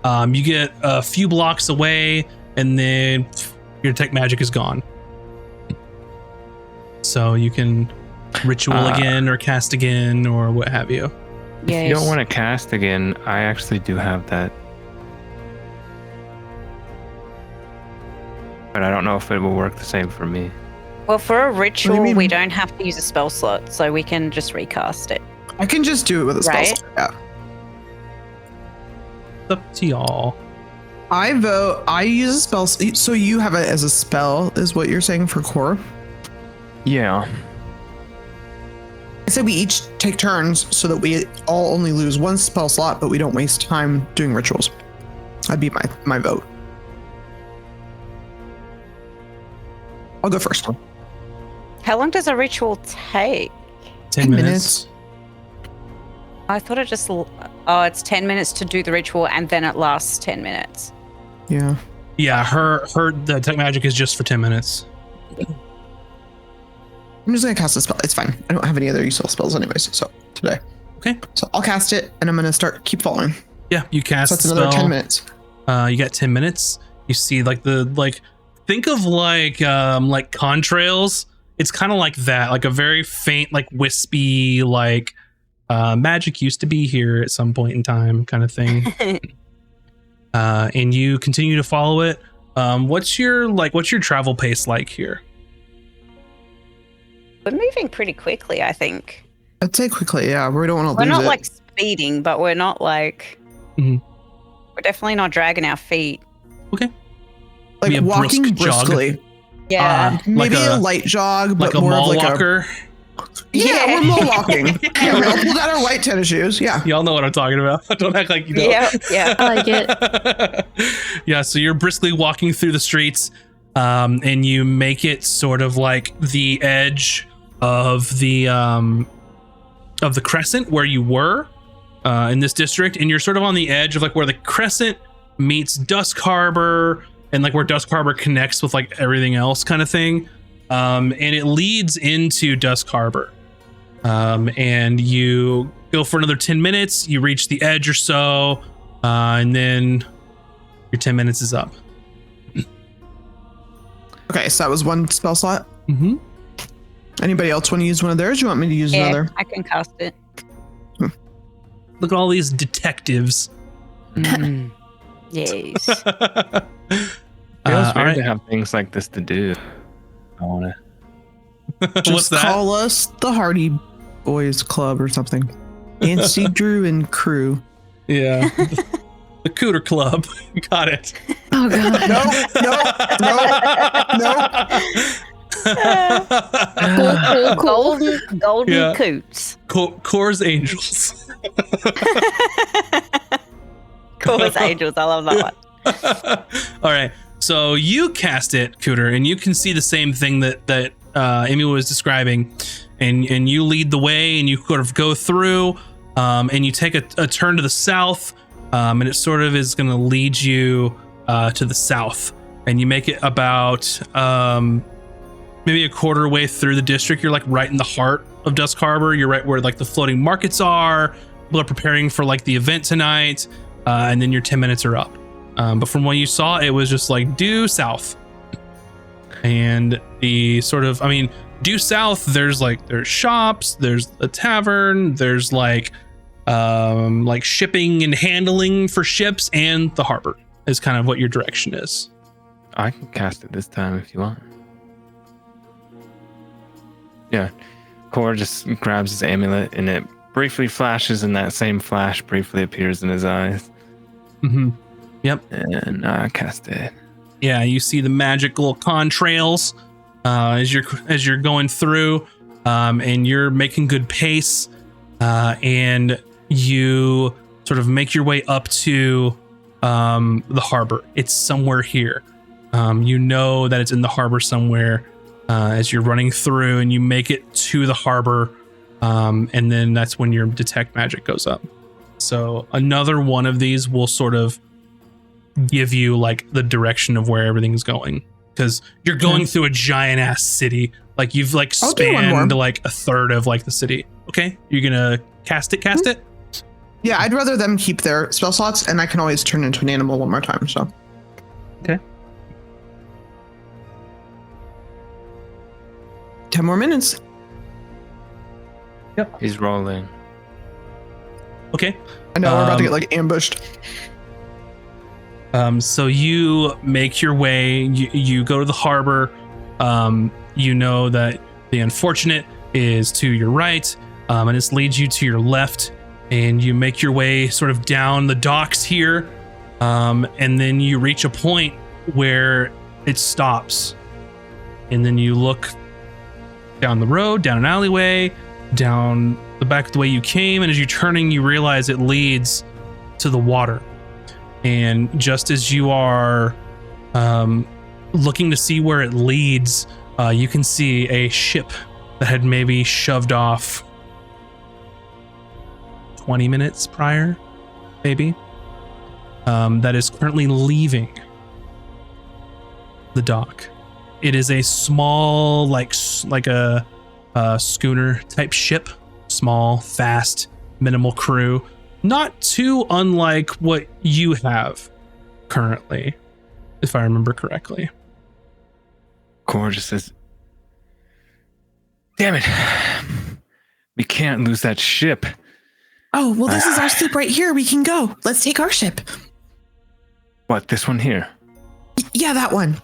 You get a few blocks away, and then your detect magic is gone. So you can ritual again or cast again or what have you. If you don't want to cast again, I actually do have that. But I don't know if it will work the same for me. Well, for a ritual, mean? we don't have to use a spell slot, so we can just recast it. I can just do it with a spell. Right? slot, Yeah. It's up to y'all. I vote. I use a spell. So you have it as a spell, is what you're saying for core? Yeah. I said we each take turns so that we all only lose one spell slot, but we don't waste time doing rituals. That'd be my vote. I'll go first. How long does a ritual take? 10 minutes. I thought it just... Oh, it's 10 minutes to do the ritual, and then it lasts 10 minutes. Yeah. Yeah, her the detect magic is just for 10 minutes. I'm just gonna cast a spell. It's fine. I don't have any other useful spells anyways. So today. Okay. So I'll cast it, and I'm gonna keep following. Yeah, you cast So that's the another spell. 10 minutes. You got 10 minutes. You see think of like contrails. It's kind of like that, like a very faint, like wispy, like magic used to be here at some point in time kind of thing. And you continue to follow it. What's your travel pace like here? We're moving pretty quickly, I think. I'd say quickly, yeah. We don't want to We're lose not it. like speeding, but we're not like... Mhm. We're definitely not dragging our feet. Okay. like be a walking brisk jog. briskly. Yeah. Maybe like a light jog, but Like a more mall of like walker. Yeah, we're mall walking. Yeah, we'll pull out our white tennis shoes. Yeah. Y'all know what I'm talking about. Don't act like you don't. Yeah. I like it. Yeah, so you're briskly walking through the streets, and you make it sort of like the edge of the crescent where you were in this district, and you're sort of on the edge of like where the crescent meets Dusk Harbor, and like where Dusk Harbor connects with like everything else kind of thing. And it leads into Dusk Harbor. And you go for another 10 minutes, you reach the edge or so, and then your 10 minutes is up. Okay, so that was one spell slot. Mm-hmm. Anybody else want to use one of theirs? You want me to use Yeah, another? I can cast it. Look at all these detectives. Yes. Feels all weird right. to have things like this to do. I want to. What's Just that? call us the Hardy Boys Club or something. Nancy, Drew, and crew. Yeah. The Cooter Club. Got it. Oh god. No. Golden Yeah. coots. Core's Angels. Core's angels. I love that one. All right. So you cast it, Cooter, and you can see the same thing that Amy was describing, and you lead the way, and you sort of go through, and you take a turn to the south, and it sort of is going to lead you to the south, and you make it about maybe a quarter way through the district. You're like right in the heart of Dusk Harbor. You're right where like the floating markets are. People are preparing for like the event tonight, and then your 10 minutes are up. But from what you saw, it was just like due south. And the sort of, due south, there's shops, there's a tavern, there's like shipping and handling for ships, and the harbor is kind of what your direction is. I can cast it this time if you want. Yeah. Cor just grabs his amulet, and it briefly flashes, and that same flash briefly appears in his eyes. Mm-hmm. Yep. And cast it. Yeah, you see the magical contrails as you're going through, and you're making good pace, and you sort of make your way up to the harbor. It's somewhere here. You know that it's in the harbor somewhere as you're running through, and you make it to the harbor, and then that's when your detect magic goes up. So another one of these will sort of give you like the direction of where everything's going, because you're going through a giant ass city. Like you've like spanned like a third of like the city. Okay, you're gonna cast it. Yeah, I'd rather them keep their spell slots, and I can always turn into an animal one more time. So okay, 10 more minutes. Yep, he's rolling. Okay, I know we're about to get like ambushed. So you make your way, you go to the harbor. You know that the unfortunate is to your right, and this leads you to your left, and you make your way sort of down the docks here, and then you reach a point where it stops, and then you look down the road, down an alleyway, down the back of the way you came, and as you're turning, you realize it leads to the water. And just as you are looking to see where it leads, you can see a ship that had maybe shoved off 20 minutes prior, maybe, that is currently leaving the dock. It is a small, like a schooner type ship, small, fast, minimal crew. Not too unlike what you have currently, if I remember correctly. Cor just says, "Damn it. We can't lose that ship." Oh, well, this is our ship right here. We can go. Let's take our ship. What, this one here? Yeah, that one.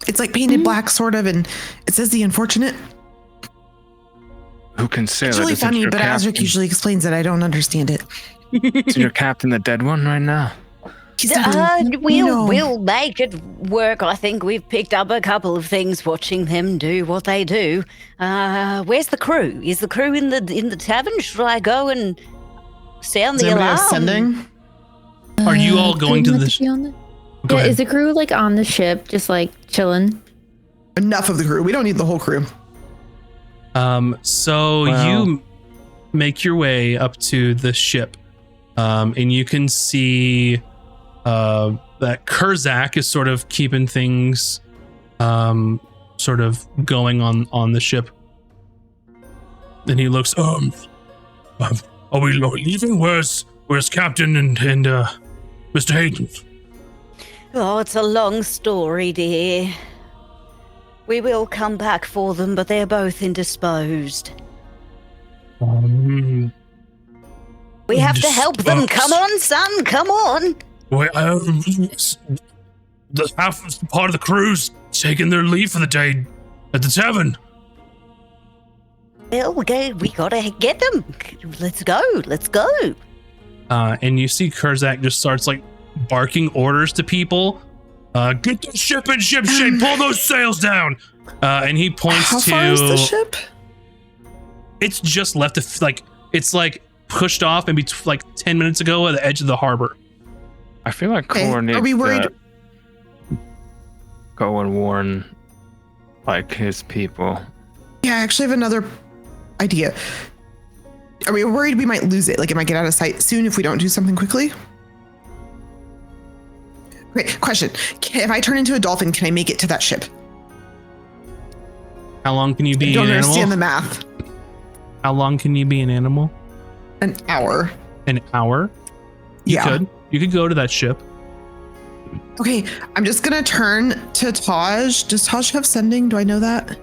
It's like painted black, sort of, and it says the unfortunate. Who can sail it? It's really Is it funny, your but captain? Azric usually explains it. I don't understand it. Is your captain the dead one right now? We'll make it work. I think we've picked up a couple of things watching them do what they do. Where's the crew? Is the crew in the tavern? Should I go and sound the alarm? Ascending? Are you all going to the ship? Go ahead. Is the crew like on the ship, just like chilling? Enough of the crew. We don't need the whole crew. So you make your way up to the ship, and you can see that Kurzak is sort of keeping things sort of going on the ship. Then he looks, Are we leaving? Where's Captain and Mr. Hayden? Oh, it's a long story, dear. We will come back for them, but they're both indisposed. We have to help them. Come on, son. Come on. Wait, the part of the crew's taking their leave for the day at the tavern. Well, we gotta get them. Let's go. Let's go. and you see Kurzak just starts like barking orders to people. Get the ship in ship shape. Pull those sails down. And he points How to far is the ship? It's just left it's like pushed off maybe like 10 minutes ago at the edge of the harbor. I feel like Okay, Cor needs are we worried? to go and warn like his people. Yeah, I actually have another idea. Are we worried we might lose it? Like it might get out of sight soon if we don't do something quickly? Great question. If I turn into a dolphin, can I make it to that ship? How long can you be I don't an understand animal? the math. How long can you be an animal? An hour. An hour? You Yeah. You could go to that ship. Okay, I'm just gonna turn to Taj. Does Taj have sending? Do I know that?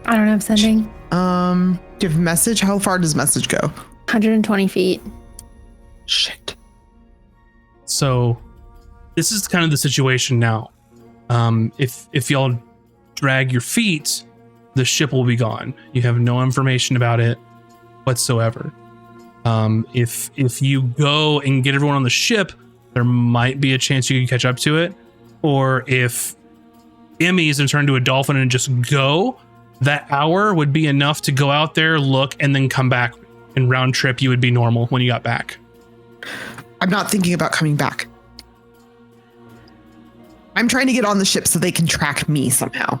I don't have sending. Do you have message? How far does message go? 120 feet. Shit. So this is kind of the situation now. If y'all drag your feet, the ship will be gone. You have no information about it. whatsoever. If you go and get everyone on the ship, there might be a chance you can catch up to it. Or if Emmy is turned into a dolphin and just go, that hour would be enough to go out there, look, and then come back. And round trip, you would be normal when you got back. I'm not thinking about coming back. I'm trying to get on the ship so they can track me somehow.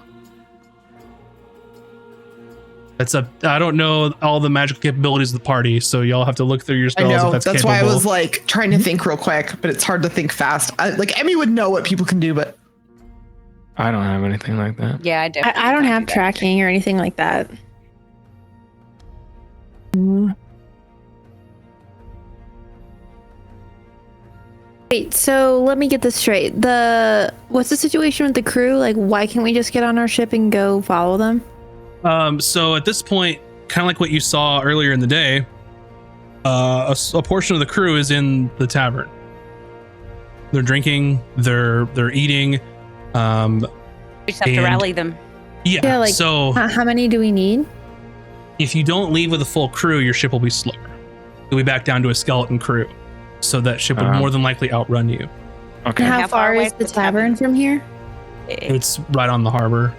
I don't know all the magical capabilities of the party, so y'all have to look through your spells. I know. If that's That's capable. why I was like trying to think real quick, but it's hard to think fast. Like Emmy would know what people can do, but I don't have anything like that. Yeah, I definitely I don't can't have do that. tracking or anything like that. Wait, so let me get this straight. What's the situation with the crew? Like, why can't we just get on our ship and go follow them? So at this point, kind of like what you saw earlier in the day, a portion of the crew is in the tavern. They're drinking, they're eating. We just have to and- rally them. Yeah, like, so How many do we need? if you don't leave with a full crew, your ship will be slower. You'll be back down to a skeleton crew. So that ship would more than likely outrun you. Okay. And how How far far away is is the the tavern? tavern from here? It's right on the harbor.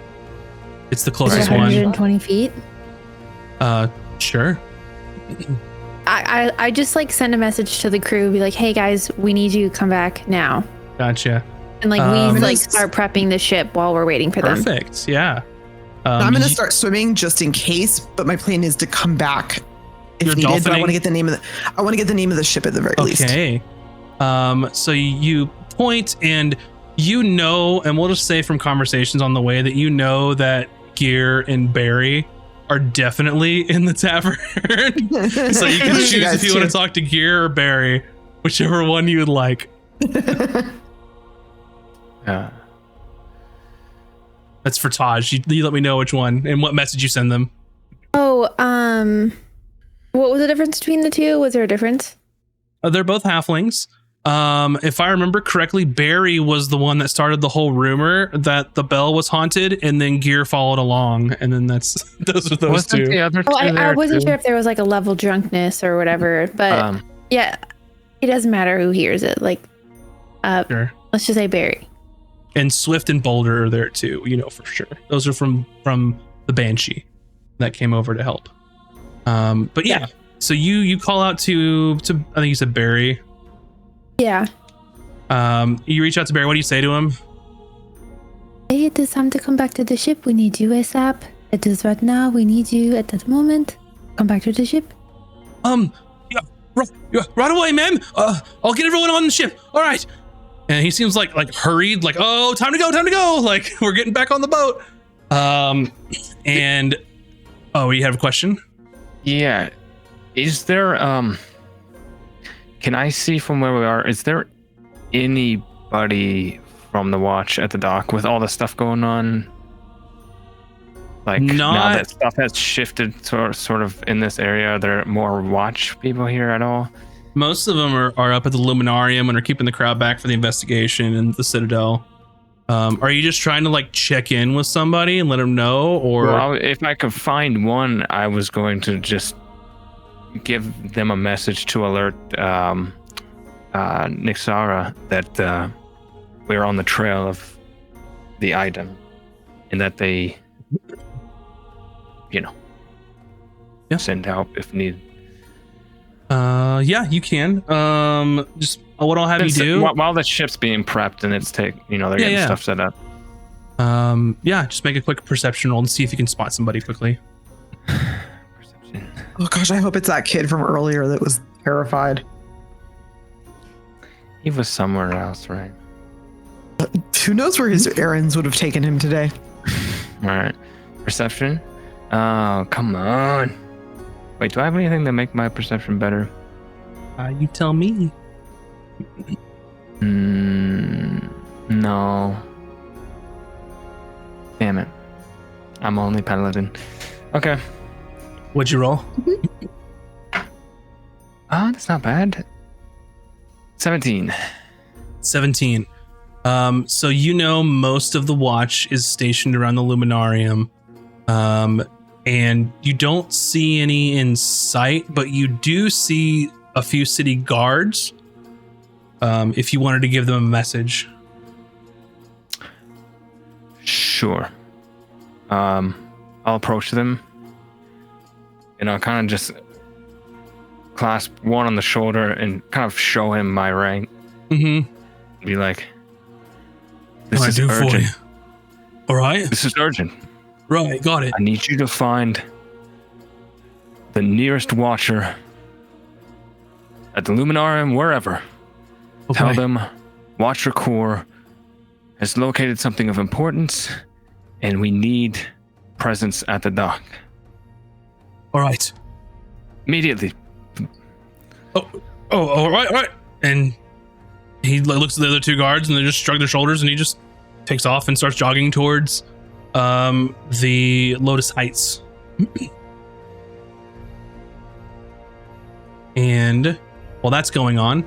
It's the Is it closest one. 120 feet? Sure. I just like send a message to the crew, be like, hey guys, we need you to come back now. Gotcha. And like Um, we like start prepping the ship while we're waiting for them. Perfect. Yeah. I'm going to start swimming just in case. But my plan is to come back if You're needed. But I dolphining? want to get the name of the ship at the very least. Okay. So you point and and we'll just say from conversations on the way that that Gear and Barry are definitely in the tavern. So you can choose if you want to talk to Gear or Barry, whichever one you would like. That's for Taj. You let me know which one and what message you send them. Oh, what was the difference between the two? Was there a difference? They're both halflings. If I remember correctly, Barry was the one that started the whole rumor that the bell was haunted, and then Gear followed along, and then those are those Wasn't two. the other two Oh, I there wasn't too? sure if there was like a level drunkenness or whatever, but yeah, it doesn't matter who hears it. Like, Sure. let's just say Barry. And Swift and Boulder are there too, for sure. Those are from the Banshee that came over to help. But yeah. So you call out to I think you said Barry. Yeah. You reach out to Barry. What do you say to him? Hey, it is time to come back to the ship. We need you ASAP. It is right now. We need you at that moment. Come back to the ship. Right away, ma'am. I'll get everyone on the ship. All right. And he seems like hurried, like, oh, time to go. Like, we're getting back on the boat. And you have a question? Yeah. Is there can I see from where we are, is there anybody from the watch at the dock with all the stuff going on? Like now that stuff has shifted sort of in this area, are there more watch people here at all? Most of them are up at the Luminarium and are keeping the crowd back for the investigation in the Citadel. Are you just trying to like check in with somebody and let them know, or? Well, if I could find one, I was going to just give them a message to alert Nixara that we're on the trail of the item, and that they, send help if needed. Yeah, you can. Just what I'll have you do while the ship's being prepped and it's they're getting stuff set up. Just make a quick perception roll and see if you can spot somebody quickly. Perception. Oh gosh, I hope it's that kid from earlier that was terrified. He was somewhere else, right? Who knows where his errands would have taken him today? All right. Perception. Oh, come on. Wait, do I have anything to make my perception better? You tell me. No. Damn it. I'm only paladin. Okay. What'd you roll? That's not bad. 17. 17. So most of the watch is stationed around the Luminarium. and you don't see any in sight, but you do see a few city guards. If you wanted to give them a message. Sure. I'll approach them, and I'll kind of just clasp one on the shoulder and kind of show him my rank. Mm-hmm. Be like, "This What is I do urgent. for you? All right. This is urgent. Right. Got it. I need you to find the nearest watcher at the Luminarium, wherever. Okay. Tell them Watcher Core has located something of importance, and we need presence at the dock All right. immediately." Oh, all right. And he looks at the other two guards, and they just shrug their shoulders, and he just takes off and starts jogging towards the Lotus Heights. And while that's going on,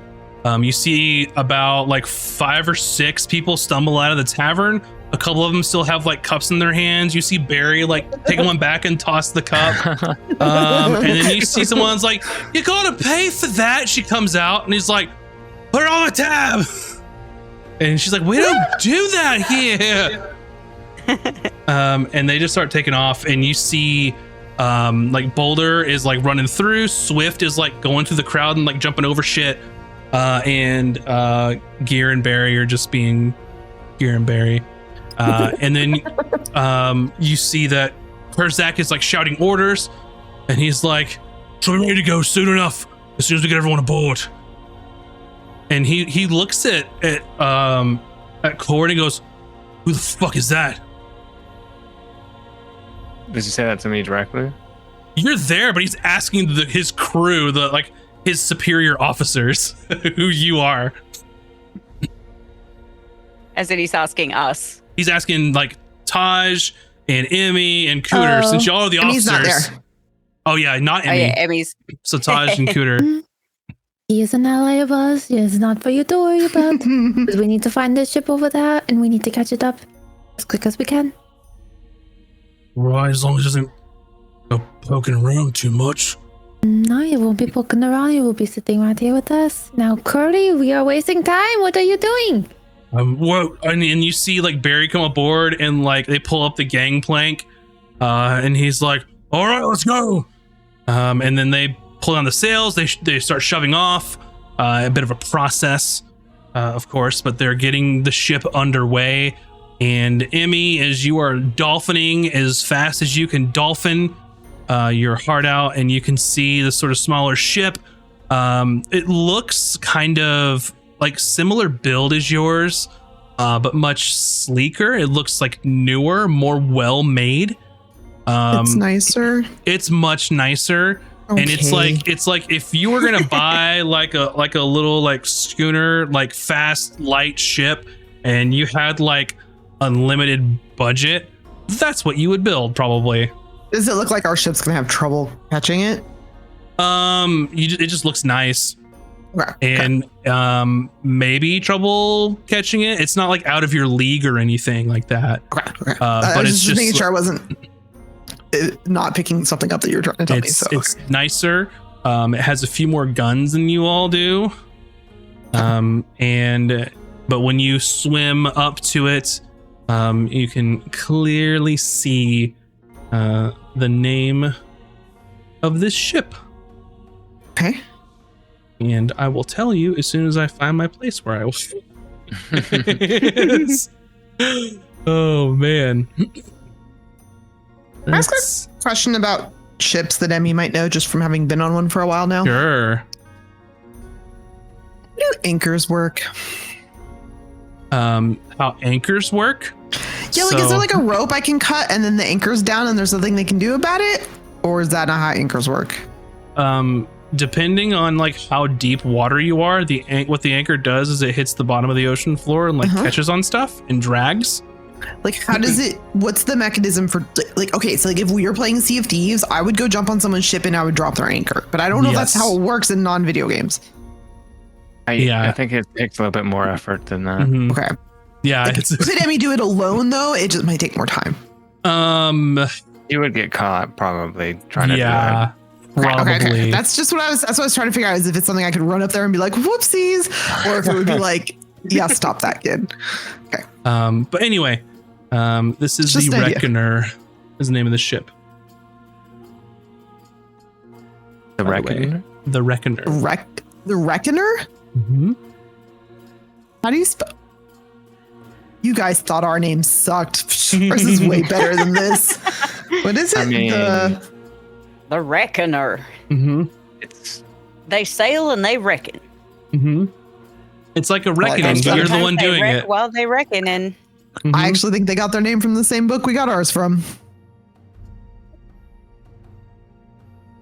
you see about like 5 or 6 people stumble out of the tavern. A couple of them still have like cups in their hands. You see Barry like take one back and toss the cup. And then you see someone's like, "You gotta pay for that." She comes out and he's like, "Put it on the tab." And she's like, "We don't do that here." And they just start taking off, and you see like Boulder is like running through, Swift is like going through the crowd and like jumping over shit, and Gear and Barry are just being Gear and Barry. And then you see that Perzak is like shouting orders, and he's like, So we're ready to go soon enough. As soon as we get everyone aboard. and he looks at Cord and goes, "Who the fuck is that?" Did you say that to me directly? You're there, but he's asking his crew, his superior officers, who you are. As in he's asking us. He's asking like Taj and Emmy and Cooter, since y'all are the And officers. he's not there. Oh yeah, not Oh Emmy. yeah, Emmy's. So Taj and Cooter. He is an ally of ours. It's not for you to worry about. But we need to find this ship over there, and we need to catch it up as quick as we can. Right, as long as it doesn't go poking around too much. No, you won't be poking around. You will be sitting right here with us. Now, Curly, we are wasting time. What are you doing? Well, and you see like Barry come aboard, and like they pull up the gangplank, and he's like, "All right, let's go." And then they pull down the sails. They start shoving off. A bit of a process, of course, but they're getting the ship underway. And Emmy, as you are dolphining as fast as you can dolphin your heart out, and you can see the sort of smaller ship. It looks kind of like similar build as yours, but much sleeker. It looks like newer, more well made. It's nicer. It's much nicer. Okay. And it's like if you were gonna buy like a little like schooner, like fast light ship, and you had like unlimited budget, that's what you would build probably. Does it look like our ship's gonna have trouble catching it? It just looks nice. Okay. And maybe trouble catching it. It's not like out of your league or anything like that. Okay. But I was it's just making just sure I wasn't not picking something up that you were trying to tell me. So it's nicer. It has a few more guns than you all do. But when you swim up to it, you can clearly see the name of this ship. okay. And I will tell you as soon as I find my place where I will. Oh man. Can I ask a question about ships that Emmy might know just from having been on one for a while now? Sure. How do anchors work? How anchors work? Yeah, like is there like a rope I can cut and then the anchor's down and there's nothing they can do about it? Or is that not how anchors work? Depending on like how deep water you are, what the anchor does is it hits the bottom of the ocean floor and like catches on stuff and drags. Like how does it, what's the mechanism for like, okay, so like if we were playing Sea of Thieves, I would go jump on someone's ship and I would drop their anchor. But I don't know if that's how it works in non-video games. I think it takes a little bit more effort than that. Mhm. Okay. Yeah. Like, could Emmy do it alone though? It just might take more time. You would get caught probably trying to do Yeah, probably. Okay. That's just what I was trying to figure out, is if it's something I could run up there and be like, whoopsies, or if it would be like, yeah, stop that kid. Okay. But anyway, this is Just the an idea. Reckoner, is the name of the ship. the by the way. Reckoner. The Reckoner. The Reckoner? Mm-hmm. How do you spell? You guys thought our name sucked. Ours is way better than this. What is it? I mean, The Reckoner. Mm-hmm. it's They sail and they reckon. Mm-hmm. It's like a reckoning, that's but you're the Sometimes one they doing it. Well, they reckon, and Mhm. I actually think they got their name from the same book we got ours from.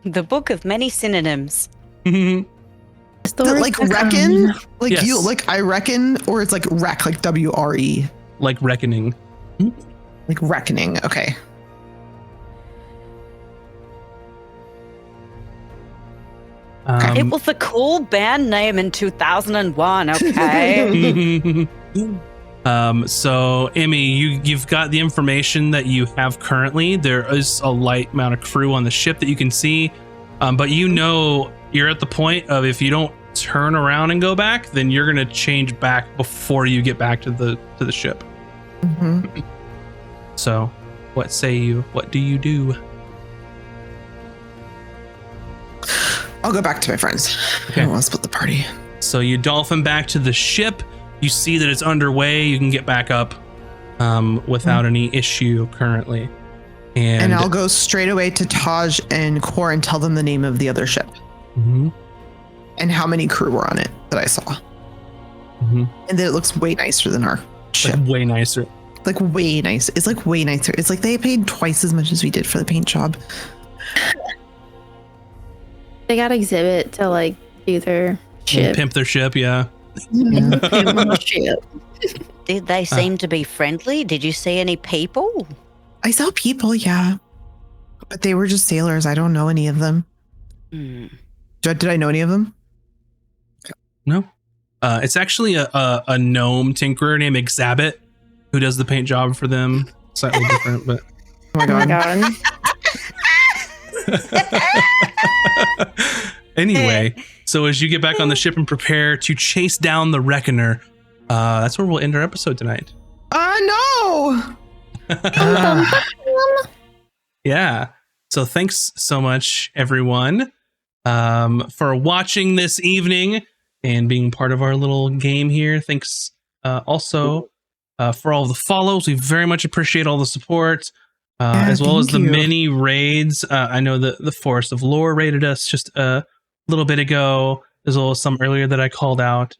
the book of many synonyms. Mhm. Like reckon? Like Yes. you, like I reckon, or it's like wreck, like WRE. Like reckoning. Like reckoning. Okay. It was a cool band name in 2001. Okay. So Emmy, you've got the information that you have currently. There is a light amount of crew on the ship that you can see, but you know you're at the point of, if you don't turn around and go back, then you're gonna change back before you get back to the ship. Mm-hmm. So, what say you? What do you do? I'll go back to my friends. Okay. I don't want to split the party. So you dolphin back to the ship. You see that it's underway. You can get back up without any issue currently. And I'll go straight away to Taj and Core and tell them the name of the other ship Mhm, and how many crew were on it that I saw. mhm. And that it looks way nicer than our ship. Like, way nicer. Like way nice. It's like way nicer. It's like they paid twice as much as we did for the paint job. They got exhibit to like do their ship. Pimp their ship, yeah. Ship. Did they seem to be friendly? Did you see any people? I saw people, yeah. But they were just sailors. I don't know any of them. Hmm. Did I know any of them? No. It's actually a gnome tinkerer named Exabit who does the paint job for them. Slightly different, but Oh my Oh my god. god. anyway, so as you get back on the ship and prepare to chase down the Reckoner, that's where we'll end our episode tonight. No! Yeah. So thanks so much, everyone, for watching this evening and being part of our little game here. Thanks also for all the follows. We very much appreciate all the support, Yeah, as well as the thank you. many raids. I know that the Forest of Lore raided us just a little bit ago, as well as some earlier that I called out.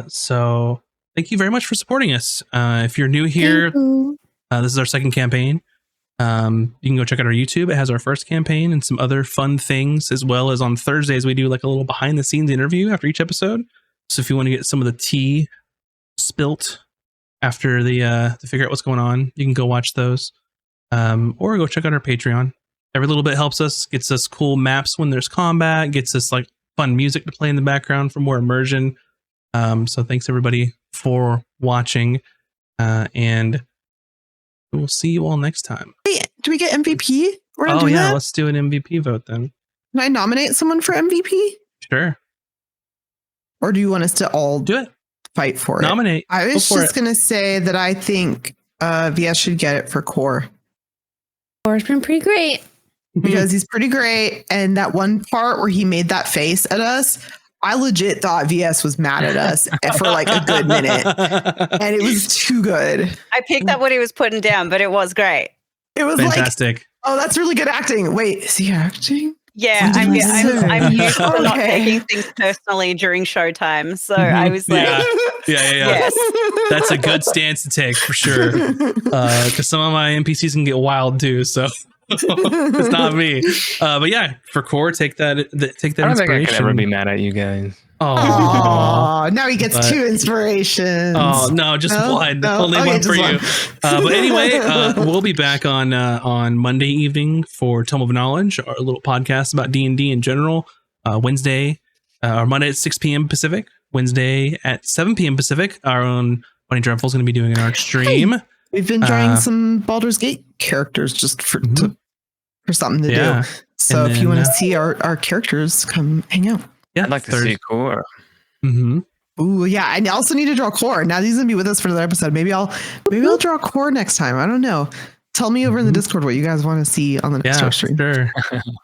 So thank you very much for supporting us. If you're new here, this is our second campaign. You can go check out our YouTube. It has our first campaign and some other fun things, as well as on Thursdays we do like a little behind the scenes interview after each episode. So if you want to get some of the tea spilt after the to figure out what's going on, you can go watch those, or go check out our Patreon. Every little bit helps us, gets us cool maps when there's combat, gets us like fun music to play in the background for more immersion. So thanks everybody for watching, and we'll see you all next time. Wait, do we get MVP? We're gonna Oh do yeah, that? let's do an MVP vote then. Can I nominate someone for MVP? Sure, Or do you want us to all do it. fight for it? Nominate. I Go was for just it. gonna say that I think VS should get it for Core Core's been pretty great. because he's pretty great. And that one part where he made that face at us, I legit thought VS was mad at us for like a good minute. And it was too good. I picked up what he was putting down, but it was great. It was Fantastic. like, oh, that's really good acting. Wait, is he acting? Yeah, What I'm did I say? I'm used to not Okay. taking things personally during showtime, so Mhm. I was like, Yeah. Yeah. yes. That's a good stance to take for sure. Because some of my NPCs can get wild too. So it's not me. But yeah, for Core, take that I don't think I inspiration. could ever be mad at you guys. Oh, Aw, now he gets But- 2 inspirations. oh no, just No? one. No? Only Okay, one for just you. one. But anyway, we'll be back on Monday evening for Tome of Knowledge, our little podcast about D&D in general. Wednesday or Monday at 6 p.m. Pacific. Wednesday at 7 p.m. Pacific. Our own Bunny Dreadful is going to be doing an art stream. We've been drawing some Baldur's Gate characters just for Mhm. to for something to Yeah. do. So And if you then, want to see our characters, come hang out. Yeah. I'd like to see core. Mm-hmm. Ooh, yeah. I also need to draw core. Now he's gonna be with us for another episode. Maybe I'll draw core next time. I don't know. Tell me over in the Discord what you guys want to see on the next stream. Sure.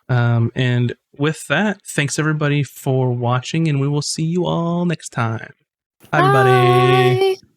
And with that, thanks everybody for watching, and we will see you all next time. Bye, everybody. Bye.